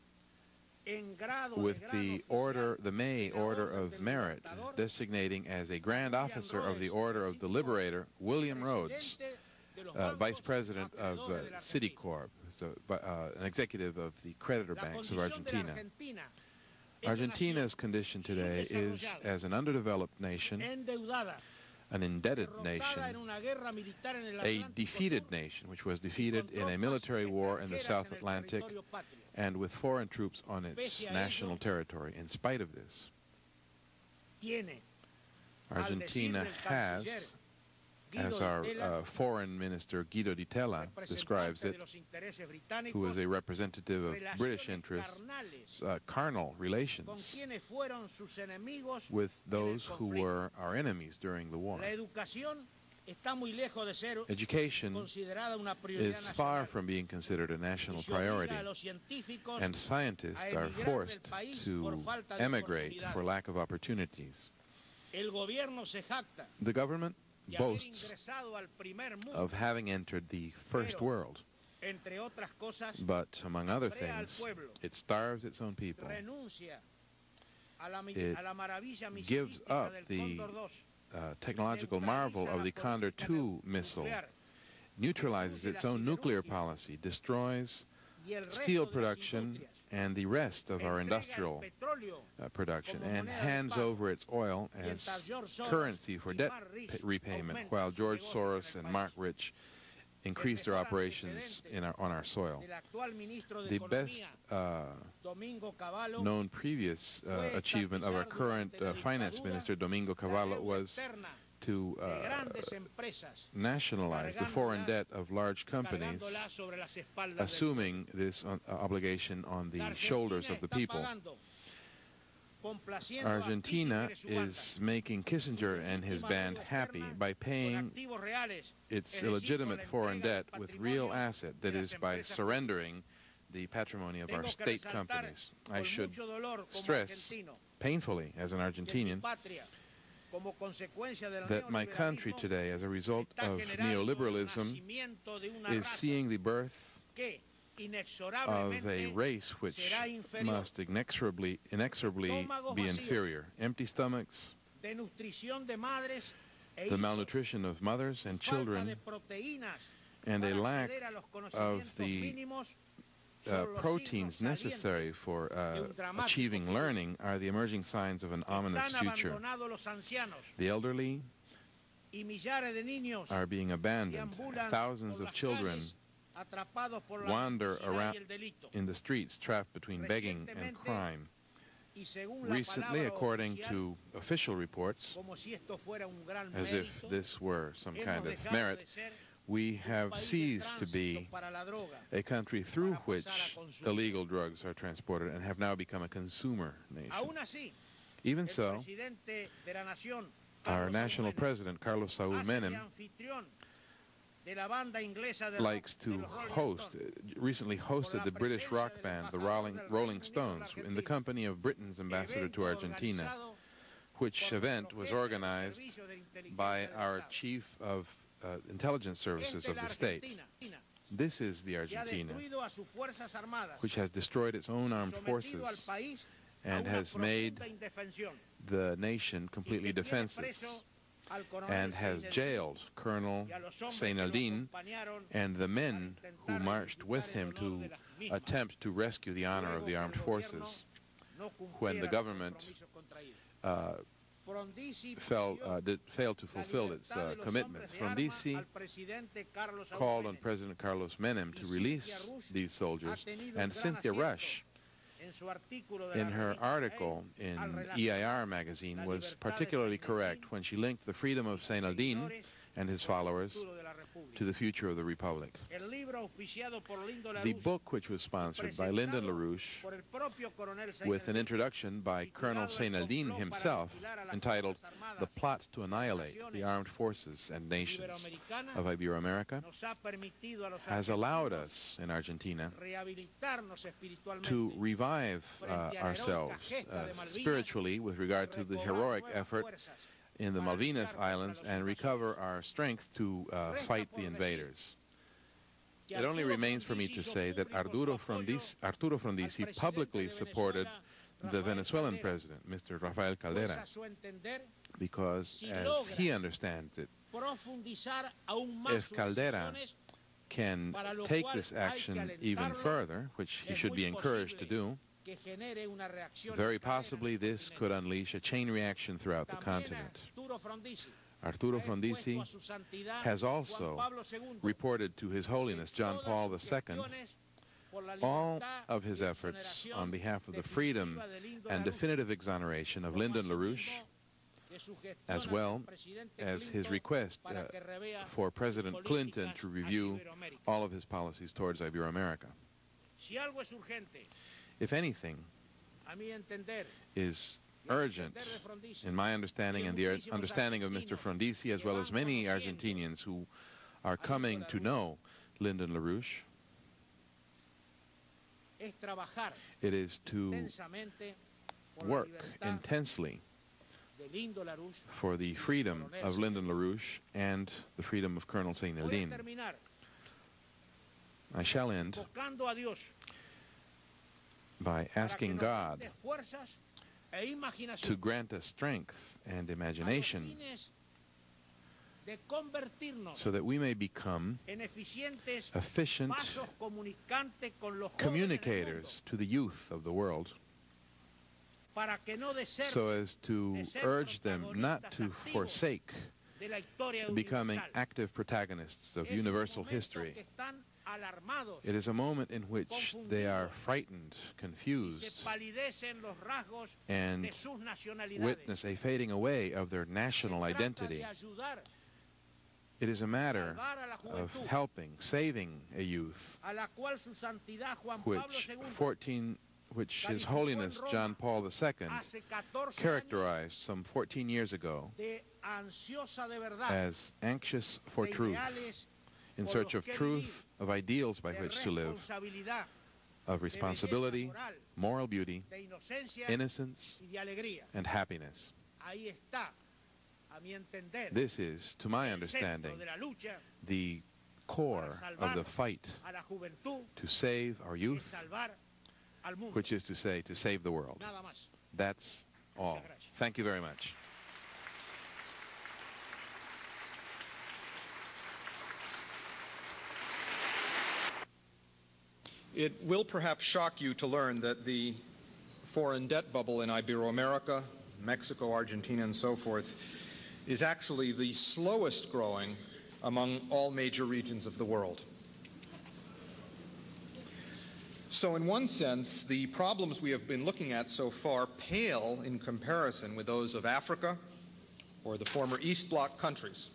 en grado with de the gran order, oficial the May Order of Merit, designating as a Grand Officer of the Order of the Liberator William Rhodes, presidente de los Vice bancos President of acreedores de la Citicorp, so, an executive of the creditor La banks of condición de la Argentina. Argentina es una Argentina's nación condition today is as an underdeveloped nation, endeudada, an indebted derrotada nation, en una guerra militar en el a Atlántico defeated Sur, nation, which was defeated in a military war in the South extranjeras en el Atlantic, territorio patrio. and with foreign troops on its Pese a national ello, territory. In spite of this, Tiene, Argentina has, as our foreign minister Guido Di Tella describes it, who is a representative of British interests, carnal relations with those who were our enemies during the war. Education is far from being considered a national priority, and scientists are forced to emigrate for lack of opportunities. The government boasts of having entered the first world, but among other things, it starves its own people. It gives up the technological marvel of the Condor II missile, neutralizes its own nuclear policy, destroys steel production and the rest of our industrial production, and hands over its oil as currency for debt repayment, while George Soros and Mark Rich increase their operations on our soil. The best known previous achievement of our current finance minister, Domingo Cavallo, was to nationalize the foreign debt of large companies, assuming this obligation on the shoulders of the people. Argentina is making Kissinger and his band happy by paying its illegitimate foreign debt with real asset, that is, by surrendering the patrimony of our state companies. I should stress, painfully as an Argentinian, that my country today, as a result of neoliberalism, is seeing the birth of a race which must inexorably be inferior. Empty stomachs, the malnutrition of mothers and children, and a lack of the proteins necessary for achieving learning are the emerging signs of an ominous future. The elderly are being abandoned. Thousands of children wander around in the streets, trapped between begging and crime. Recently, according to official reports, as if this were some kind of merit, we have ceased to be a country through which illegal drugs are transported and have now become a consumer nation. Even so, Our national president, Carlos Saúl Menem, likes to recently hosted the British rock band, the Rolling Stones, in the company of Britain's ambassador to Argentina, which event was organized by our chief of intelligence services of the state. This is the Argentina which has destroyed its own armed forces and has made the nation completely defensive, and has jailed Colonel Seinaldin and the men who marched with him to attempt to rescue the honor of the armed forces when the government failed to fulfill its commitments. Frondizi called on President Carlos Menem to release these soldiers, and Cynthia Rush, in her article in EIR magazine, was particularly correct when she linked the freedom of Seinaldin and his followers to the future of the Republic. The book, which was sponsored by Lyndon LaRouche, with an introduction by Colonel Seinaldin himself, entitled "The Plot to Annihilate the Armed Forces and Nations of Iberoamerica," has allowed us in Argentina to revive ourselves spiritually with regard to the heroic effort in the Malvinas Islands and recover our strength to fight the invaders. It only remains for me to say that Arturo Frondizi publicly supported the Venezuelan president, Mr. Rafael Caldera, because, as he understands it, if Caldera can take this action even further, which he should be encouraged to do, very possibly this could unleash a chain reaction throughout the continent. Arturo Frondizi has also reported to His Holiness John Paul II all of his efforts on behalf of the freedom and definitive exoneration of Lyndon LaRouche, as well as his request for President Clinton to review all of his policies towards Iberoamerica. If anything is urgent, in my understanding and the understanding of Mr. Frondizi, as well as many Argentinians who are coming to know Lyndon LaRouche, it is to work intensely for the freedom of Lyndon LaRouche and the freedom of Colonel Seinaldin. I shall end by asking God to grant us strength and imagination so that we may become efficient communicators to the youth of the world, so as to urge them not to forsake becoming active protagonists of universal history. It is a moment in which they are frightened, confused, and witness a fading away of their national identity. It is a matter of helping, saving a youth, which His Holiness John Paul II characterized some 14 years ago as anxious for truth, in search of truth, of ideals by which to live, of responsibility, moral beauty, innocence, and happiness. This is, to my understanding, the core of the fight to save our youth, which is to say, to save the world. That's all. Thank you very much. It will perhaps shock you to learn that the foreign debt bubble in Iberoamerica, Mexico, Argentina, and so forth, is actually the slowest growing among all major regions of the world. So in one sense, the problems we have been looking at so far pale in comparison with those of Africa or the former East Bloc countries.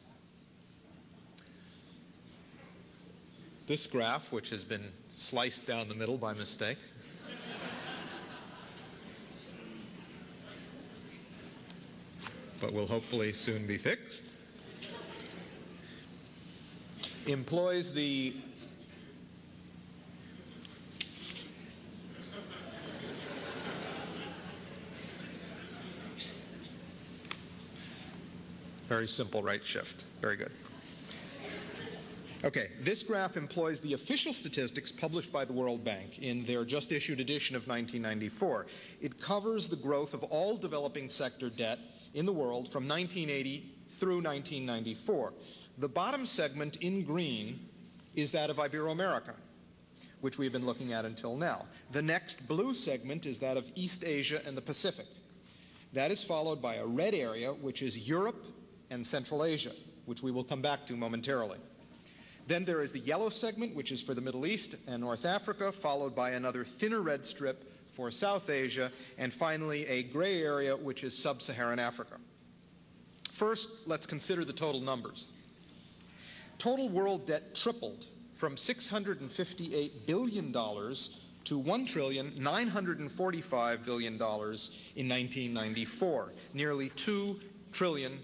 This graph, which has been sliced down the middle by mistake, but will hopefully soon be fixed, employs the very simple right shift. Very good. Okay, this graph employs the official statistics published by the World Bank in their just issued edition of 1994. It covers the growth of all developing sector debt in the world from 1980 through 1994. The bottom segment in green is that of Ibero-America, which we've been looking at until now. The next blue segment is that of East Asia and the Pacific. That is followed by a red area, which is Europe and Central Asia, which we will come back to momentarily. Then there is the yellow segment, which is for the Middle East and North Africa, followed by another thinner red strip for South Asia, and finally a gray area, which is sub-Saharan Africa. First, let's consider the total numbers. Total world debt tripled from $658 billion to $1,945 billion in 1994, nearly $2 trillion.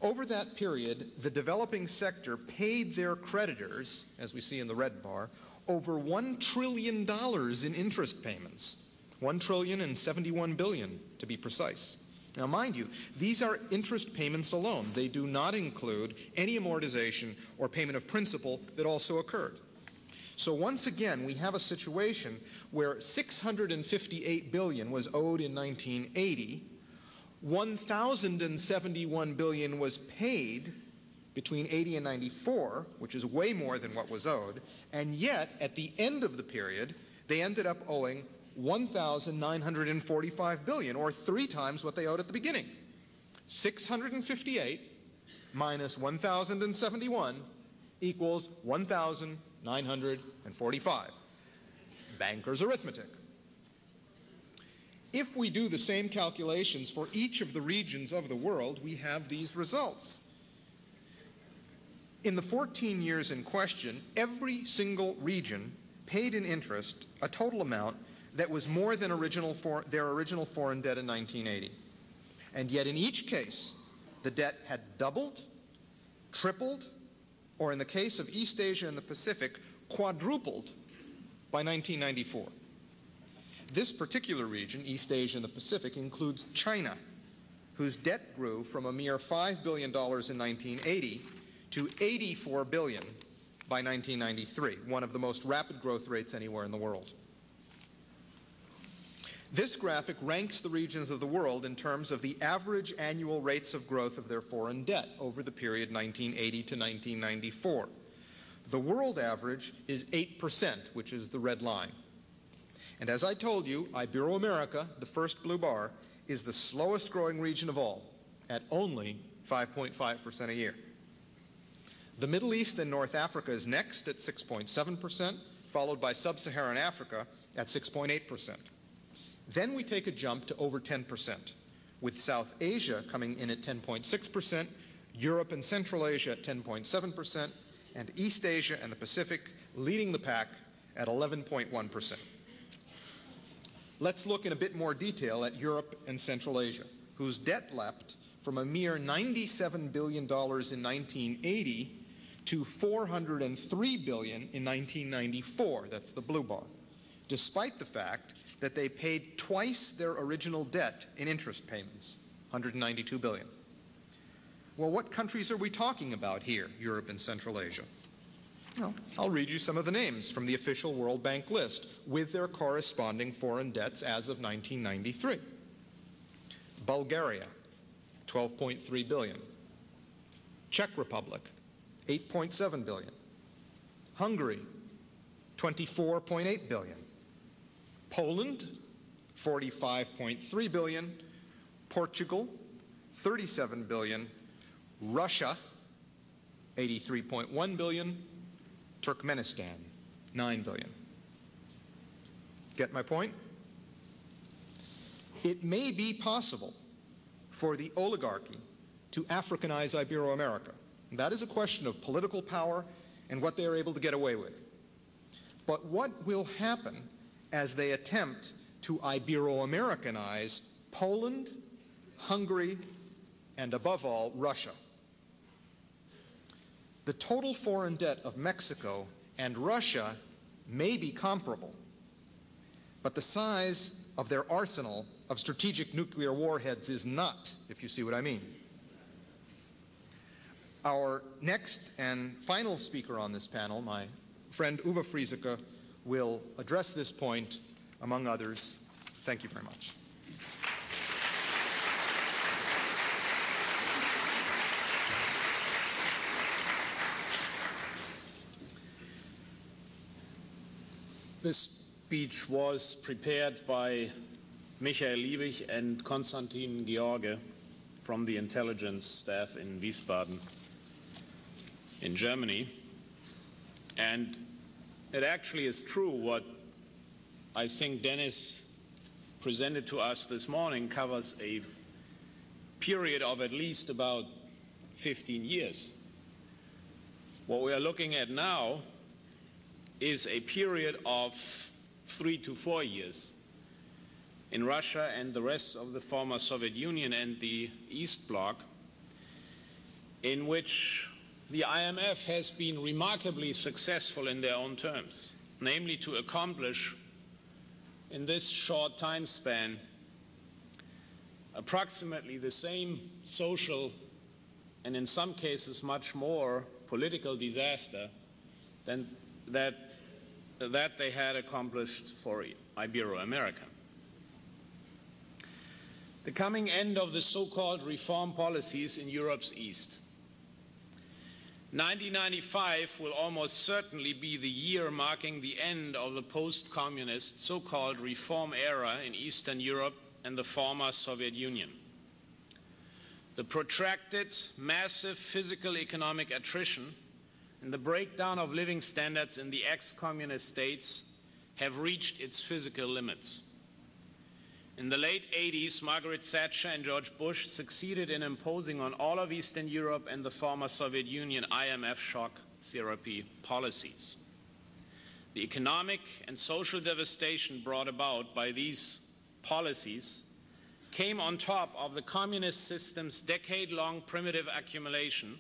Over that period, the developing sector paid their creditors, as we see in the red bar, over $1 trillion in interest payments, $1,071 billion to be precise. Now, mind you, these are interest payments alone. They do not include any amortization or payment of principal that also occurred. So once again, we have a situation where $658 billion was owed in 1980, $1,071 billion was paid between 80 and 94, which is way more than what was owed, and yet at the end of the period, they ended up owing $1,945 billion, or 3 times what they owed at the beginning. 658 minus 1,071 equals 1,945. Banker's arithmetic. If we do the same calculations for each of the regions of the world, we have these results. In the 14 years in question, every single region paid in interest a total amount that was more than their original foreign debt in 1980. And yet in each case, the debt had doubled, tripled, or in the case of East Asia and the Pacific, quadrupled by 1994. This particular region, East Asia and the Pacific, includes China, whose debt grew from a mere $5 billion in 1980 to $84 billion by 1993, one of the most rapid growth rates anywhere in the world. This graphic ranks the regions of the world in terms of the average annual rates of growth of their foreign debt over the period 1980 to 1994. The world average is 8%, which is the red line. And as I told you, Ibero-America, the first blue bar, is the slowest growing region of all, at only 5.5% a year. The Middle East and North Africa is next at 6.7%, followed by Sub-Saharan Africa at 6.8%. Then we take a jump to over 10%, with South Asia coming in at 10.6%, Europe and Central Asia at 10.7%, and East Asia and the Pacific leading the pack at 11.1%. Let's look in a bit more detail at Europe and Central Asia, whose debt leapt from a mere $97 billion in 1980 to $403 billion in 1994. That's the blue bar, despite the fact that they paid twice their original debt in interest payments, $192 billion. Well, what countries are we talking about here, Europe and Central Asia? Well, I'll read you some of the names from the official World Bank list with their corresponding foreign debts as of 1993. Bulgaria, $12.3 billion. Czech Republic, $8.7 billion. Hungary, $24.8 billion. Poland, $45.3 billion. Portugal, $37 billion. Russia, $83.1 billion. Turkmenistan, $9 billion. Get my point? It may be possible for the oligarchy to Africanize Ibero-America. That is a question of political power and what they are able to get away with. But what will happen as they attempt to Ibero-Americanize Poland, Hungary, and above all, Russia. The total foreign debt of Mexico and Russia may be comparable, but the size of their arsenal of strategic nuclear warheads is not, if you see what I mean. Our next and final speaker on this panel, my friend Uwe Frieseke, will address this point, among others. Thank you very much. This speech was prepared by Michael Liebig and Konstantin George from the intelligence staff in Wiesbaden in Germany. And it actually is true what I think Dennis presented to us this morning covers a period of at least about 15 years. What we are looking at now is a period of 3 to 4 years in Russia and the rest of the former Soviet Union and the East Bloc, in which the IMF has been remarkably successful in their own terms, namely to accomplish in this short time span approximately the same social and in some cases much more political disaster than that they had accomplished for Ibero-America. The coming end of the so-called reform policies in Europe's East. 1995 will almost certainly be the year marking the end of the post-communist so-called reform era in Eastern Europe and the former Soviet Union. The protracted, massive physical economic attrition and the breakdown of living standards in the ex-communist states have reached its physical limits. In the late 80s, Margaret Thatcher and George Bush succeeded in imposing on all of Eastern Europe and the former Soviet Union IMF shock therapy policies. The economic and social devastation brought about by these policies came on top of the communist system's decade-long primitive accumulation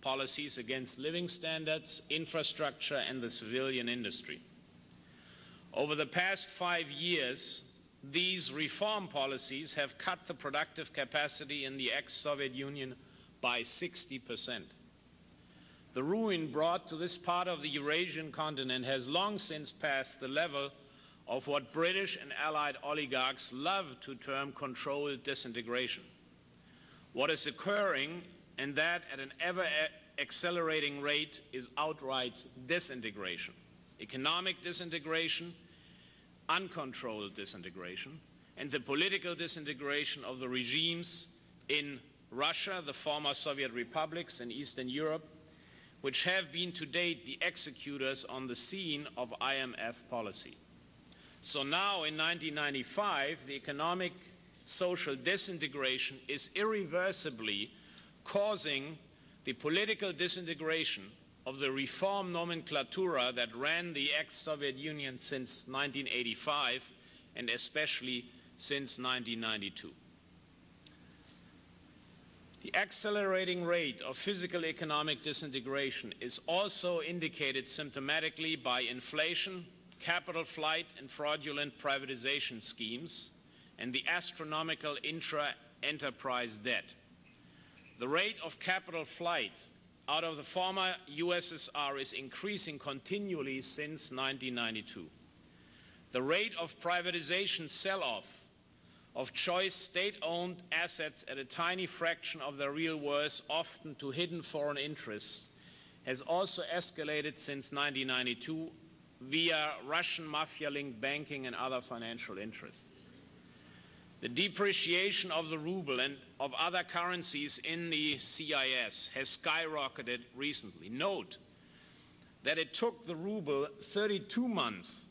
policies against living standards, infrastructure, and the civilian industry. Over the past 5 years, these reform policies have cut the productive capacity in the ex-Soviet Union by 60%. The ruin brought to this part of the Eurasian continent has long since passed the level of what British and Allied oligarchs love to term controlled disintegration. What is occurring, and that at an ever-accelerating rate, is outright disintegration. Economic disintegration, uncontrolled disintegration, and the political disintegration of the regimes in Russia, the former Soviet republics in Eastern Europe, which have been to date the executors on the scene of IMF policy. So now in 1995, the economic social disintegration is irreversibly causing the political disintegration of the reform nomenclatura that ran the ex-Soviet Union since 1985 and especially since 1992. The accelerating rate of physical economic disintegration is also indicated symptomatically by inflation, capital flight, and fraudulent privatization schemes, and the astronomical intra-enterprise debt. The rate of capital flight out of the former USSR is increasing continually since 1992. The rate of privatization sell-off of choice state-owned assets at a tiny fraction of their real worth, often to hidden foreign interests, has also escalated since 1992 via Russian mafia-linked banking and other financial interests. The depreciation of the ruble and of other currencies in the CIS has skyrocketed recently. Note that it took the ruble 32 months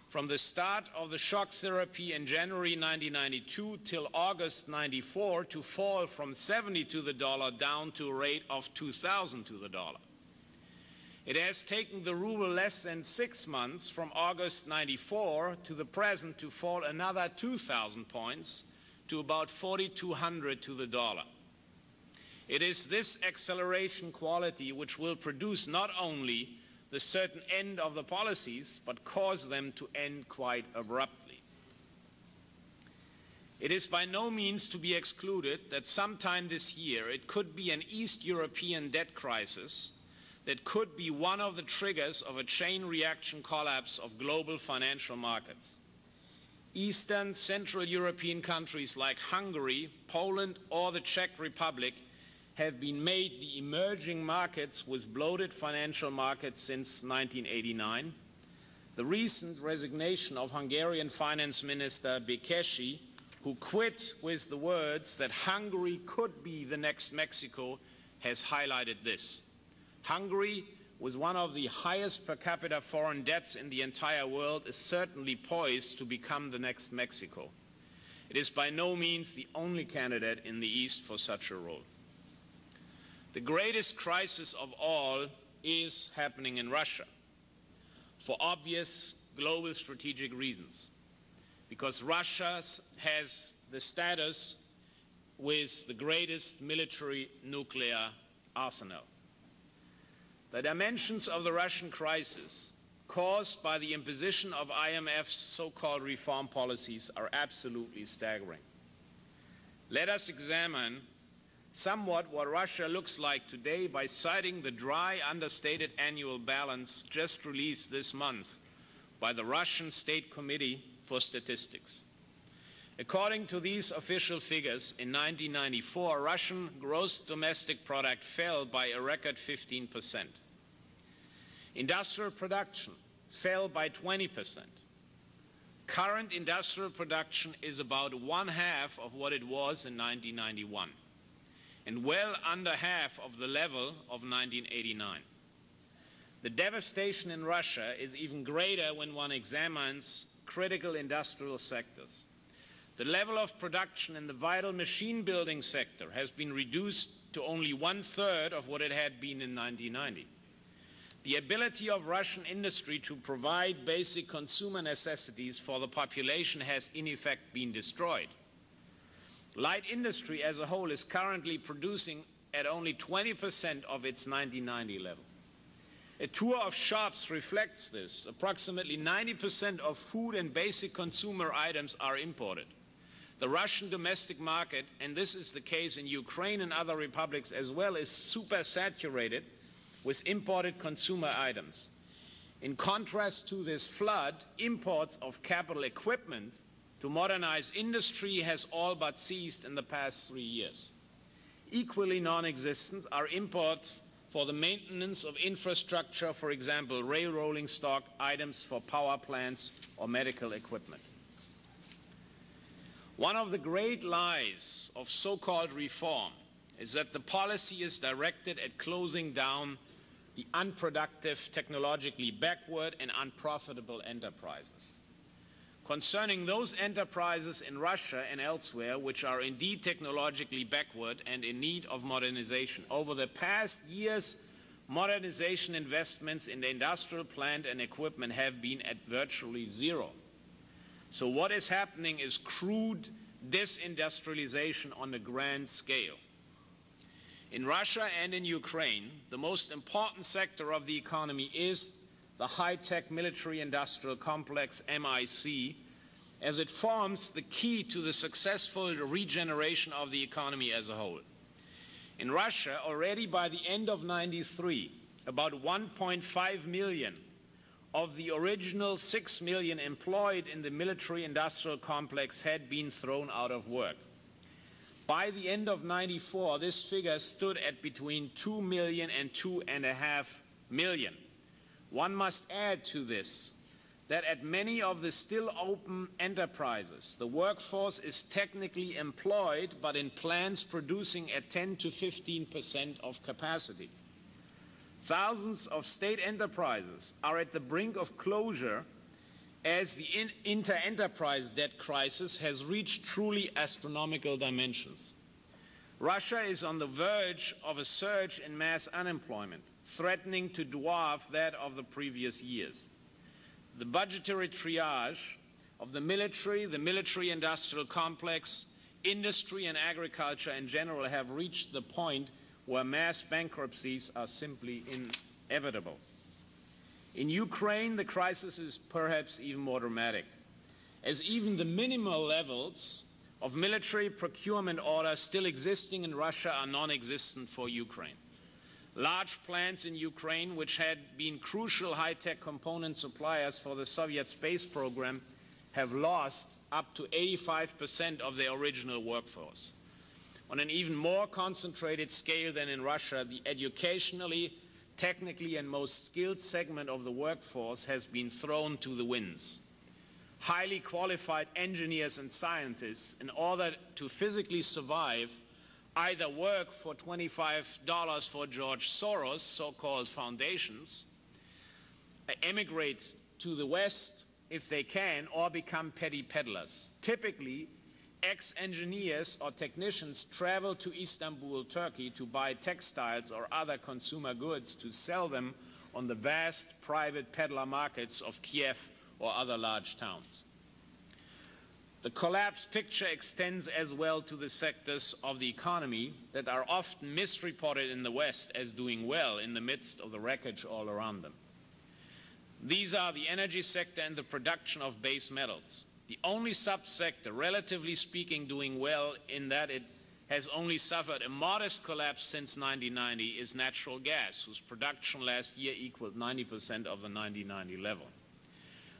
from the start of the shock therapy in January 1992 till August 94 to fall from 70 to the dollar down to a rate of 2,000 to the dollar. It has taken the ruble less than 6 months from August 94 to the present to fall another 2,000 points to about 4,200 to the dollar. It is this acceleration quality which will produce not only the certain end of the policies, but cause them to end quite abruptly. It is by no means to be excluded that sometime this year it could be an East European debt crisis that could be one of the triggers of a chain reaction collapse of global financial markets. Eastern Central European countries like Hungary, Poland, or the Czech Republic have been made the emerging markets with bloated financial markets since 1989. The recent resignation of Hungarian Finance Minister Békésy, who quit with the words that Hungary could be the next Mexico, has highlighted this. Hungary, with one of the highest per capita foreign debts in the entire world, is certainly poised to become the next Mexico. It is by no means the only candidate in the East for such a role. The greatest crisis of all is happening in Russia, for obvious global strategic reasons, because Russia has the status with the greatest military nuclear arsenal. The dimensions of the Russian crisis caused by the imposition of IMF's so-called reform policies are absolutely staggering. Let us examine somewhat what Russia looks like today by citing the dry, understated annual balance just released this month by the Russian State Committee for Statistics. According to these official figures, in 1994, Russian gross domestic product fell by a record 15%. Industrial production fell by 20%. Current industrial production is about 1/2 of what it was in 1991, and well under half of the level of 1989. The devastation in Russia is even greater when one examines critical industrial sectors. The level of production in the vital machine building sector has been reduced to only 1/3 of what it had been in 1990. The ability of Russian industry to provide basic consumer necessities for the population has in effect been destroyed. Light industry as a whole is currently producing at only 20% of its 1990 level. A tour of shops reflects this. Approximately 90% of food and basic consumer items are imported. The Russian domestic market, and this is the case in Ukraine and other republics as well, is supersaturated with imported consumer items. In contrast to this flood, imports of capital equipment to modernize industry has all but ceased in the past 3 years. Equally non-existent are imports for the maintenance of infrastructure, for example, rail rolling stock, items for power plants or medical equipment. One of the great lies of so-called reform is that the policy is directed at closing down the unproductive, technologically backward and unprofitable enterprises. Concerning those enterprises in Russia and elsewhere which are indeed technologically backward and in need of modernization, over the past years, modernization investments in the industrial plant and equipment have been at virtually zero. So what is happening is crude disindustrialization on a grand scale. In Russia and in Ukraine, the most important sector of the economy is the high-tech military-industrial complex, MIC, as it forms the key to the successful regeneration of the economy as a whole. In Russia, already by the end of '93, about 1.5 million of the original 6 million employed in the military-industrial complex had been thrown out of work. By the end of '94, this figure stood at between 2 million and 2.5 million. One must add to this that at many of the still open enterprises, the workforce is technically employed, but in plants producing at 10 to 15% of capacity. Thousands of state enterprises are at the brink of closure as the inter-enterprise debt crisis has reached truly astronomical dimensions. Russia is on the verge of a surge in mass unemployment, threatening to dwarf that of the previous years. The budgetary triage of the military-industrial complex, industry and agriculture in general have reached the point where mass bankruptcies are simply inevitable. In Ukraine, the crisis is perhaps even more dramatic, as even the minimal levels of military procurement orders still existing in Russia are non-existent for Ukraine. Large plants in Ukraine, which had been crucial high-tech component suppliers for the Soviet space program, have lost up to 85% of their original workforce. On an even more concentrated scale than in Russia, the educationally, technically, and most skilled segment of the workforce has been thrown to the winds. Highly qualified engineers and scientists, in order to physically survive, either work for $25 for George Soros' so-called foundations, emigrate to the West if they can, or become petty peddlers. Typically, ex-engineers or technicians travel to Istanbul, Turkey to buy textiles or other consumer goods to sell them on the vast private peddler markets of Kiev or other large towns. The collapse picture extends as well to the sectors of the economy that are often misreported in the West as doing well in the midst of the wreckage all around them. These are the energy sector and the production of base metals. The only subsector, relatively speaking, doing well in that it has only suffered a modest collapse since 1990 is natural gas, whose production last year equaled 90% of the 1990 level.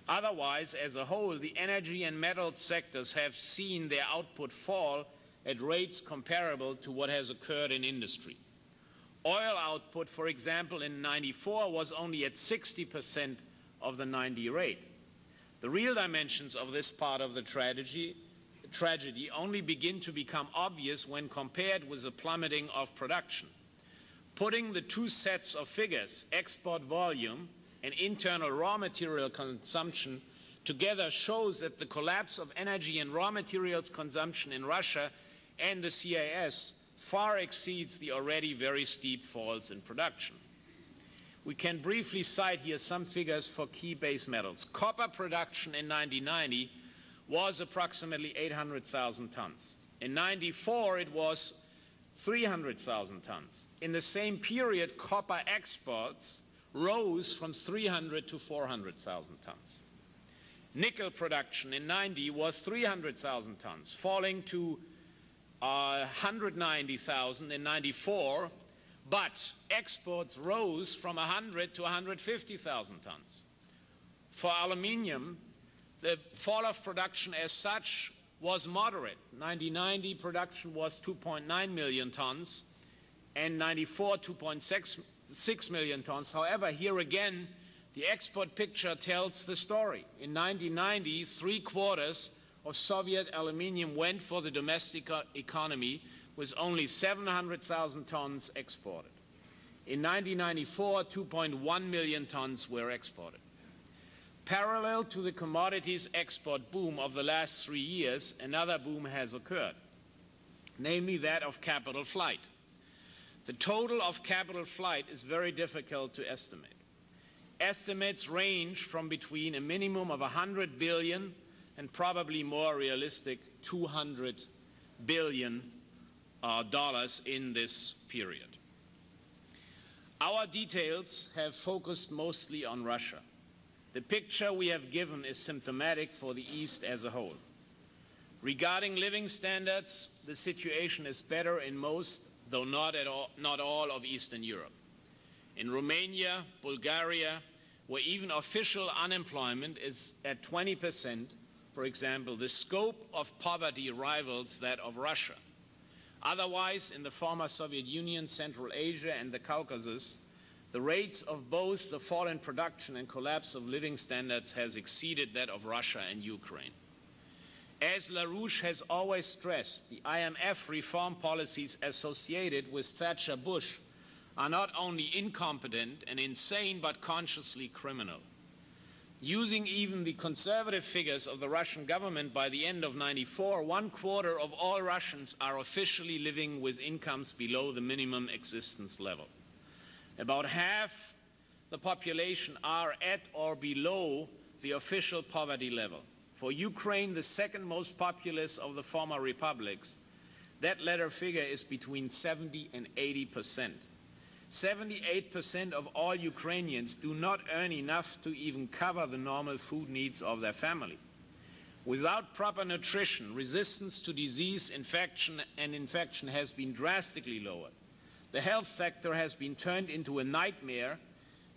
Otherwise, as a whole, the energy and metals sectors have seen their output fall at rates comparable to what has occurred in industry. Oil output, for example, in '94 was only at 60% of the 90 rate. The real dimensions of this part of the tragedy only begin to become obvious when compared with the plummeting of production. Putting the two sets of figures, export volume and internal raw material consumption, together shows that the collapse of energy and raw materials consumption in Russia and the CIS far exceeds the already very steep falls in production. We can briefly cite here some figures for key base metals. Copper production in 1990 was approximately 800,000 tons. In '94, it was 300,000 tons. In the same period, copper exports rose from 300 to 400,000 tons. Nickel production in '90 was 300,000 tons, falling to 190,000 in '94, but exports rose from 100 to 150,000 tons. For aluminium, the fall of production as such was moderate. 1990 production was 2.9 million tons, and 94, 2.6 million tons. However, here again, the export picture tells the story. In 1990, 3/4 of Soviet aluminium went for the domestic economy, with only 700,000 tons exported. In 1994, 2.1 million tons were exported. Parallel to the commodities export boom of the last 3 years, another boom has occurred, namely that of capital flight. The total of capital flight is very difficult to estimate. Estimates range from between a minimum of 100 billion and probably more realistic $200 billion in this period. Our details have focused mostly on Russia. The picture we have given is symptomatic for the East as a whole. Regarding living standards, the situation is better in most, though not all, of Eastern Europe. In Romania, Bulgaria, where even official unemployment is at 20%, for example, the scope of poverty rivals that of Russia. Otherwise, in the former Soviet Union, Central Asia, and the Caucasus, the rates of both the fall in production and collapse of living standards has exceeded that of Russia and Ukraine. As LaRouche has always stressed, the IMF reform policies associated with Thatcher-Bush are not only incompetent and insane, but consciously criminal. Using even the conservative figures of the Russian government, by the end of '94, 1/4 of all Russians are officially living with incomes below the minimum existence level. About half the population are at or below the official poverty level. For Ukraine, the second most populous of the former republics, that latter figure is between 70 and 80%. 78% of all Ukrainians do not earn enough to even cover the normal food needs of their family. Without proper nutrition, resistance to disease, infection has been drastically lowered. The health sector has been turned into a nightmare,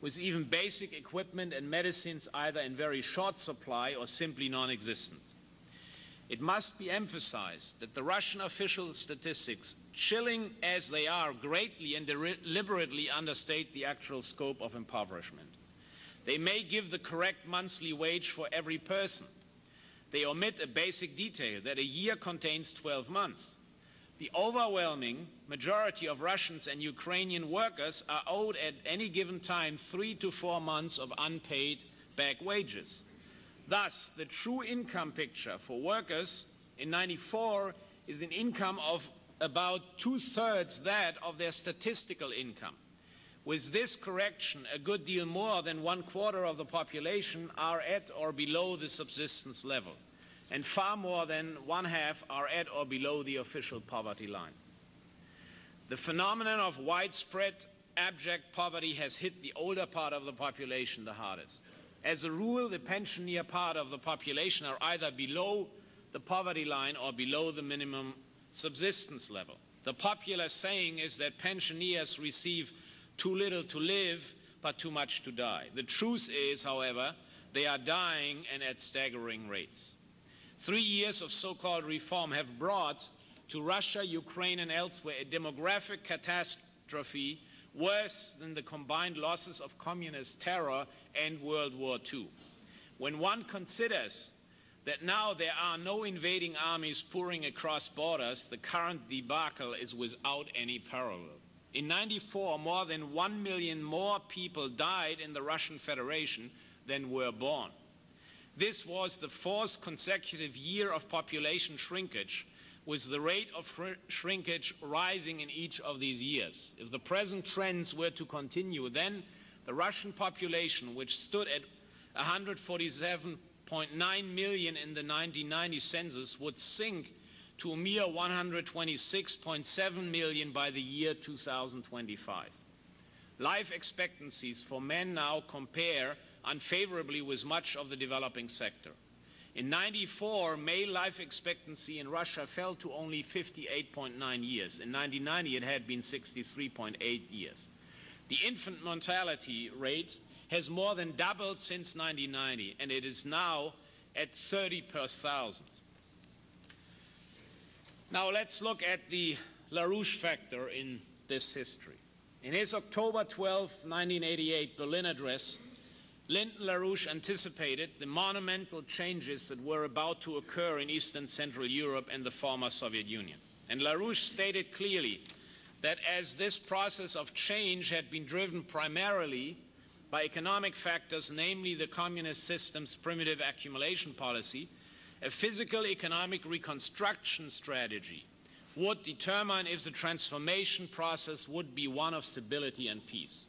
with even basic equipment and medicines either in very short supply or simply non-existent. It must be emphasized that the Russian official statistics, chilling as they are, greatly and deliberately understate the actual scope of impoverishment. They may give the correct monthly wage for every person. They omit a basic detail that a year contains 12 months. The overwhelming majority of Russians and Ukrainian workers are owed at any given time 3 to 4 months of unpaid back wages. Thus, the true income picture for workers in '94 is an income of about 2/3 that of their statistical income. With this correction, a good deal more than 1/4 of the population are at or below the subsistence level, and far more than 1/2 are at or below the official poverty line. The phenomenon of widespread abject poverty has hit the older part of the population the hardest. As a rule, the pensioner part of the population are either below the poverty line or below the minimum subsistence level. The popular saying is that pensioners receive too little to live, but too much to die. The truth is, however, they are dying and at staggering rates. 3 years of so-called reform have brought to Russia, Ukraine, and elsewhere a demographic catastrophe worse than the combined losses of communist terror and World War II. When one considers that now there are no invading armies pouring across borders, the current debacle is without any parallel. In '94, more than 1 million more people died in the Russian Federation than were born. This was the 4th consecutive year of population shrinkage, with the rate of shrinkage rising in each of these years. If the present trends were to continue, then the Russian population, which stood at 147.9 million in the 1990 census, would sink to a mere 126.7 million by the year 2025. Life expectancies for men now compare unfavorably with much of the developing sector. In '94, male life expectancy in Russia fell to only 58.9 years. In 1990, it had been 63.8 years. The infant mortality rate has more than doubled since 1990, and it is now at 30 per 1,000. Now let's look at the LaRouche factor in this history. In his October 12, 1988 Berlin address, Lyndon LaRouche anticipated the monumental changes that were about to occur in Eastern Central Europe and the former Soviet Union. And LaRouche stated clearly that as this process of change had been driven primarily by economic factors, namely the communist system's primitive accumulation policy, a physical economic reconstruction strategy would determine if the transformation process would be one of stability and peace.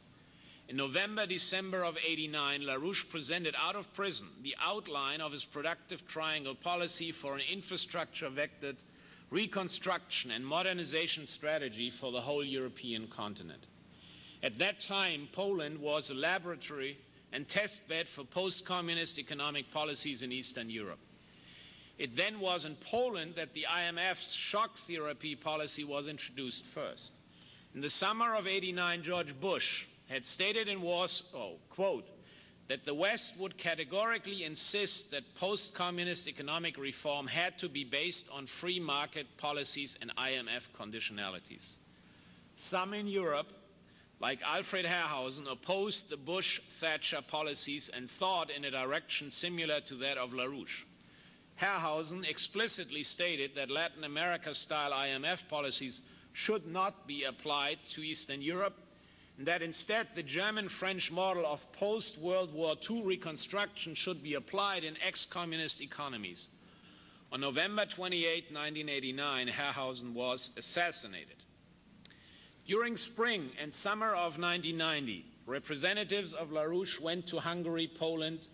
In November, December of '89, LaRouche presented out of prison the outline of his productive triangle policy for an infrastructure-vectored reconstruction and modernization strategy for the whole European continent. At that time, Poland was a laboratory and test bed for post-communist economic policies in Eastern Europe. It then was in Poland that the IMF's shock therapy policy was introduced first. In the summer of '89, George Bush had stated in Warsaw, quote, that the West would categorically insist that post-communist economic reform had to be based on free market policies and IMF conditionalities. Some in Europe, like Alfred Herrhausen, opposed the Bush-Thatcher policies and thought in a direction similar to that of LaRouche. Herrhausen explicitly stated that Latin America-style IMF policies should not be applied to Eastern Europe, and that instead the German-French model of post-World War II reconstruction should be applied in ex-communist economies. On November 28, 1989, Herrhausen was assassinated. During spring and summer of 1990, representatives of LaRouche went to Hungary, Poland,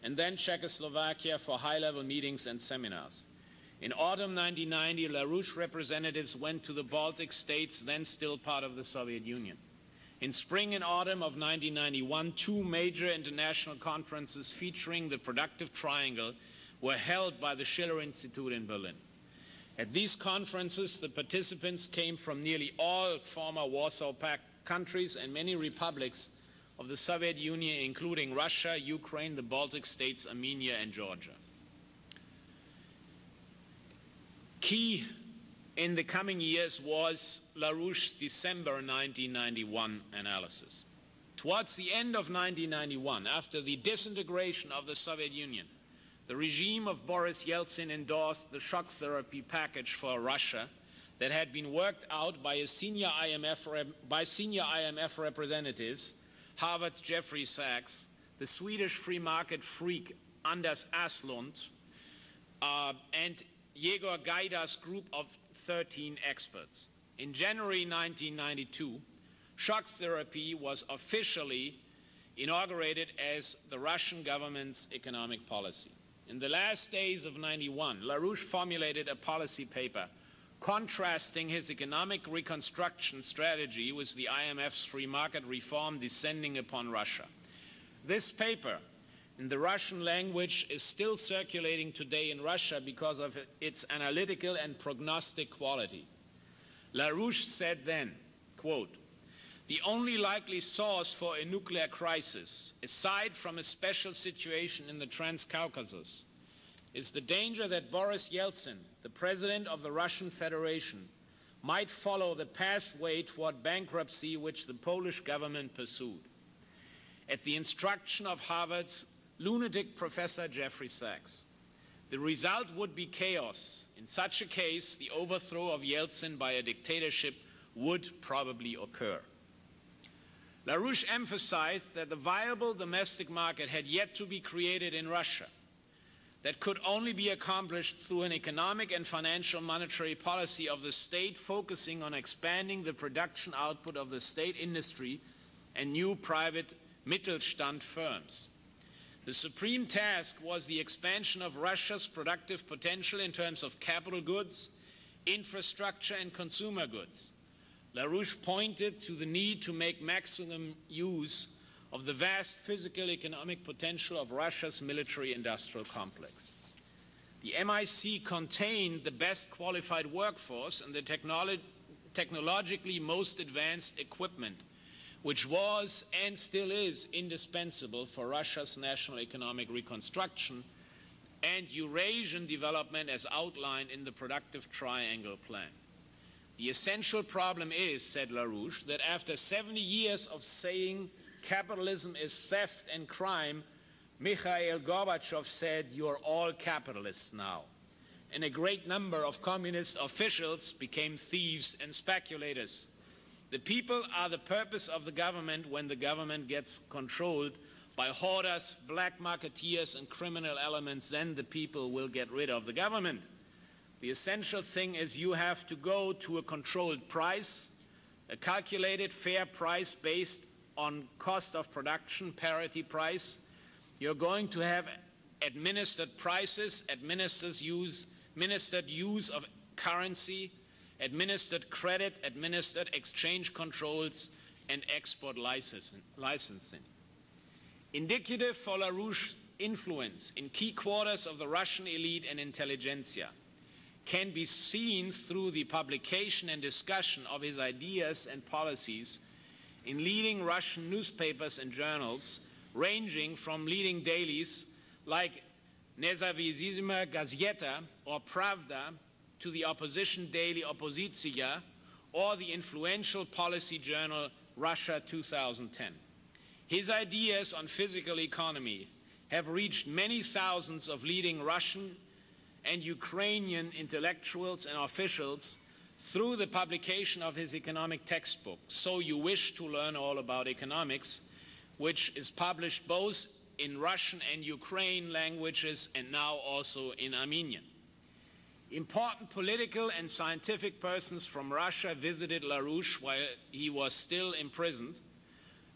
and then Czechoslovakia for high-level meetings and seminars. In autumn 1990, LaRouche representatives went to the Baltic states, then still part of the Soviet Union. In spring and autumn of 1991, two major international conferences featuring the productive triangle were held by the Schiller Institute in Berlin. At these conferences, the participants came from nearly all former Warsaw Pact countries and many republics of the Soviet Union, including Russia, Ukraine, the Baltic states, Armenia, and Georgia. Key in the coming years was LaRouche's December 1991 analysis. Towards the end of 1991, after the disintegration of the Soviet Union, the regime of Boris Yeltsin endorsed the shock therapy package for Russia that had been worked out by senior IMF representatives, Harvard's Jeffrey Sachs, the Swedish free market freak Anders Aslund, and Yegor Gaida's group of 13 experts. In January 1992, shock therapy was officially inaugurated as the Russian government's economic policy. In the last days of '91, LaRouche formulated a policy paper contrasting his economic reconstruction strategy with the IMF's free market reform descending upon Russia. This paper, in the Russian language, is still circulating today in Russia because of its analytical and prognostic quality. LaRouche said then, quote, "The only likely source for a nuclear crisis, aside from a special situation in the Transcaucasus, is the danger that Boris Yeltsin, the president of the Russian Federation, might follow the pathway toward bankruptcy which the Polish government pursued. At the instruction of Harvard's lunatic Professor Jeffrey Sachs, the result would be chaos. In such a case, the overthrow of Yeltsin by a dictatorship would probably occur." LaRouche emphasized that the viable domestic market had yet to be created in Russia, that could only be accomplished through an economic and financial monetary policy of the state focusing on expanding the production output of the state industry and new private Mittelstand firms. The supreme task was the expansion of Russia's productive potential in terms of capital goods, infrastructure, and consumer goods. LaRouche pointed to the need to make maximum use of the vast physical economic potential of Russia's military-industrial complex. The MIC contained the best qualified workforce and the technologically most advanced equipment, which was and still is indispensable for Russia's national economic reconstruction and Eurasian development as outlined in the Productive Triangle Plan. The essential problem is, said LaRouche, that after 70 years of saying capitalism is theft and crime, Mikhail Gorbachev said, "You're all capitalists now." And a great number of communist officials became thieves and speculators. The people are the purpose of the government when the government gets controlled by hoarders, black marketeers, and criminal elements, then the people will get rid of the government. The essential thing is you have to go to a controlled price, a calculated fair price based on cost of production, parity price. You're going to have administered prices, administered use of currency, administered credit, administered exchange controls, and export licensing. Indicative for LaRouche's influence in key quarters of the Russian elite and intelligentsia can be seen through the publication and discussion of his ideas and policies in leading Russian newspapers and journals, ranging from leading dailies like Nezavisima Gazeta or Pravda to the opposition daily Opozitsiya or the influential policy journal Russia 2010. His ideas on physical economy have reached many thousands of leading Russian and Ukrainian intellectuals and officials through the publication of his economic textbook, So You Wish to Learn All About Economics, which is published both in Russian and Ukrainian languages and now also in Armenian. Important political and scientific persons from Russia visited LaRouche while he was still imprisoned.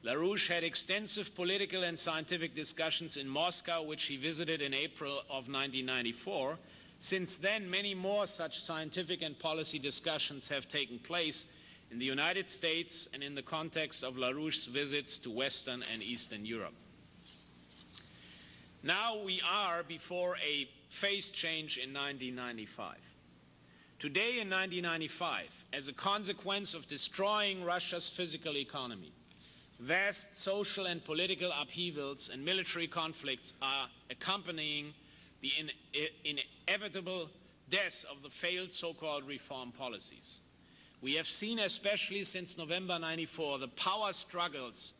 LaRouche had extensive political and scientific discussions in Moscow, which he visited in April of 1994. Since then, many more such scientific and policy discussions have taken place in the United States and in the context of LaRouche's visits to Western and Eastern Europe. Now we are before a phase change in 1995. Today in 1995, as a consequence of destroying Russia's physical economy, vast social and political upheavals and military conflicts are accompanying the inevitable death of the failed so-called reform policies. We have seen, especially since November '94, the power struggles,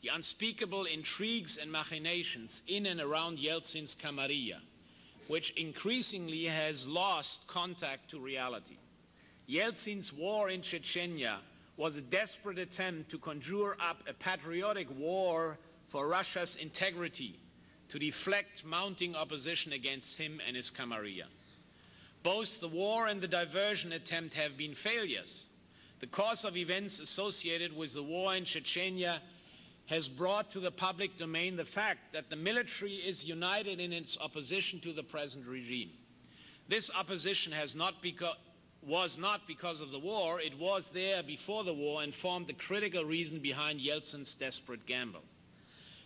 the unspeakable intrigues and machinations in and around Yeltsin's Camarilla, which increasingly has lost contact to reality. Yeltsin's war in Chechnya was a desperate attempt to conjure up a patriotic war for Russia's integrity, to deflect mounting opposition against him and his Camarilla. Both the war and the diversion attempt have been failures. The course of events associated with the war in Chechnya has brought to the public domain the fact that the military is united in its opposition to the present regime. This opposition was not because of the war, it was there before the war and formed the critical reason behind Yeltsin's desperate gamble.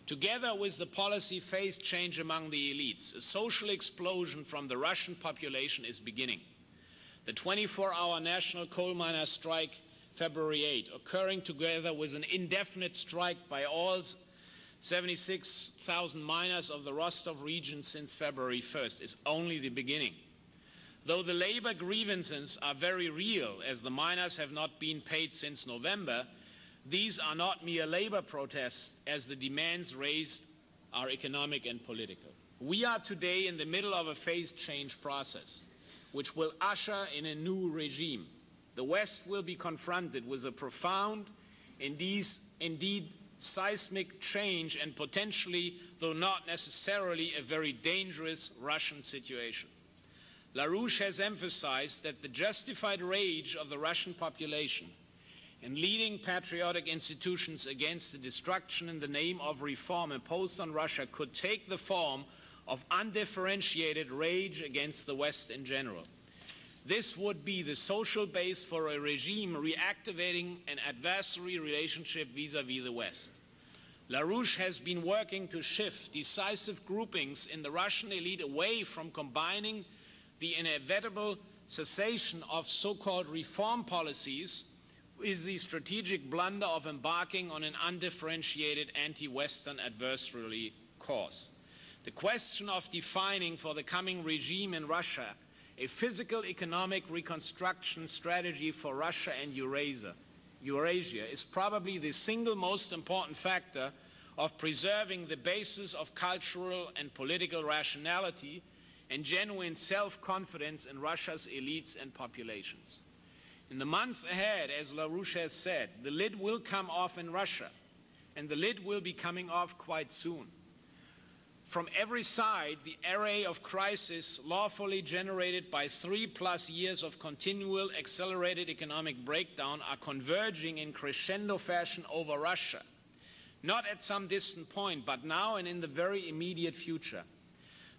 Together with the policy phase change among the elites, a social explosion from the Russian population is beginning. The 24-hour national coal miner strike, February 8, occurring together with an indefinite strike by all 76,000 miners of the Rostov region since February 1st, is only the beginning. Though the labor grievances are very real, as the miners have not been paid since November, these are not mere labor protests, as the demands raised are economic and political. We are today in the middle of a phase change process, which will usher in a new regime. The West will be confronted with a profound, indeed seismic change and potentially, though not necessarily, a very dangerous Russian situation. LaRouche has emphasized that the justified rage of the Russian population and leading patriotic institutions against the destruction in the name of reform imposed on Russia could take the form of undifferentiated rage against the West in general. This would be the social base for a regime reactivating an adversary relationship vis-à-vis the West. LaRouche has been working to shift decisive groupings in the Russian elite away from combining the inevitable cessation of so-called reform policies is the strategic blunder of embarking on an undifferentiated anti-Western adversarial course. The question of defining for the coming regime in Russia a physical economic reconstruction strategy for Russia and Eurasia is probably the single most important factor of preserving the basis of cultural and political rationality and genuine self-confidence in Russia's elites and populations. In the months ahead, as LaRouche has said, the lid will come off in Russia, and the lid will be coming off quite soon. From every side, the array of crises lawfully generated by 3+ years of continual accelerated economic breakdown are converging in crescendo fashion over Russia, not at some distant point, but now and in the very immediate future.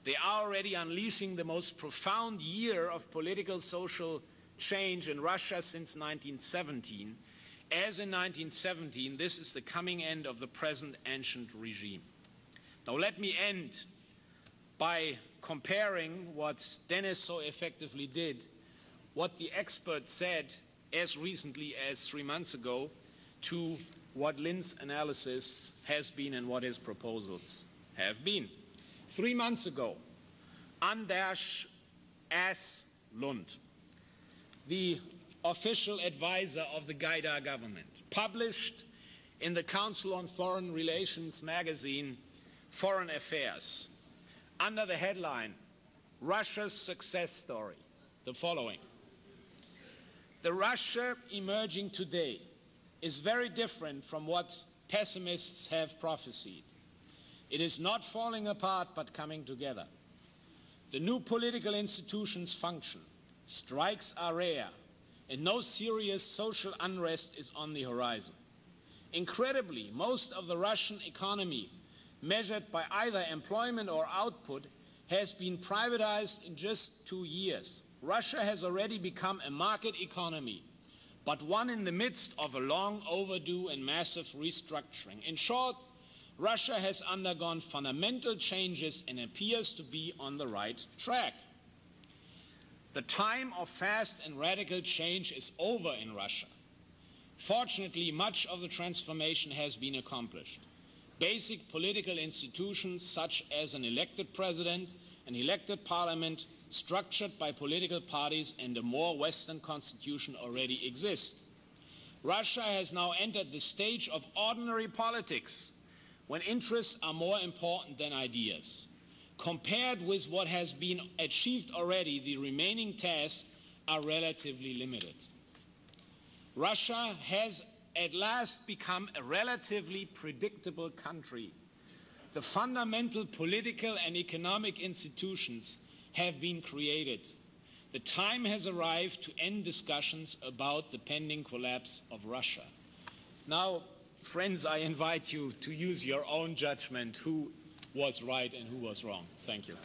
They are already unleashing the most profound year of political social change in Russia since 1917. As in 1917, this is the coming end of the present ancient regime. Now let me end by comparing what Dennis so effectively did, what the experts said as recently as 3 months ago, to what Lynn's analysis has been and what his proposals have been. 3 months ago, Anders S. Lund, the official advisor of the Gaidar government, published in the Council on Foreign Relations magazine, Foreign Affairs, under the headline, Russia's Success Story, the following. The Russia emerging today is very different from what pessimists have prophesied. It is not falling apart, but coming together. The new political institutions function, strikes are rare, and no serious social unrest is on the horizon. Incredibly, most of the Russian economy, measured by either employment or output, has been privatized in just 2 years. Russia has already become a market economy, but one in the midst of a long overdue and massive restructuring. In short, Russia has undergone fundamental changes and appears to be on the right track. The time of fast and radical change is over in Russia. Fortunately, much of the transformation has been accomplished. Basic political institutions such as an elected president, an elected parliament, structured by political parties, and a more Western constitution already exist. Russia has now entered the stage of ordinary politics, when interests are more important than ideas. Compared with what has been achieved already, the remaining tasks are relatively limited. Russia has at last become a relatively predictable country. The fundamental political and economic institutions have been created. The time has arrived to end discussions about the pending collapse of Russia. Now, friends, I invite you to use your own judgment who was right and who was wrong. Thank you.